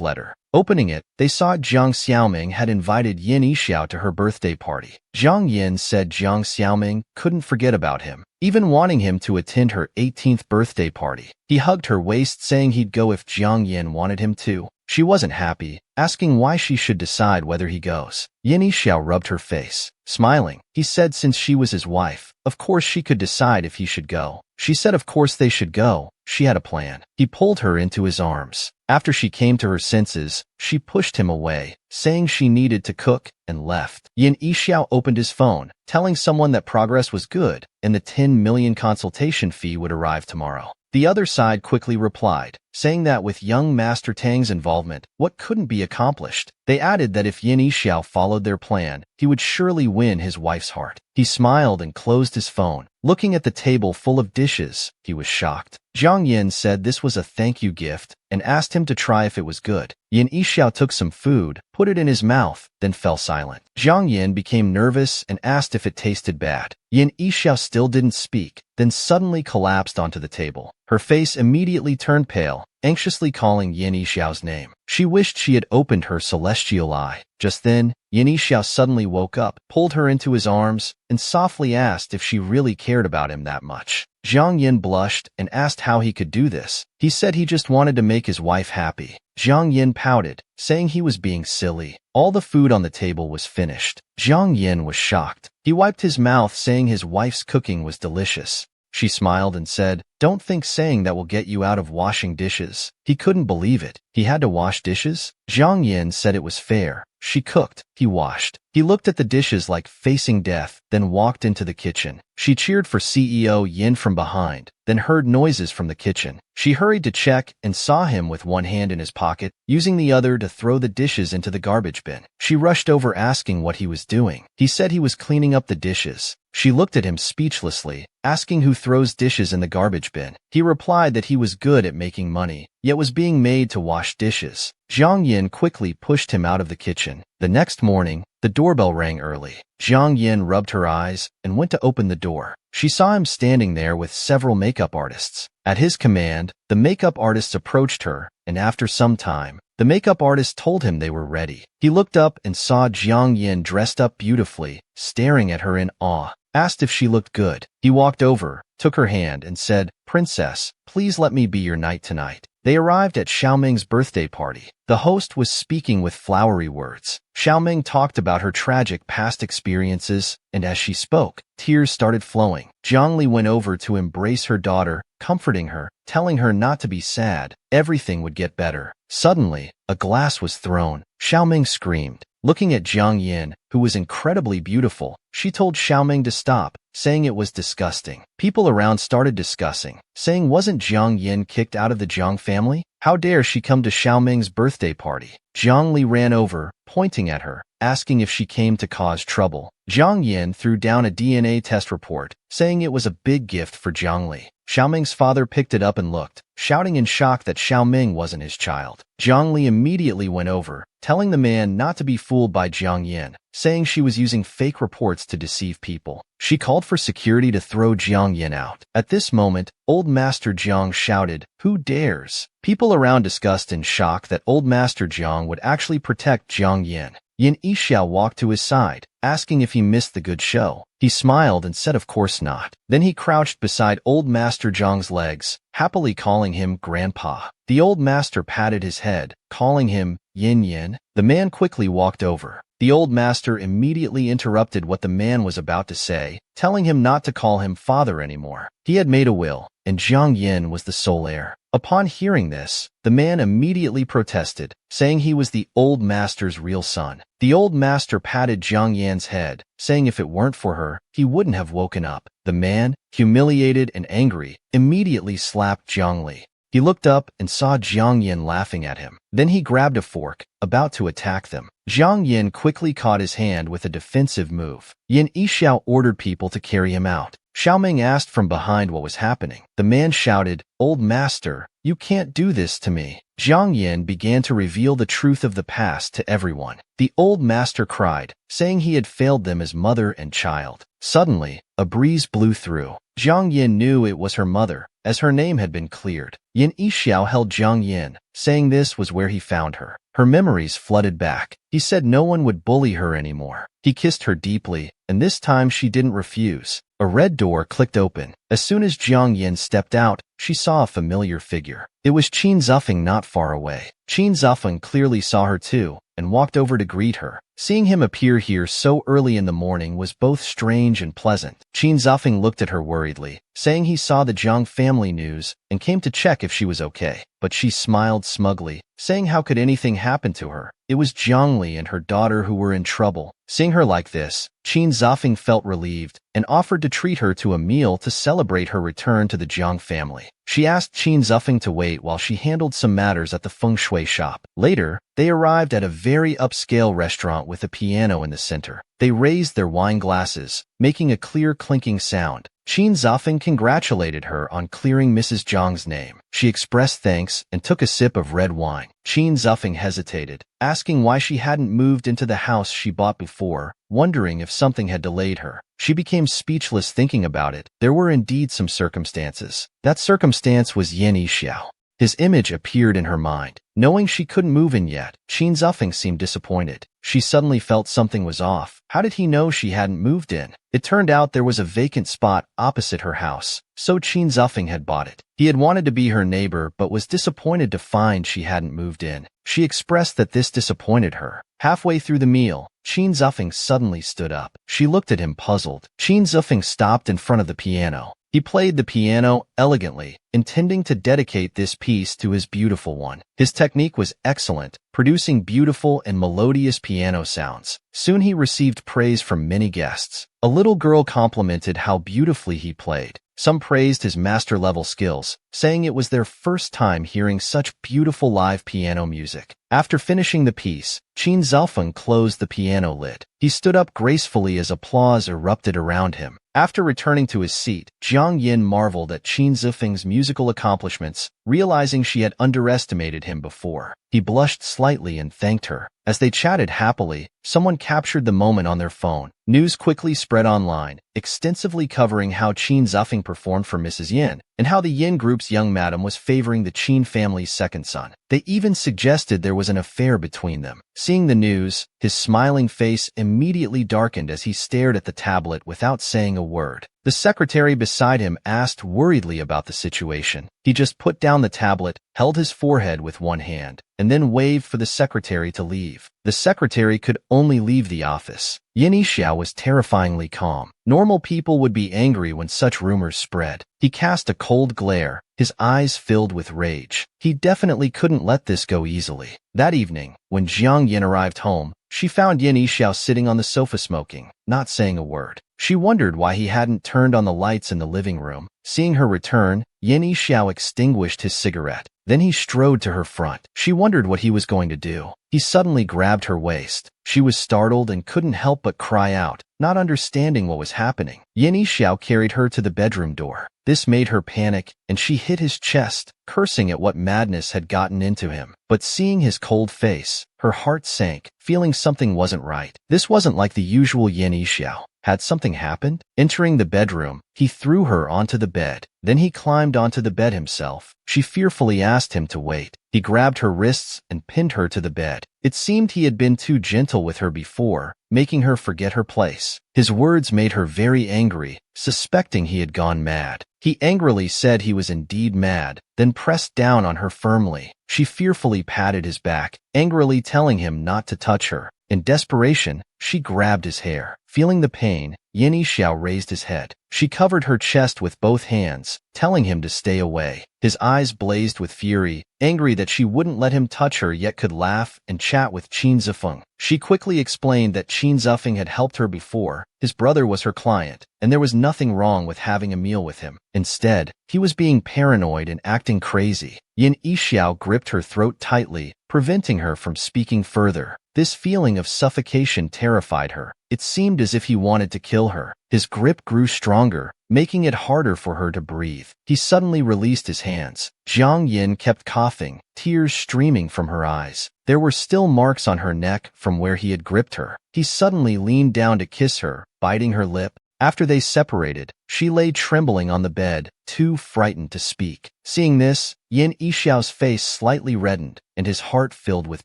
letter. Opening it, they saw Jiang Xiaoming had invited Yin Yixiao to her birthday party. Jiang Yin said Jiang Xiaoming couldn't forget about him, even wanting him to attend her 18th birthday party. He hugged her waist, saying he'd go if Jiang Yin wanted him to. She wasn't happy, asking why she should decide whether he goes. Yin Yixiao rubbed her face. Smiling, he said since she was his wife, of course she could decide if he should go. She said of course they should go. She had a plan. He pulled her into his arms. After she came to her senses, she pushed him away, saying she needed to cook, and left. Yin Yixiao opened his phone, telling someone that progress was good, and the 10 million consultation fee would arrive tomorrow. The other side quickly replied, saying that with young Master Tang's involvement, what couldn't be accomplished. They added that if Yin Yixiao followed their plan, he would surely win his wife's heart. He smiled and closed his phone. Looking at the table full of dishes, he was shocked. Zhang Yin said this was a thank you gift and asked him to try if it was good. Yin Yixiao took some food, put it in his mouth, then fell silent. Zhang Yin became nervous and asked if it tasted bad. Yin Yixiao still didn't speak, then suddenly collapsed onto the table. Her face immediately turned pale, anxiously calling Yin Yixiao's name. She wished she had opened her celestial eye. Just then, Yin Yixiao suddenly woke up, pulled her into his arms, and softly asked if she really cared about him that much. Zhang Yin blushed and asked how he could do this. He said he just wanted to make his wife happy. Zhang Yin pouted, saying he was being silly. All the food on the table was finished. Zhang Yin was shocked. He wiped his mouth, saying his wife's cooking was delicious. She smiled and said, "Don't think saying that will get you out of washing dishes." He couldn't believe it. He had to wash dishes? Zhang Yin said it was fair. She cooked. He washed. He looked at the dishes like facing death, then walked into the kitchen. She cheered for CEO Yin from behind, then heard noises from the kitchen. She hurried to check and saw him with one hand in his pocket, using the other to throw the dishes into the garbage bin. She rushed over asking what he was doing. He said he was cleaning up the dishes. She looked at him speechlessly, asking who throws dishes in the garbage bin. He replied that he was good at making money, yet was being made to wash dishes. Zhang Yin quickly pushed him out of the kitchen. The next morning, the doorbell rang early. Zhang Yin rubbed her eyes and went to open the door. She saw him standing there with several makeup artists. At his command, the makeup artists approached her, and after some time, the makeup artist told him they were ready. He looked up and saw Zhang Yin dressed up beautifully, staring at her in awe. Asked if she looked good. He walked over, took her hand, and said, "Princess, please let me be your knight tonight." They arrived at Xiaoming's birthday party. The host was speaking with flowery words. Xiaoming talked about her tragic past experiences, and as she spoke, tears started flowing. Zhangli went over to embrace her daughter, comforting her, telling her not to be sad. Everything would get better. Suddenly, a glass was thrown. Xiaoming screamed. Looking at Zhang Yin, who was incredibly beautiful, she told Xiaoming to stop, saying it was disgusting. People around started discussing, saying wasn't Zhang Yin kicked out of the Zhang family? How dare she come to Xiaoming's birthday party? Zhang Li ran over, pointing at her, asking if she came to cause trouble. Zhang Yin threw down a DNA test report, saying it was a big gift for Zhang Li. Xiaoming's father picked it up and looked, shouting in shock that Xiaoming wasn't his child. Zhang Li immediately went over, telling the man not to be fooled by Zhang Yin, saying she was using fake reports to deceive people. She called for security to throw Zhang Yin out. At this moment, Old Master Zhang shouted, "Who dares?" People around discussed in shock that Old Master Zhang would actually protect Zhang Yin. Yin Yixiao walked to his side, asking if he missed the good show. He smiled and said of course not. Then he crouched beside Old Master Zhang's legs, happily calling him Grandpa. The Old Master patted his head, calling him Yin Yin. The man quickly walked over. The Old Master immediately interrupted what the man was about to say, telling him not to call him father anymore. He had made a will, and Zhang Yin was the sole heir. Upon hearing this, the man immediately protested, saying he was the Old Master's real son. The Old Master patted Zhang Yan's head, saying if it weren't for her, he wouldn't have woken up. The man, humiliated and angry, immediately slapped Zhang Li. He looked up and saw Zhang Yin laughing at him. Then he grabbed a fork, about to attack them. Zhang Yin quickly caught his hand with a defensive move. Yin Yixiao ordered people to carry him out. Xiaoming asked from behind what was happening. The man shouted, "Old Master, you can't do this to me." Zhang Yin began to reveal the truth of the past to everyone. The Old Master cried, saying he had failed them as mother and child. Suddenly, a breeze blew through. Zhang Yin knew it was her mother, as her name had been cleared. Yin Yixiao held Zhang Yin, saying this was where he found her. Her memories flooded back. He said no one would bully her anymore. He kissed her deeply, and this time she didn't refuse. A red door clicked open. As soon as Zhang Yin stepped out, she saw a familiar figure. It was Qin Zifeng not far away. Qin Zifeng clearly saw her too, and walked over to greet her. Seeing him appear here so early in the morning was both strange and pleasant. Qin Zifeng looked at her worriedly, saying he saw the Zhang family news and came to check if she was okay. But she smiled smugly, saying how could anything happen to her? It was Zhang Li and her daughter who were in trouble. Seeing her like this, Qin Zafeng felt relieved and offered to treat her to a meal to celebrate her return to the Jiang family. She asked Qin Zafeng to wait while she handled some matters at the Feng Shui shop. Later, they arrived at a very upscale restaurant with a piano in the center. They raised their wine glasses, making a clear clinking sound. Qin Zafeng congratulated her on clearing Mrs. Zhang's name. She expressed thanks and took a sip of red wine. Qin Zafeng hesitated, asking why she hadn't moved into the house she bought before, wondering if something had delayed her. She became speechless thinking about it. There were indeed some circumstances. That circumstance was Yan Yixiao. His image appeared in her mind. Knowing she couldn't move in yet, Qin Zafeng seemed disappointed. She suddenly felt something was off. How did he know she hadn't moved in? It turned out there was a vacant spot opposite her house, so Qin Zafeng had bought it. He had wanted to be her neighbor but was disappointed to find she hadn't moved in. She expressed that this disappointed her. Halfway through the meal, Qin Zafeng suddenly stood up. She looked at him puzzled. Qin Zafeng stopped in front of the piano. He played the piano elegantly, intending to dedicate this piece to his beautiful one. His technique was excellent, producing beautiful and melodious piano sounds. Soon he received praise from many guests. A little girl complimented how beautifully he played. Some praised his master-level skills, saying it was their first time hearing such beautiful live piano music. After finishing the piece, Qin Zafeng closed the piano lid. He stood up gracefully as applause erupted around him. After returning to his seat, Jiang Yin marveled at Qin Zafeng's musical accomplishments, realizing she had underestimated him before. He blushed slightly and thanked her. As they chatted happily, someone captured the moment on their phone. News quickly spread online, extensively covering how Qin Zafeng performed for Mrs. Yin, and how the Yin group's young madam was favoring the Qin family's second son. They even suggested there was an affair between them. Seeing the news, his smiling face immediately darkened as he stared at the tablet without saying a word. The secretary beside him asked worriedly about the situation. He just put down the tablet, held his forehead with one hand, and then waved for the secretary to leave. The secretary could only leave the office. Yan Yixiao was terrifyingly calm. Normal people would be angry when such rumors spread. He cast a cold glare, his eyes filled with rage. He definitely couldn't let this go easily. That evening, when Jiang Yin arrived home, she found Yan Yixiao sitting on the sofa smoking, not saying a word. She wondered why he hadn't turned on the lights in the living room. Seeing her return, Yan Yixiao extinguished his cigarette. Then he strode to her front. She wondered what he was going to do. He suddenly grabbed her waist. She was startled and couldn't help but cry out, not understanding what was happening. Yan Yixiao carried her to the bedroom door. This made her panic, and she hit his chest, cursing at what madness had gotten into him. But seeing his cold face, her heart sank, feeling something wasn't right. This wasn't like the usual Yan Yixiao. Had something happened? Entering the bedroom, he threw her onto the bed. Then he climbed onto the bed himself. She fearfully asked him to wait. He grabbed her wrists and pinned her to the bed. It seemed he had been too gentle with her before, making her forget her place. His words made her very angry, suspecting he had gone mad. He angrily said he was indeed mad, then pressed down on her firmly. She fearfully patted his back, angrily telling him not to touch her. In desperation, she grabbed his hair. Feeling the pain, Yan Yixiao raised his head. She covered her chest with both hands, telling him to stay away. His eyes blazed with fury, angry that she wouldn't let him touch her yet could laugh and chat with Qin Zafeng. She quickly explained that Qin Zafeng had helped her before. His brother was her client, and there was nothing wrong with having a meal with him. Instead, he was being paranoid and acting crazy. Yan Yixiao gripped her throat tightly, preventing her from speaking further. This feeling of suffocation terrified her. It seemed as if he wanted to kill her. His grip grew stronger, making it harder for her to breathe. He suddenly released his hands. Jiang Yin kept coughing, tears streaming from her eyes. There were still marks on her neck from where he had gripped her. He suddenly leaned down to kiss her, biting her lip. After they separated, she lay trembling on the bed, too frightened to speak. Seeing this, Yan Yixiao's face slightly reddened, and his heart filled with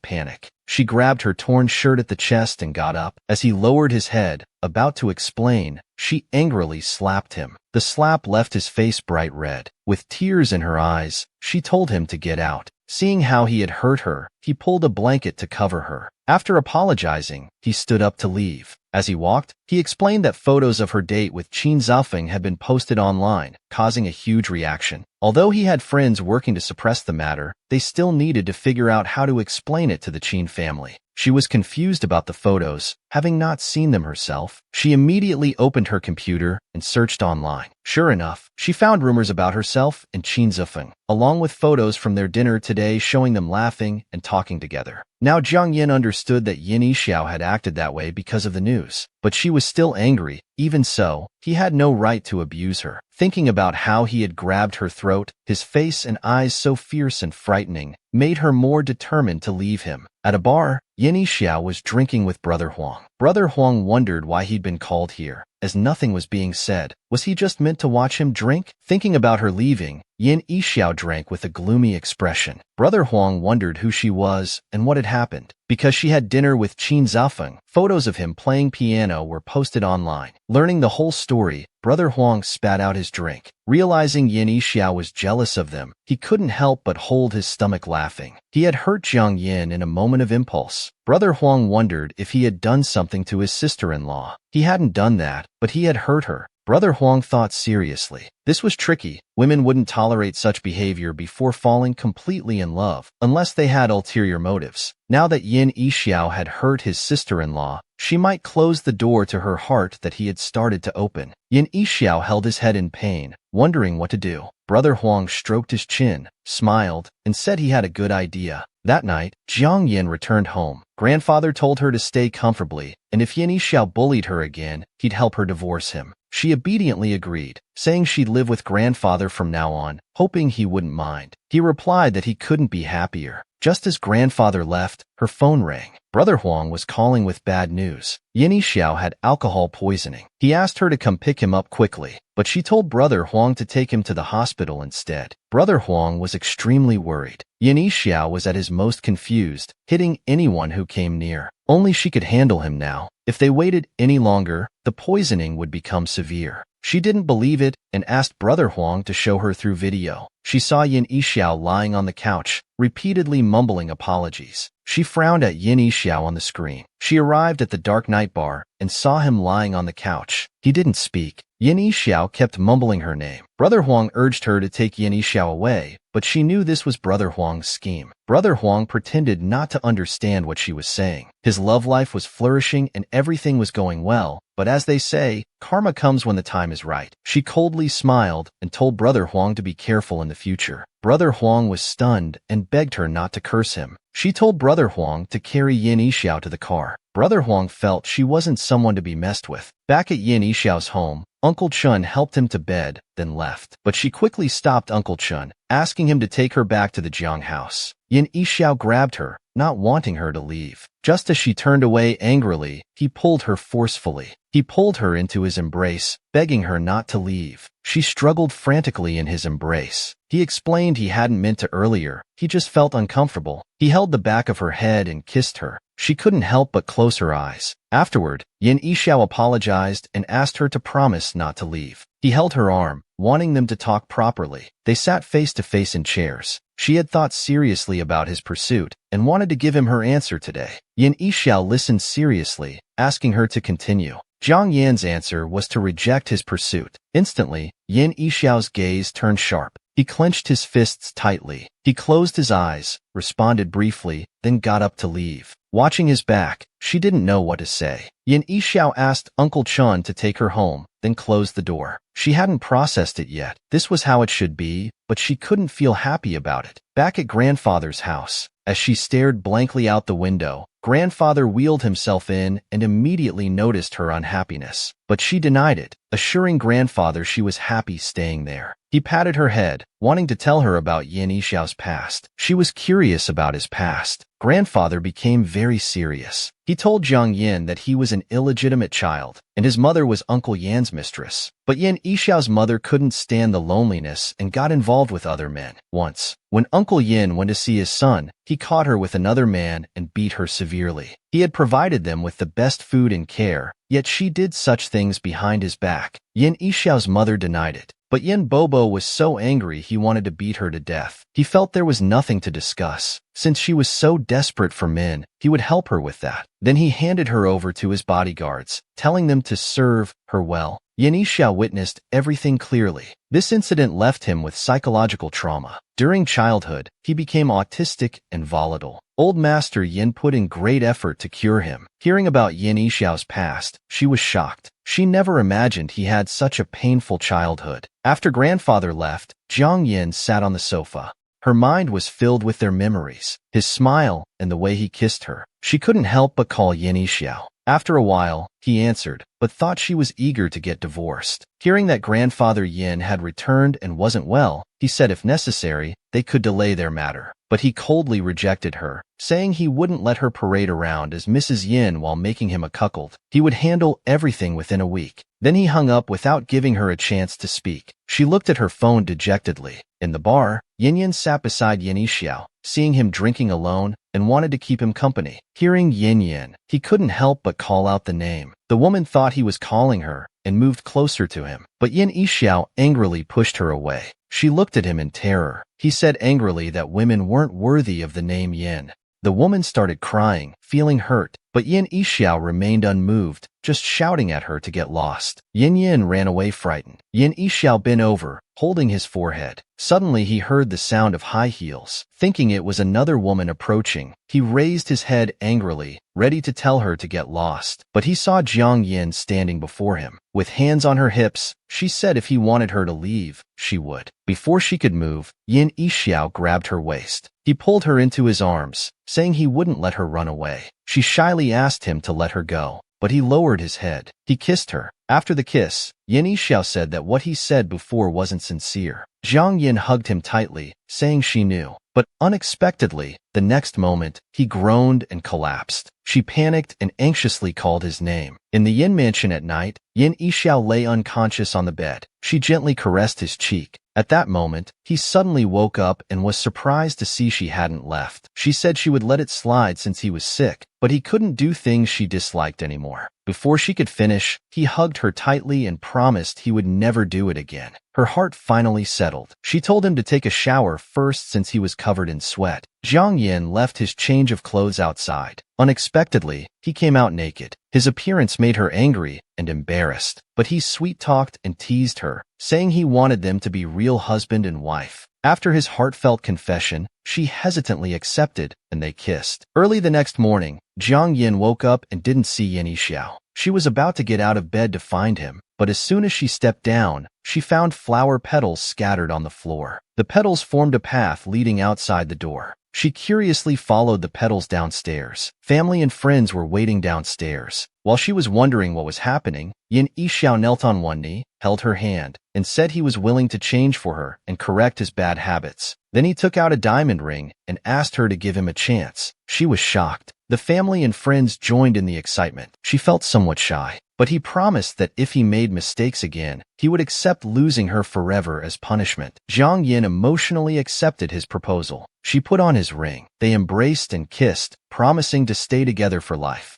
panic. She grabbed her torn shirt at the chest and got up. As he lowered his head, about to explain, she angrily slapped him. The slap left his face bright red. With tears in her eyes, she told him to get out. Seeing how he had hurt her, he pulled a blanket to cover her. After apologizing, he stood up to leave. As he walked, He explained that photos of her date with Qin Zhaofeng had been posted online, causing a huge reaction. Although he had friends working to suppress the matter, they still needed to figure out how to explain it to the Qin family. She was confused about the photos, having not seen them herself. She immediately opened her computer and searched online. Sure enough, she found rumors about herself and Qin Zhaofeng, along with photos from their dinner today showing them laughing and talking together. Now Jiang Yin understood that Yin Yixiao had acted that way because of the news, but she was still angry. Even so, he had no right to abuse her. Thinking about how he had grabbed her throat, his face and eyes so fierce and frightening, made her more determined to leave him. At a bar, Yin Yixiao was drinking with Brother Huang. Brother Huang wondered why he'd been called here, as nothing was being said. Was he just meant to watch him drink? Thinking about her leaving, Yin Yixiao drank with a gloomy expression. Brother Huang wondered who she was and what had happened. Because she had dinner with Qin Zhaofeng, photos of him playing piano were posted online. Learning the whole story, Brother Huang spat out his drink. Realizing Yin Yixiao was jealous of them, he couldn't help but hold his stomach laughing. He had hurt Jiang Yin in a moment of impulse. Brother Huang wondered if he had done something to his sister-in-law. He hadn't done that, but he had hurt her. Brother Huang thought seriously. This was tricky. Women wouldn't tolerate such behavior before falling completely in love, unless they had ulterior motives. Now that Yin Yixiao had hurt his sister-in-law, she might close the door to her heart that he had started to open. Yin Yixiao held his head in pain, wondering what to do. Brother Huang stroked his chin, smiled, and said he had a good idea. That night, Jiang Yin returned home. Grandfather told her to stay comfortably, and if Yin Yixiao bullied her again, he'd help her divorce him. She obediently agreed, saying she'd live with grandfather from now on, hoping he wouldn't mind. He replied that he couldn't be happier. Just as grandfather left, her phone rang. Brother Huang was calling with bad news. Yin Yixiao had alcohol poisoning. He asked her to come pick him up quickly, but she told Brother Huang to take him to the hospital instead. Brother Huang was extremely worried. Yin Yixiao was at his most confused, hitting anyone who came near. Only she could handle him now. If they waited any longer, the poisoning would become severe. She didn't believe it and asked Brother Huang to show her through video. She saw Yin Yixiao lying on the couch, repeatedly mumbling apologies. She frowned at Yin Yixiao on the screen. She arrived at the dark night bar and saw him lying on the couch. He didn't speak. Yin Yixiao kept mumbling her name. Brother Huang urged her to take Yin Yixiao away, but she knew this was Brother Huang's scheme. Brother Huang pretended not to understand what she was saying. His love life was flourishing and everything was going well, but as they say, karma comes when the time is right. She coldly smiled and told Brother Huang to be careful in the future. Brother Huang was stunned and begged her not to curse him. She told Brother Huang to carry Yin Yixiao to the car. Brother Huang felt she wasn't someone to be messed with. Back at Yin Yixiao's home, Uncle Chun helped him to bed, then left. But she quickly stopped Uncle Chun, asking him to take her back to the Jiang house. Yin Yixiao grabbed her, not wanting her to leave. Just as she turned away angrily, he pulled her forcefully. He pulled her into his embrace, begging her not to leave. She struggled frantically in his embrace. He explained he hadn't meant to earlier, he just felt uncomfortable. He held the back of her head and kissed her. She couldn't help but close her eyes. Afterward, Yin Yixiao apologized and asked her to promise not to leave. He held her arm, wanting them to talk properly. They sat face to face in chairs. She had thought seriously about his pursuit and wanted to give him her answer today. Yin Yixiao listened seriously, asking her to continue. Jiang Yan's answer was to reject his pursuit. Instantly, Yin Yixiao's gaze turned sharp. He clenched his fists tightly. He closed his eyes, responded briefly, then got up to leave. Watching his back, she didn't know what to say. Yin Yixiao asked Uncle Chun to take her home, then closed the door. She hadn't processed it yet. This was how it should be, but she couldn't feel happy about it. Back at grandfather's house, as she stared blankly out the window, grandfather wheeled himself in and immediately noticed her unhappiness. But she denied it, assuring grandfather she was happy staying there. He patted her head, wanting to tell her about Yin Yixiao's past. She was curious about his past. Grandfather became very serious. He told Jiang Yin that he was an illegitimate child, and his mother was Uncle Yan's mistress. But Yin Yixiao's mother couldn't stand the loneliness and got involved with other men. Once, when Uncle Yin went to see his son, he caught her with another man and beat her severely. He had provided them with the best food and care, yet she did such things behind his back. Yin Yixiao's mother denied it, But Yin Bobo was so angry he wanted to beat her to death. He felt there was nothing to discuss. Since she was so desperate for Min, he would help her with that. Then he handed her over to his bodyguards, telling them to serve her well. Yin Yixia witnessed everything clearly. This incident left him with psychological trauma. During childhood, he became autistic and volatile. Old Master Yin put in great effort to cure him. Hearing about Yin Yixiao's past, she was shocked. She never imagined he had such a painful childhood. After grandfather left, Jiang Yin sat on the sofa. Her mind was filled with their memories, his smile, and the way he kissed her. She couldn't help but call Yin Yixiao. After a while, he answered, but thought she was eager to get divorced. Hearing that grandfather Yin had returned and wasn't well, he said if necessary, they could delay their matter. But he coldly rejected her, saying he wouldn't let her parade around as Mrs. Yin while making him a cuckold. He would handle everything within a week. Then he hung up without giving her a chance to speak. She looked at her phone dejectedly. In the bar, Yin Yin sat beside Yin Yixiao, seeing him drinking alone, and wanted to keep him company. Hearing Yin Yin, he couldn't help but call out the name. The woman thought he was calling her, and moved closer to him. But Yin Yixiao angrily pushed her away. She looked at him in terror. He said angrily that women weren't worthy of the name Yin. The woman started crying, feeling hurt, but Yin Yixiao remained unmoved, just shouting at her to get lost. Yin Yin ran away frightened. Yin Yixiao bent over, holding his forehead. Suddenly he heard the sound of high heels. Thinking it was another woman approaching, he raised his head angrily, ready to tell her to get lost. But he saw Jiang Yin standing before him. With hands on her hips, she said if he wanted her to leave, she would. Before she could move, Yin Yixiao grabbed her waist. He pulled her into his arms, saying he wouldn't let her run away. She shyly asked him to let her go, but he lowered his head. He kissed her. After the kiss, Yin Yixiao said that what he said before wasn't sincere. Jiang Yin hugged him tightly, saying she knew. But unexpectedly, the next moment, he groaned and collapsed. She panicked and anxiously called his name. In the Yin mansion at night, Yin Yixiao lay unconscious on the bed. She gently caressed his cheek. At that moment, he suddenly woke up and was surprised to see she hadn't left. She said she would let it slide since he was sick, but he couldn't do things she disliked anymore. Before she could finish, he hugged her tightly and promised he would never do it again. Her heart finally settled. She told him to take a shower first since he was covered in sweat. Jiang Yin left his change of clothes outside. Unexpectedly, he came out naked. His appearance made her angry and embarrassed, but he sweet-talked and teased her, saying he wanted them to be real husband and wife. After his heartfelt confession, she hesitantly accepted, and they kissed. Early the next morning, Jiang Yin woke up and didn't see Yin Yixiao. She was about to get out of bed to find him, but as soon as she stepped down, she found flower petals scattered on the floor. The petals formed a path leading outside the door. She curiously followed the petals downstairs. Family and friends were waiting downstairs. While she was wondering what was happening, Yin Yixiao knelt on one knee, held her hand, and said he was willing to change for her and correct his bad habits. Then he took out a diamond ring and asked her to give him a chance. She was shocked. The family and friends joined in the excitement. She felt somewhat shy, but he promised that if he made mistakes again, he would accept losing her forever as punishment. Jiang Yin emotionally accepted his proposal. She put on his ring. They embraced and kissed, promising to stay together for life.